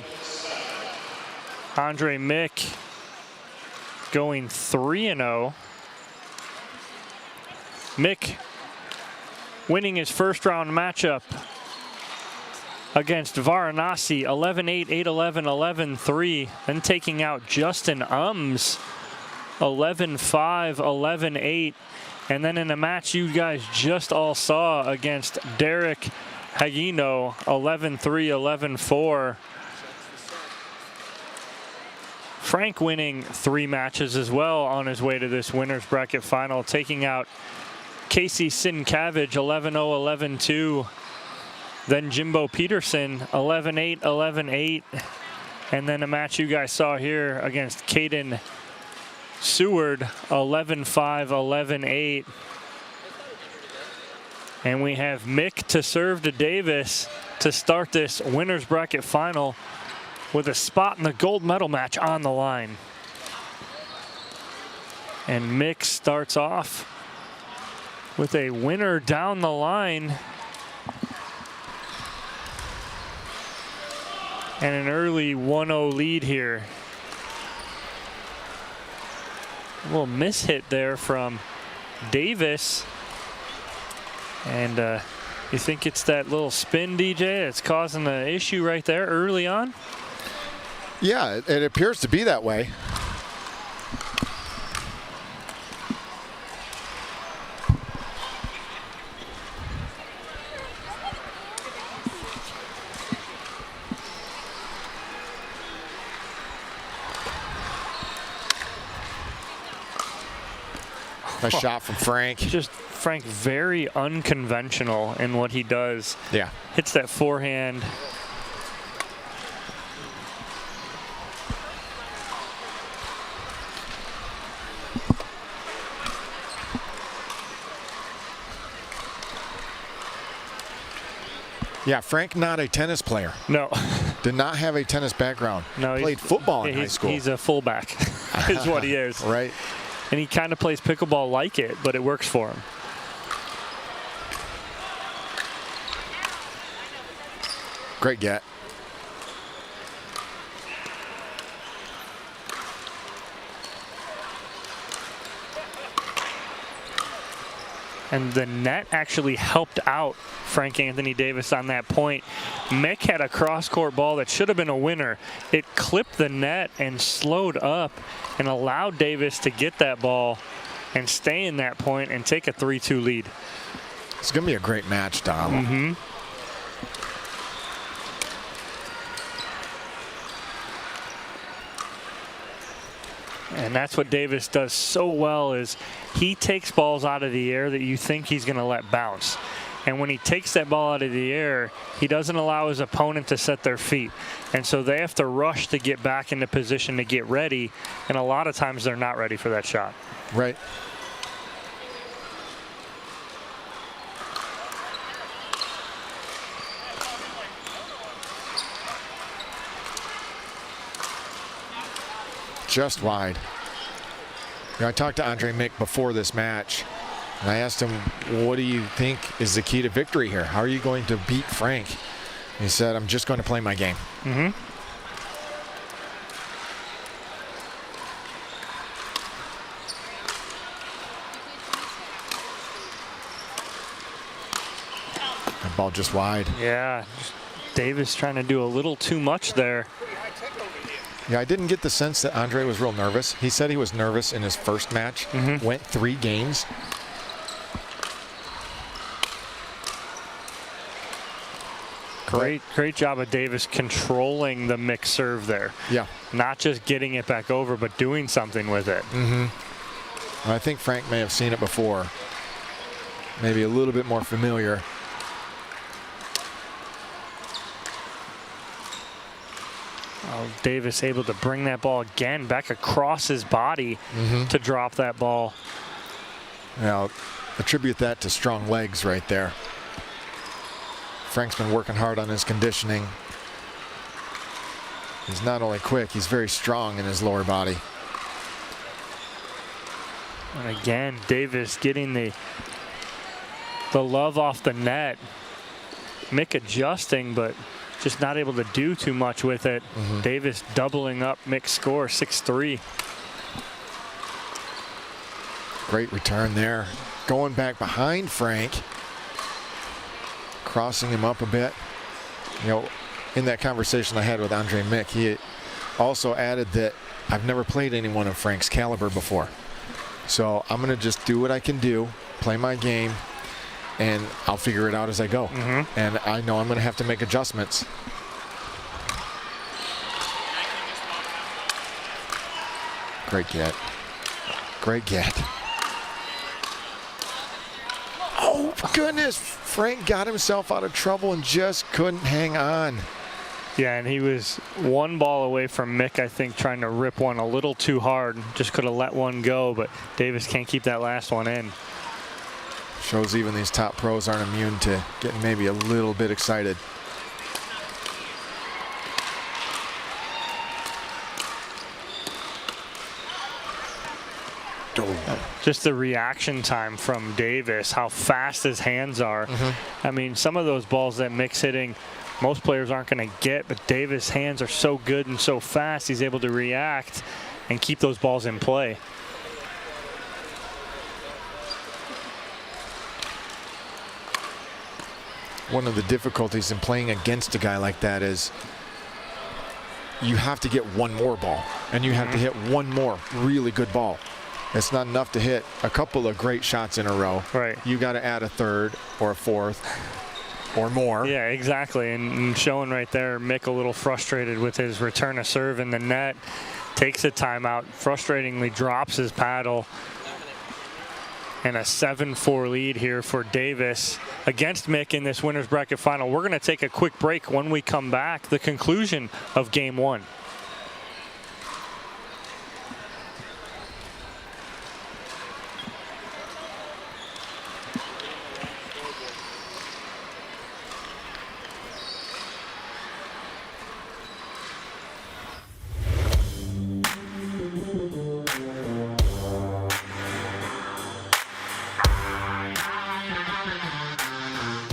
Andre Mick going 3-0. Mick winning his first round matchup against Varanasi, 11-8, 8-11, 11-3. Then taking out Justin 11-5, 11-8. And then in a match you guys just all saw against Derek Hagino, 11-3, 11-4. Frank winning 3 matches as well on his way to this winner's bracket final, taking out Casey Sincavage, 11-0, 11-2. Then Jimbo Peterson, 11-8, 11-8. And then a match you guys saw here against Caden Seward, 11-5, 11-8. And we have Mick to serve to Davis to start this winner's bracket final with a spot in the gold medal match on the line. And Mick starts off with a winner down the line. And an early 1-0 lead here. A little mishit there from Davis. And you think it's that little spin, DJ, that's causing the issue right there early on? Yeah, it appears to be that way. A shot from Frank. Just Frank, very unconventional in what he does. Yeah. Hits that forehand. Yeah, Frank, not a tennis player. No. Did not have a tennis background. No, played football in high school. He's a fullback, is what he is. Right. And he kind of plays pickleball like it, but it works for him. Great get. And the net actually helped out Frank Anthony Davis on that point. Mick had a cross-court ball that should have been a winner. It clipped the net and slowed up and allowed Davis to get that ball and stay in that point and take a 3-2 lead. It's going to be a great match, Dom. Mm-hmm. And that's what Davis does so well, is he takes balls out of the air that you think he's going to let bounce. And when he takes that ball out of the air, he doesn't allow his opponent to set their feet. And so they have to rush to get back into position to get ready. And a lot of times they're not ready for that shot. Right. Just wide. You know, I talked to Andre Mick before this match, and I asked him, what do you think is the key to victory here? How are you going to beat Frank? He said, I'm just going to play my game. Mm-hmm. The ball just wide. Yeah, Davis trying to do a little too much there. Yeah, I didn't get the sense that Andre was real nervous. He said he was nervous in his first match, went 3 games. Great job of Davis controlling the mixed serve there. Yeah. Not just getting it back over, but doing something with it. I think Frank may have seen it before. Maybe a little bit more familiar. Davis able to bring that ball again back across his body to drop that ball. Now, attribute that to strong legs right there. Frank's been working hard on his conditioning. He's not only quick, he's very strong in his lower body. And again, Davis getting the love off the net. Mick adjusting, but just not able to do too much with it. Davis doubling up Mick's score, 6-3. Great return there. Going back behind Frank. Crossing him up a bit. You know, in that conversation I had with Andre Mick, he also added that I've never played anyone of Frank's caliber before. So I'm going to just do what I can do, play my game, and I'll figure it out as I go. And I know I'm going to have to make adjustments. Great get. Great get. Oh, goodness. Frank got himself out of trouble and just couldn't hang on. Yeah, and he was one ball away from Mick, I think, trying to rip one a little too hard. Just could have let one go, but Davis can't keep that last one in. Shows even these top pros aren't immune to getting maybe a little bit excited. Just the reaction time from Davis, how fast his hands are. I mean, some of those balls that Mick's hitting, most players aren't going to get, but Davis' hands are so good and so fast, he's able to react and keep those balls in play. One of the difficulties in playing against a guy like that is you have to get one more ball, and you have to hit one more really good ball. It's not enough to hit a couple of great shots in a row. Right. You got to add a third or a fourth or more. Yeah, exactly. And showing right there, Mick a little frustrated with his return of serve in the net. Takes a timeout, frustratingly drops his paddle. And a 7-4 lead here for Davis against Mick in this winner's bracket final. We're going to take a quick break. When we come back, the conclusion of game one.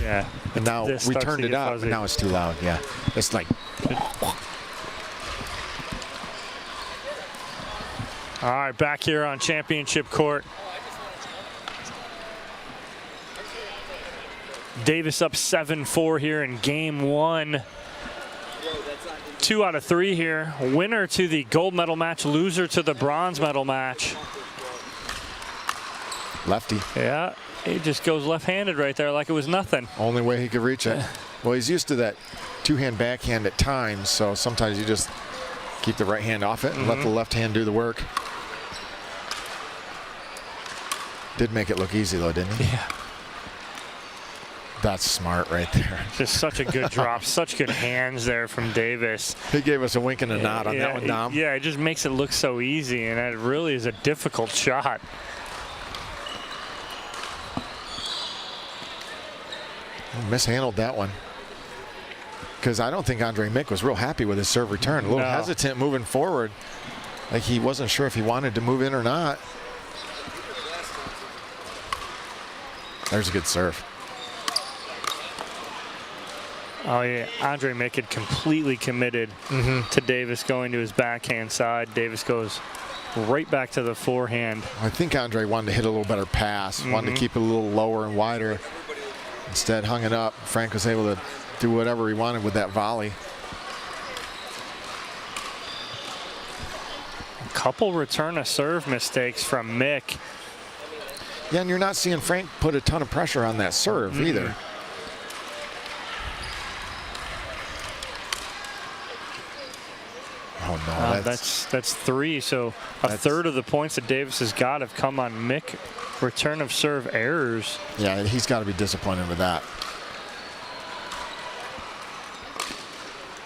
Yeah. And now This we starts turned to it get up, fuzzy. but now it's too loud. Yeah. It's like. All right, back here on championship court. Davis up 7-4 here in game one. 2 out of 3 here. Winner to the gold medal match, loser to the bronze medal match. Lefty. Yeah, he just goes left-handed right there like it was nothing. Only way he could reach it. Well, he's used to that two-hand backhand at times, so sometimes you just keep the right hand off it and let the left hand do the work. Did make it look easy, though, didn't he? Yeah. That's smart right there. Just such a good drop, such good hands there from Davis. He gave us a wink and a nod on that one, Dom. Yeah, it just makes it look so easy, and it really is a difficult shot. Mishandled that one. Because I don't think Andre Mick was real happy with his serve return. A little hesitant moving forward. Like he wasn't sure if he wanted to move in or not. There's a good serve. Oh, yeah. Andre Mick had completely committed to Davis going to his backhand side. Davis goes right back to the forehand. I think Andre wanted to hit a little better pass, wanted to keep it a little lower and wider. Instead, hung it up. Frank was able to do whatever he wanted with that volley. A couple return of serve mistakes from Mick. Yeah, and you're not seeing Frank put a ton of pressure on that serve either. Oh, no. That's 3. So a third of the points that Davis has got have come on Mick return of serve errors. Yeah, he's got to be disappointed with that.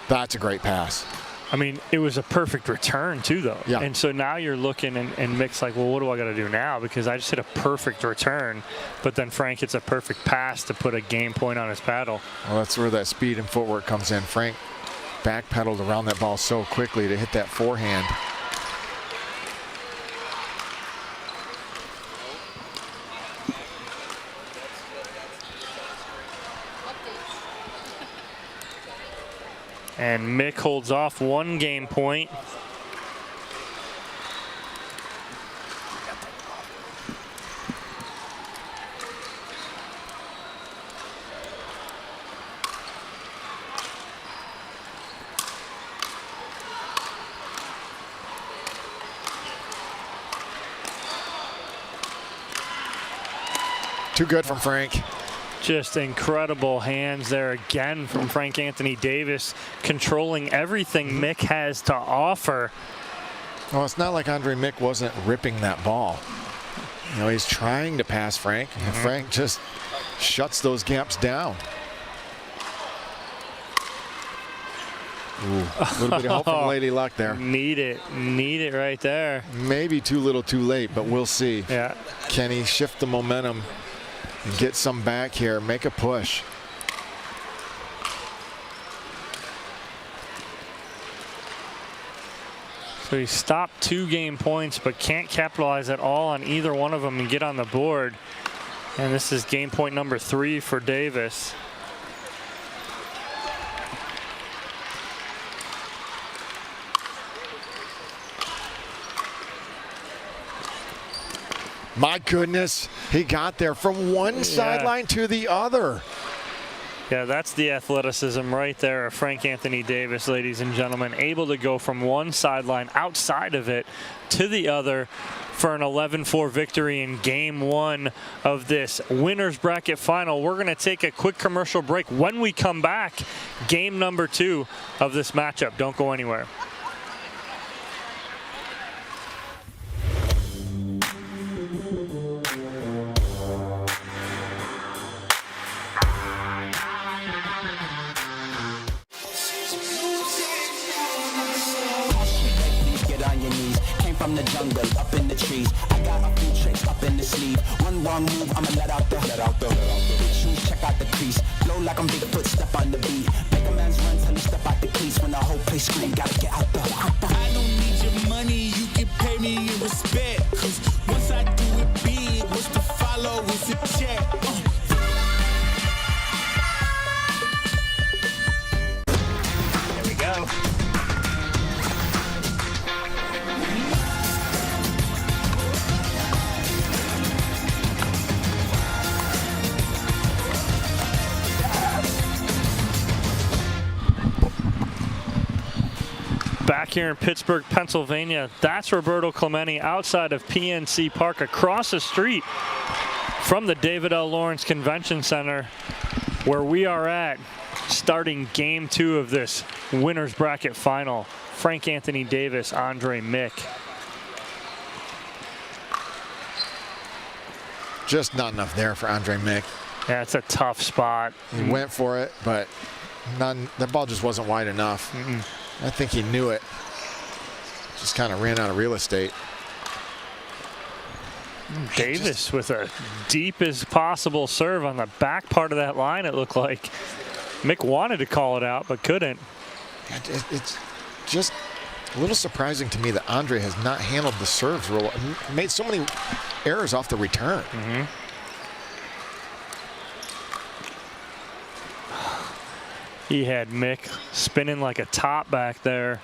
That's a great pass. I mean, it was a perfect return, too, though. Yeah. And so now you're looking, and Mick's like, well, what do I got to do now? Because I just hit a perfect return, but then Frank hits a perfect pass to put a game point on his paddle. Well, that's where that speed and footwork comes in. Frank backpedaled around that ball so quickly to hit that forehand. And Mick holds off 1 game point. Too good from Frank. Just incredible hands there again from Frank Anthony Davis, controlling everything Mick has to offer. Well, it's not like Andre Mick wasn't ripping that ball. You know, he's trying to pass Frank, and Frank just shuts those gaps down. Ooh, a little bit of help from Lady Luck there. Need it right there. Maybe too little too late, but we'll see. Yeah. Can he shift the momentum and get some back here, make a push? So he stopped 2 game points, but can't capitalize at all on either one of them and get on the board. And this is game point number 3 for Davis. My goodness, he got there from one sideline to the other. Yeah, that's the athleticism right there of Frank Anthony Davis, ladies and gentlemen. Able to go from one sideline outside of it to the other for an 11-4 victory in game 1 of this winner's bracket final. We're going to take a quick commercial break. When we come back, game number 2 of this matchup. Don't go anywhere. From the jungle, up in the trees. I got a few tricks up in the sleeve. One wrong move, I'ma let out the big shoes, check out the crease. Flow like I'm Bigfoot, step on the beat. Make a man's run till he step out the crease. When the whole place scream, gotta get out the. I don't need your money, you can pay me in respect. Cause once I do it big, what's to follow is a check. There we go. Back here in Pittsburgh, Pennsylvania, that's Roberto Clemente outside of PNC Park, across the street from the David L. Lawrence Convention Center, where we are at, starting game 2 of this winner's bracket final. Frank Anthony Davis, Andre Mick. Just not enough there for Andre Mick. Yeah, it's a tough spot. He went for it, but that ball just wasn't wide enough. I think he knew it. Just kind of ran out of real estate. Davis with a deep as possible serve on the back part of that line, it looked like. Mick wanted to call it out, but couldn't. It's just a little surprising to me that Andre has not handled the serves real well. Made so many errors off the return. He had Mick spinning like a top back there.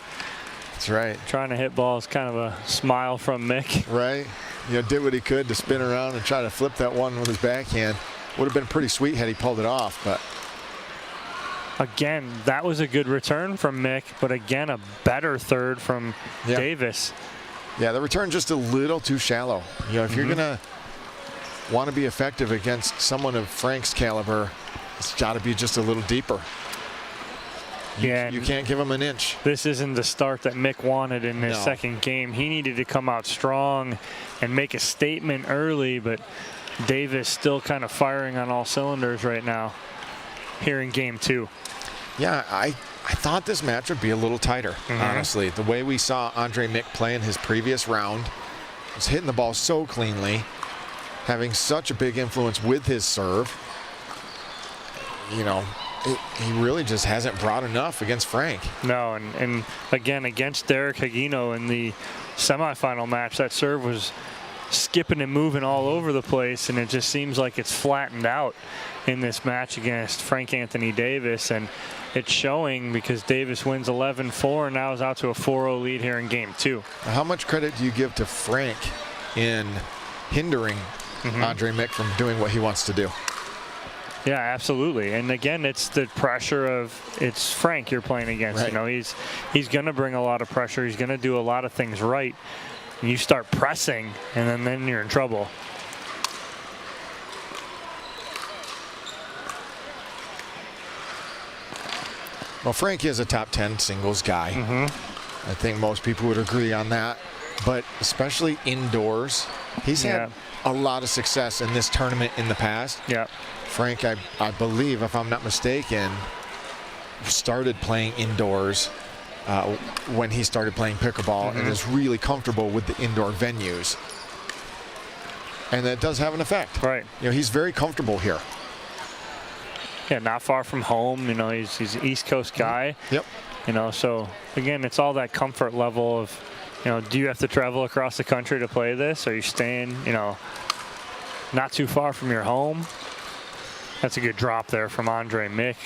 That's right. Trying to hit balls, kind of a smile from Mick. Right. You know, did what he could to spin around and try to flip that one with his backhand. Would have been pretty sweet had he pulled it off, but. Again, that was a good return from Mick, but again, a better third from Davis. Yeah, the return just a little too shallow. You know, if you're going to want to be effective against someone of Frank's caliber, it's got to be just a little deeper. You can't give him an inch. This isn't the start that Mick wanted in his second game. He needed to come out strong and make a statement early, but Davis still kind of firing on all cylinders right now here in game 2. Yeah, I thought this match would be a little tighter, honestly. The way we saw Andre Mick play in his previous round, was hitting the ball so cleanly, having such a big influence with his serve. You know, he really just hasn't brought enough against Frank. No, and again, against Derek Hagino in the semifinal match, that serve was skipping and moving all over the place, and it just seems like it's flattened out in this match against Frank Anthony Davis, and it's showing because Davis wins 11-4 and now is out to a 4-0 lead here in game 2. How much credit do you give to Frank in hindering Andre Mick from doing what he wants to do? Yeah, absolutely. And again, it's the pressure of it's Frank you're playing against. Right. You know, he's going to bring a lot of pressure. He's going to do a lot of things right. And you start pressing, and then you're in trouble. Well, Frank is a top 10 singles guy. I think most people would agree on that. But especially indoors, he's had a lot of success in this tournament in the past. Yeah. Frank, I believe, if I'm not mistaken, started playing indoors when he started playing pickleball and is really comfortable with the indoor venues. And that does have an effect. Right. You know, he's very comfortable here. Yeah, not far from home. You know, he's an East Coast guy. Yep. You know, so again, it's all that comfort level of, you know, do you have to travel across the country to play this? Are you staying, you know, not too far from your home? That's a good drop there from Andre Mick.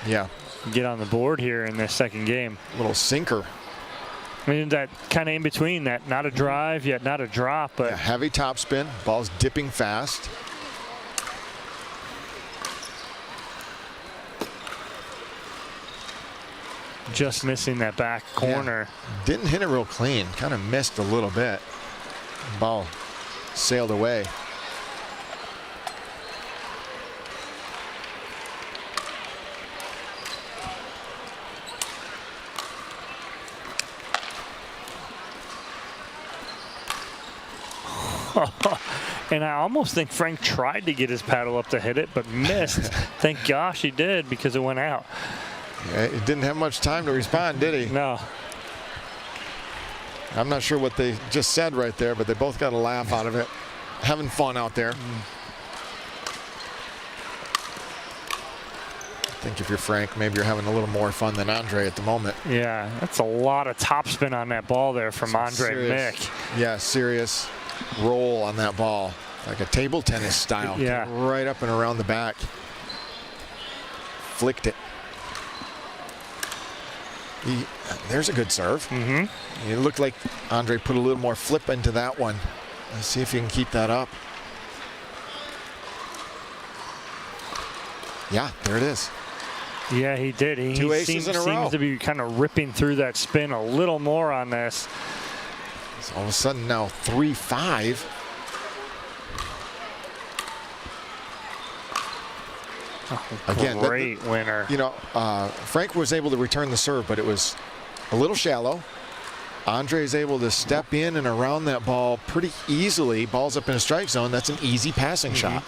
Yeah. Get on the board here in this second game. Little sinker. I mean, that kind of in between, that not a drive yet not a drop, but heavy topspin, ball's dipping fast. just missing that back corner. Yeah. Didn't hit it real clean, kind of missed a little bit. Ball sailed away. And I almost think Frank tried to get his paddle up to hit it, but missed. Thank gosh he did, because it went out. Yeah, he didn't have much time to respond, did he? No. I'm not sure what they just said right there, but they both got a laugh out of it. Having fun out there. I think if you're Frank, maybe you're having a little more fun than Andre at the moment. Yeah, that's a lot of topspin on that ball there from Andre Mick. Yeah, serious roll on that ball, like a table tennis style. Yeah. Right up and around the back. Flicked it. There's a good serve. Mm-hmm. It looked like Andre put a little more flip into that one. Let's see if he can keep that up. Yeah, there it is. Yeah, he did. He Two aces in a row. seems to be kind of ripping through that spin a little more on this. So all of a sudden now 3-5. Again, great winner. You know, Frank was able to return the serve, but it was a little shallow. Andre is able to step in and around that ball pretty easily. Ball's up in a strike zone. That's an easy passing shot.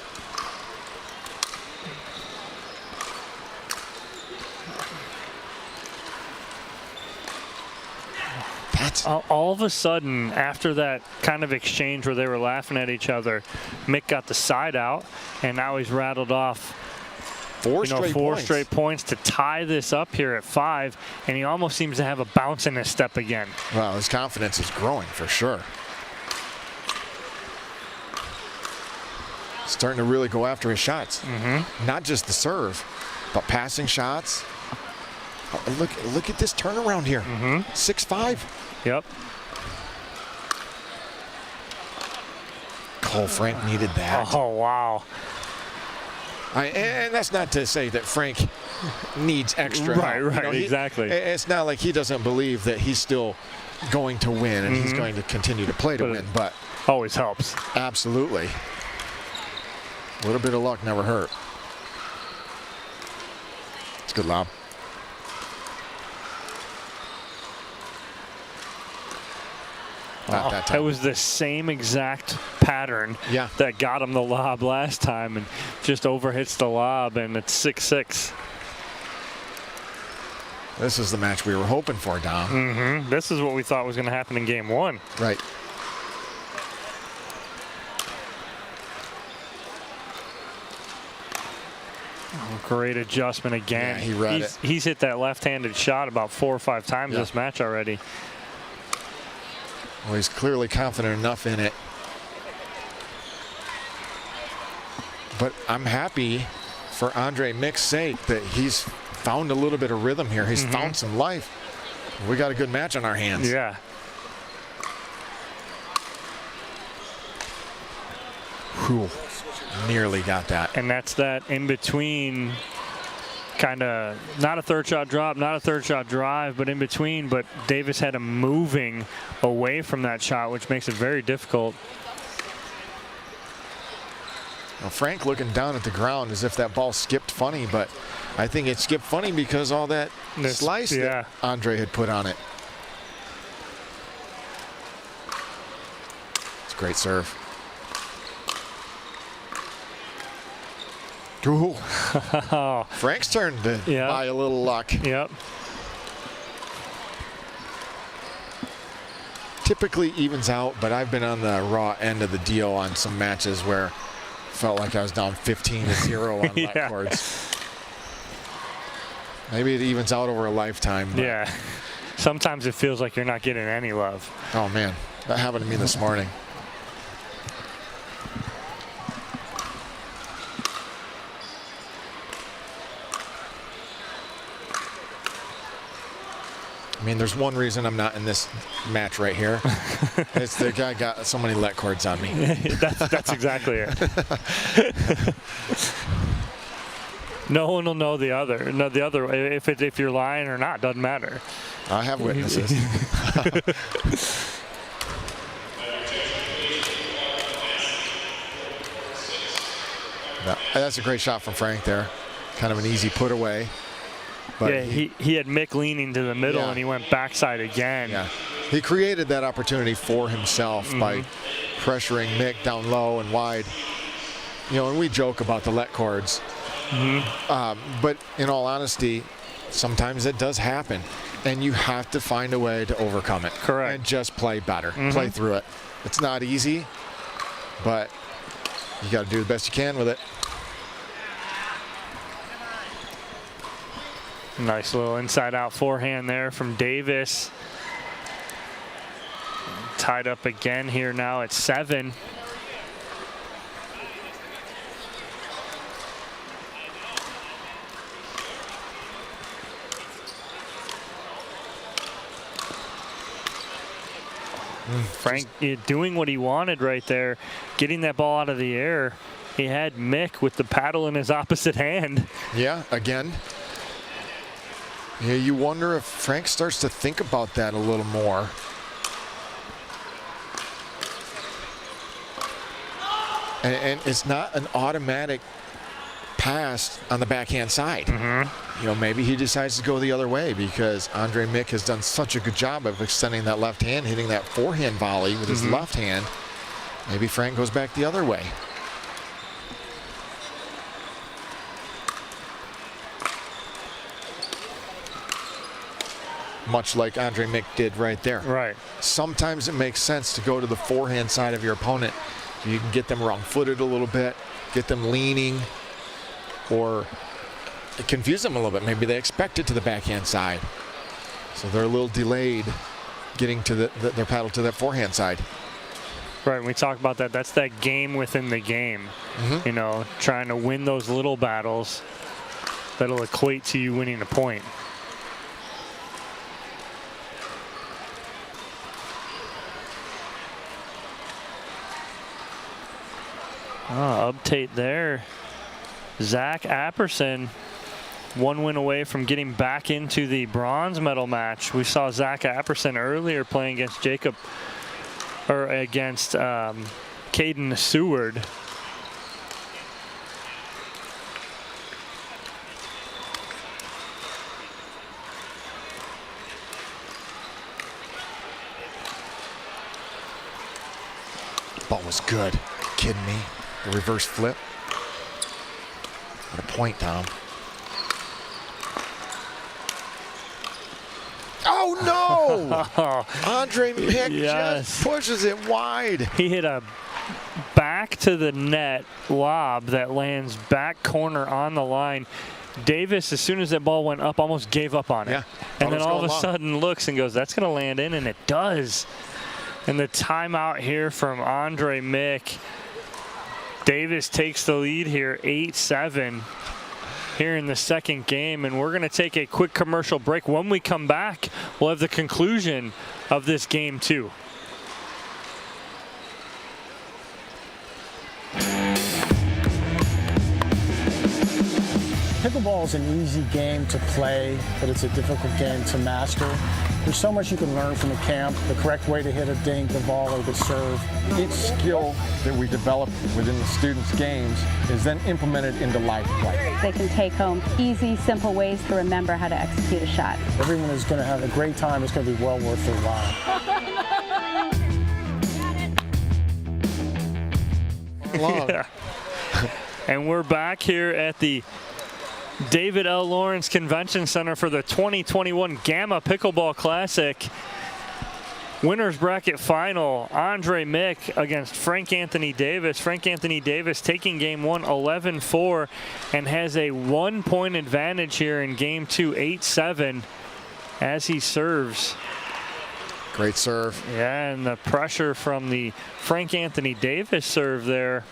All of a sudden, after that kind of exchange where they were laughing at each other, Mick got the side out, and now he's rattled off four straight points to tie this up here at 5, and he almost seems to have a bounce in his step again. Well, his confidence is growing for sure. Starting to really go after his shots. Not just the serve, but passing shots. Look at this turnaround here. 6-5. Yep. Cole Frank needed that. Oh, wow. And that's not to say that Frank needs extra help. Right, You know, exactly. It's not like he doesn't believe that he's still going to win and he's going to continue to play to win, but always helps. Absolutely. A little bit of luck never hurt. It's a good lob. Not that time. It was the same exact pattern that got him the lob last time, and just overhits the lob, and it's 6-6. This is the match we were hoping for, Dom. This is what we thought was going to happen in game one. Right. Great adjustment again. Yeah, he read it. He's hit that left-handed shot about 4 or 5 times this match already. Well, he's clearly confident enough in it. But I'm happy for Andre Mick's sake that he's found a little bit of rhythm here. He's found some life. We got a good match on our hands. Yeah. Whew. Nearly got that. And that's that in between, kind of not a third shot drop, not a third shot drive, but in between. But Davis had him moving away from that shot, which makes it very difficult. Well, Frank looking down at the ground as if that ball skipped funny, but I think it skipped funny because all that slice that Andre had put on it. It's a great serve. Ooh. Frank's turn to buy a little luck. Yep. Typically evens out, but I've been on the raw end of the deal on some matches where felt like I was down 15-0 on let cords. Maybe it evens out over a lifetime. Yeah. Sometimes it feels like you're not getting any love. Oh, man. That happened to me this morning. I mean, there's one reason I'm not in this match right here. It's the guy got so many let cords on me. That's exactly it. No one will know the other. No, the other. If you're lying or not, doesn't matter. I have witnesses. That's a great shot from Frank there. Kind of an easy put away. But yeah, he had Mick leaning to the middle, and he went backside again. Yeah, he created that opportunity for himself by pressuring Mick down low and wide. You know, and we joke about the let cords, but in all honesty, sometimes it does happen, and you have to find a way to overcome it. Correct. And just play better, play through it. It's not easy, but you got to do the best you can with it. Nice little inside-out forehand there from Davis. Tied up again here now at 7. Frank doing what he wanted right there, getting that ball out of the air. He had Mick with the paddle in his opposite hand. Yeah, again. Yeah, you wonder if Frank starts to think about that a little more. And it's not an automatic pass on the backhand side. You know, maybe he decides to go the other way because Andre Mick has done such a good job of extending that left hand, hitting that forehand volley with his left hand. Maybe Frank goes back the other way. Much like Andre Mick did right there. Right. Sometimes it makes sense to go to the forehand side of your opponent. You can get them wrong-footed a little bit, get them leaning, or confuse them a little bit. Maybe they expect it to the backhand side, so they're a little delayed getting to their paddle to that forehand side. Right, when we talk about that, that's that game within the game. You know, trying to win those little battles that'll equate to you winning a point. Update there. Zach Apperson, 1 win away from getting back into the bronze medal match. We saw Zach Apperson earlier playing against Caden Seward. Ball was good. Are you kidding me? The reverse flip. What a point, Tom. Oh, no! Andre Mick just pushes it wide. He hit a back to the net lob that lands back corner on the line. Davis, as soon as that ball went up, almost gave up on it. Yeah, and then all of a sudden looks and goes, that's going to land in, and it does. And the timeout here from Andre Mick. Davis takes the lead here, 8-7 here in the second game, and we're going to take a quick commercial break. When we come back, we'll have the conclusion of this game too. Pickleball is an easy game to play, but it's a difficult game to master. There's so much you can learn from the camp, the correct way to hit a dink, the volley, the serve. Each skill that we develop within the students' games is then implemented into life play. They can take home easy, simple ways to remember how to execute a shot. Everyone is going to have a great time. It's going to be well worth their while. Yeah. And we're back here at the David L. Lawrence Convention Center for the 2021 Gamma Pickleball Classic. Winners bracket final, Andre Mick against Frank Anthony Davis. Frank Anthony Davis taking game one 11-4 and has a 1-point advantage here in game two, 8-7 as he serves. Great serve. Yeah, and the pressure from the Frank Anthony Davis serve there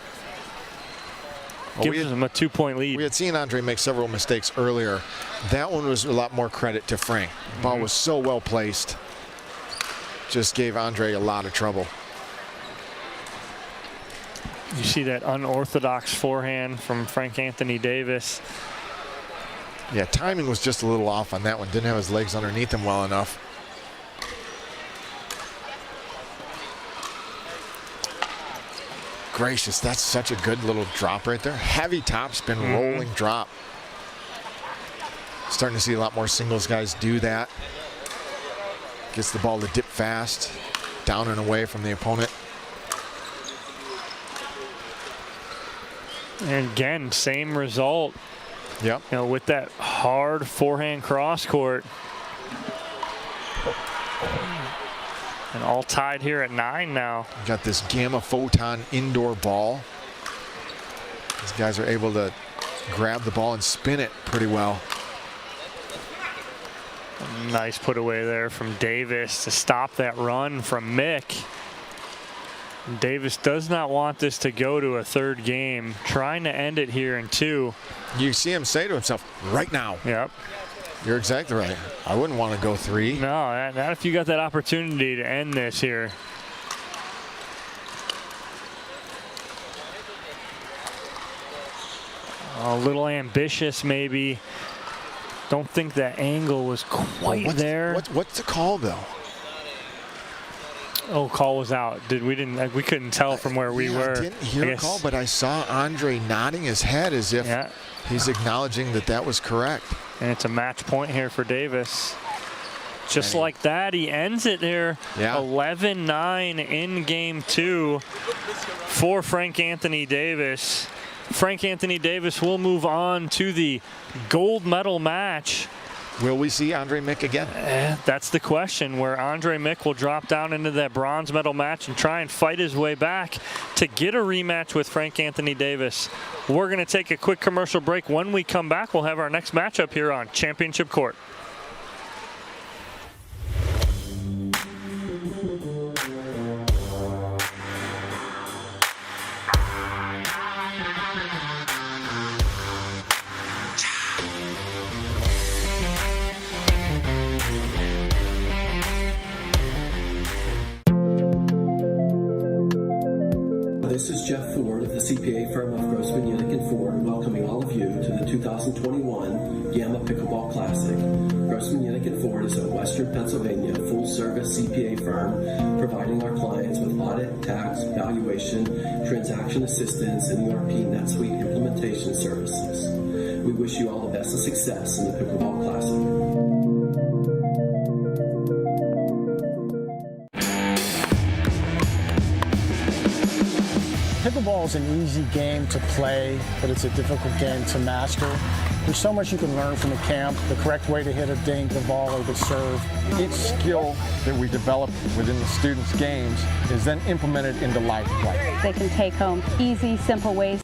gives him a 2-point lead. We had seen Andre make several mistakes earlier. That one was a lot more credit to Frank. Ball was so well placed. Just gave Andre a lot of trouble. You see that unorthodox forehand from Frank Anthony Davis. Yeah, timing was just a little off on that one. Didn't have his legs underneath him well enough. Gracious, that's such a good little drop right there. Heavy topspin, rolling drop. Starting to see a lot more singles guys do that. Gets the ball to dip fast, down and away from the opponent. And again, same result. Yep. You know, with that hard forehand cross court. And all tied here at 9 now. Got this Gamma Photon indoor ball. These guys are able to grab the ball and spin it pretty well. Nice put away there from Davis to stop that run from Mick. Davis does not want this to go to a third game, trying to end it here in 2. You see him say to himself, right now. Yep. You're exactly right. I wouldn't want to go 3. No, not if you got that opportunity to end this here. A little ambitious maybe. Don't think that angle was quite there. What's the call though? Oh, call was out. We couldn't tell from where we were. I didn't hear a call, but I saw Andre nodding his head as if he's acknowledging that that was correct. And it's a match point here for Davis. Just like that, he ends it there. 11-9 in game 2 for Frank Anthony Davis. Frank Anthony Davis will move on to the gold medal match. Will we see Andre Mick again? That's the question, where Andre Mick will drop down into that bronze medal match and try and fight his way back to get a rematch with Frank Anthony Davis. We're going to take a quick commercial break. When we come back, we'll have our next matchup here on Championship Court. This is Jeff Ford of the CPA firm of Grossman, Yunick & Ford, welcoming all of you to the 2021 Gamma Pickleball Classic. Grossman, Yunick & Ford is a Western Pennsylvania full-service CPA firm providing our clients with audit, tax, valuation, transaction assistance, and ERP NetSuite implementation services. We wish you all the best of success in the Pickleball Classic. Pickleball is an easy game to play, but it's a difficult game to master. There's so much you can learn from the camp, the correct way to hit a dink, the volley, the serve. Each skill that we develop within the students' games is then implemented into live play. They can take home easy, simple ways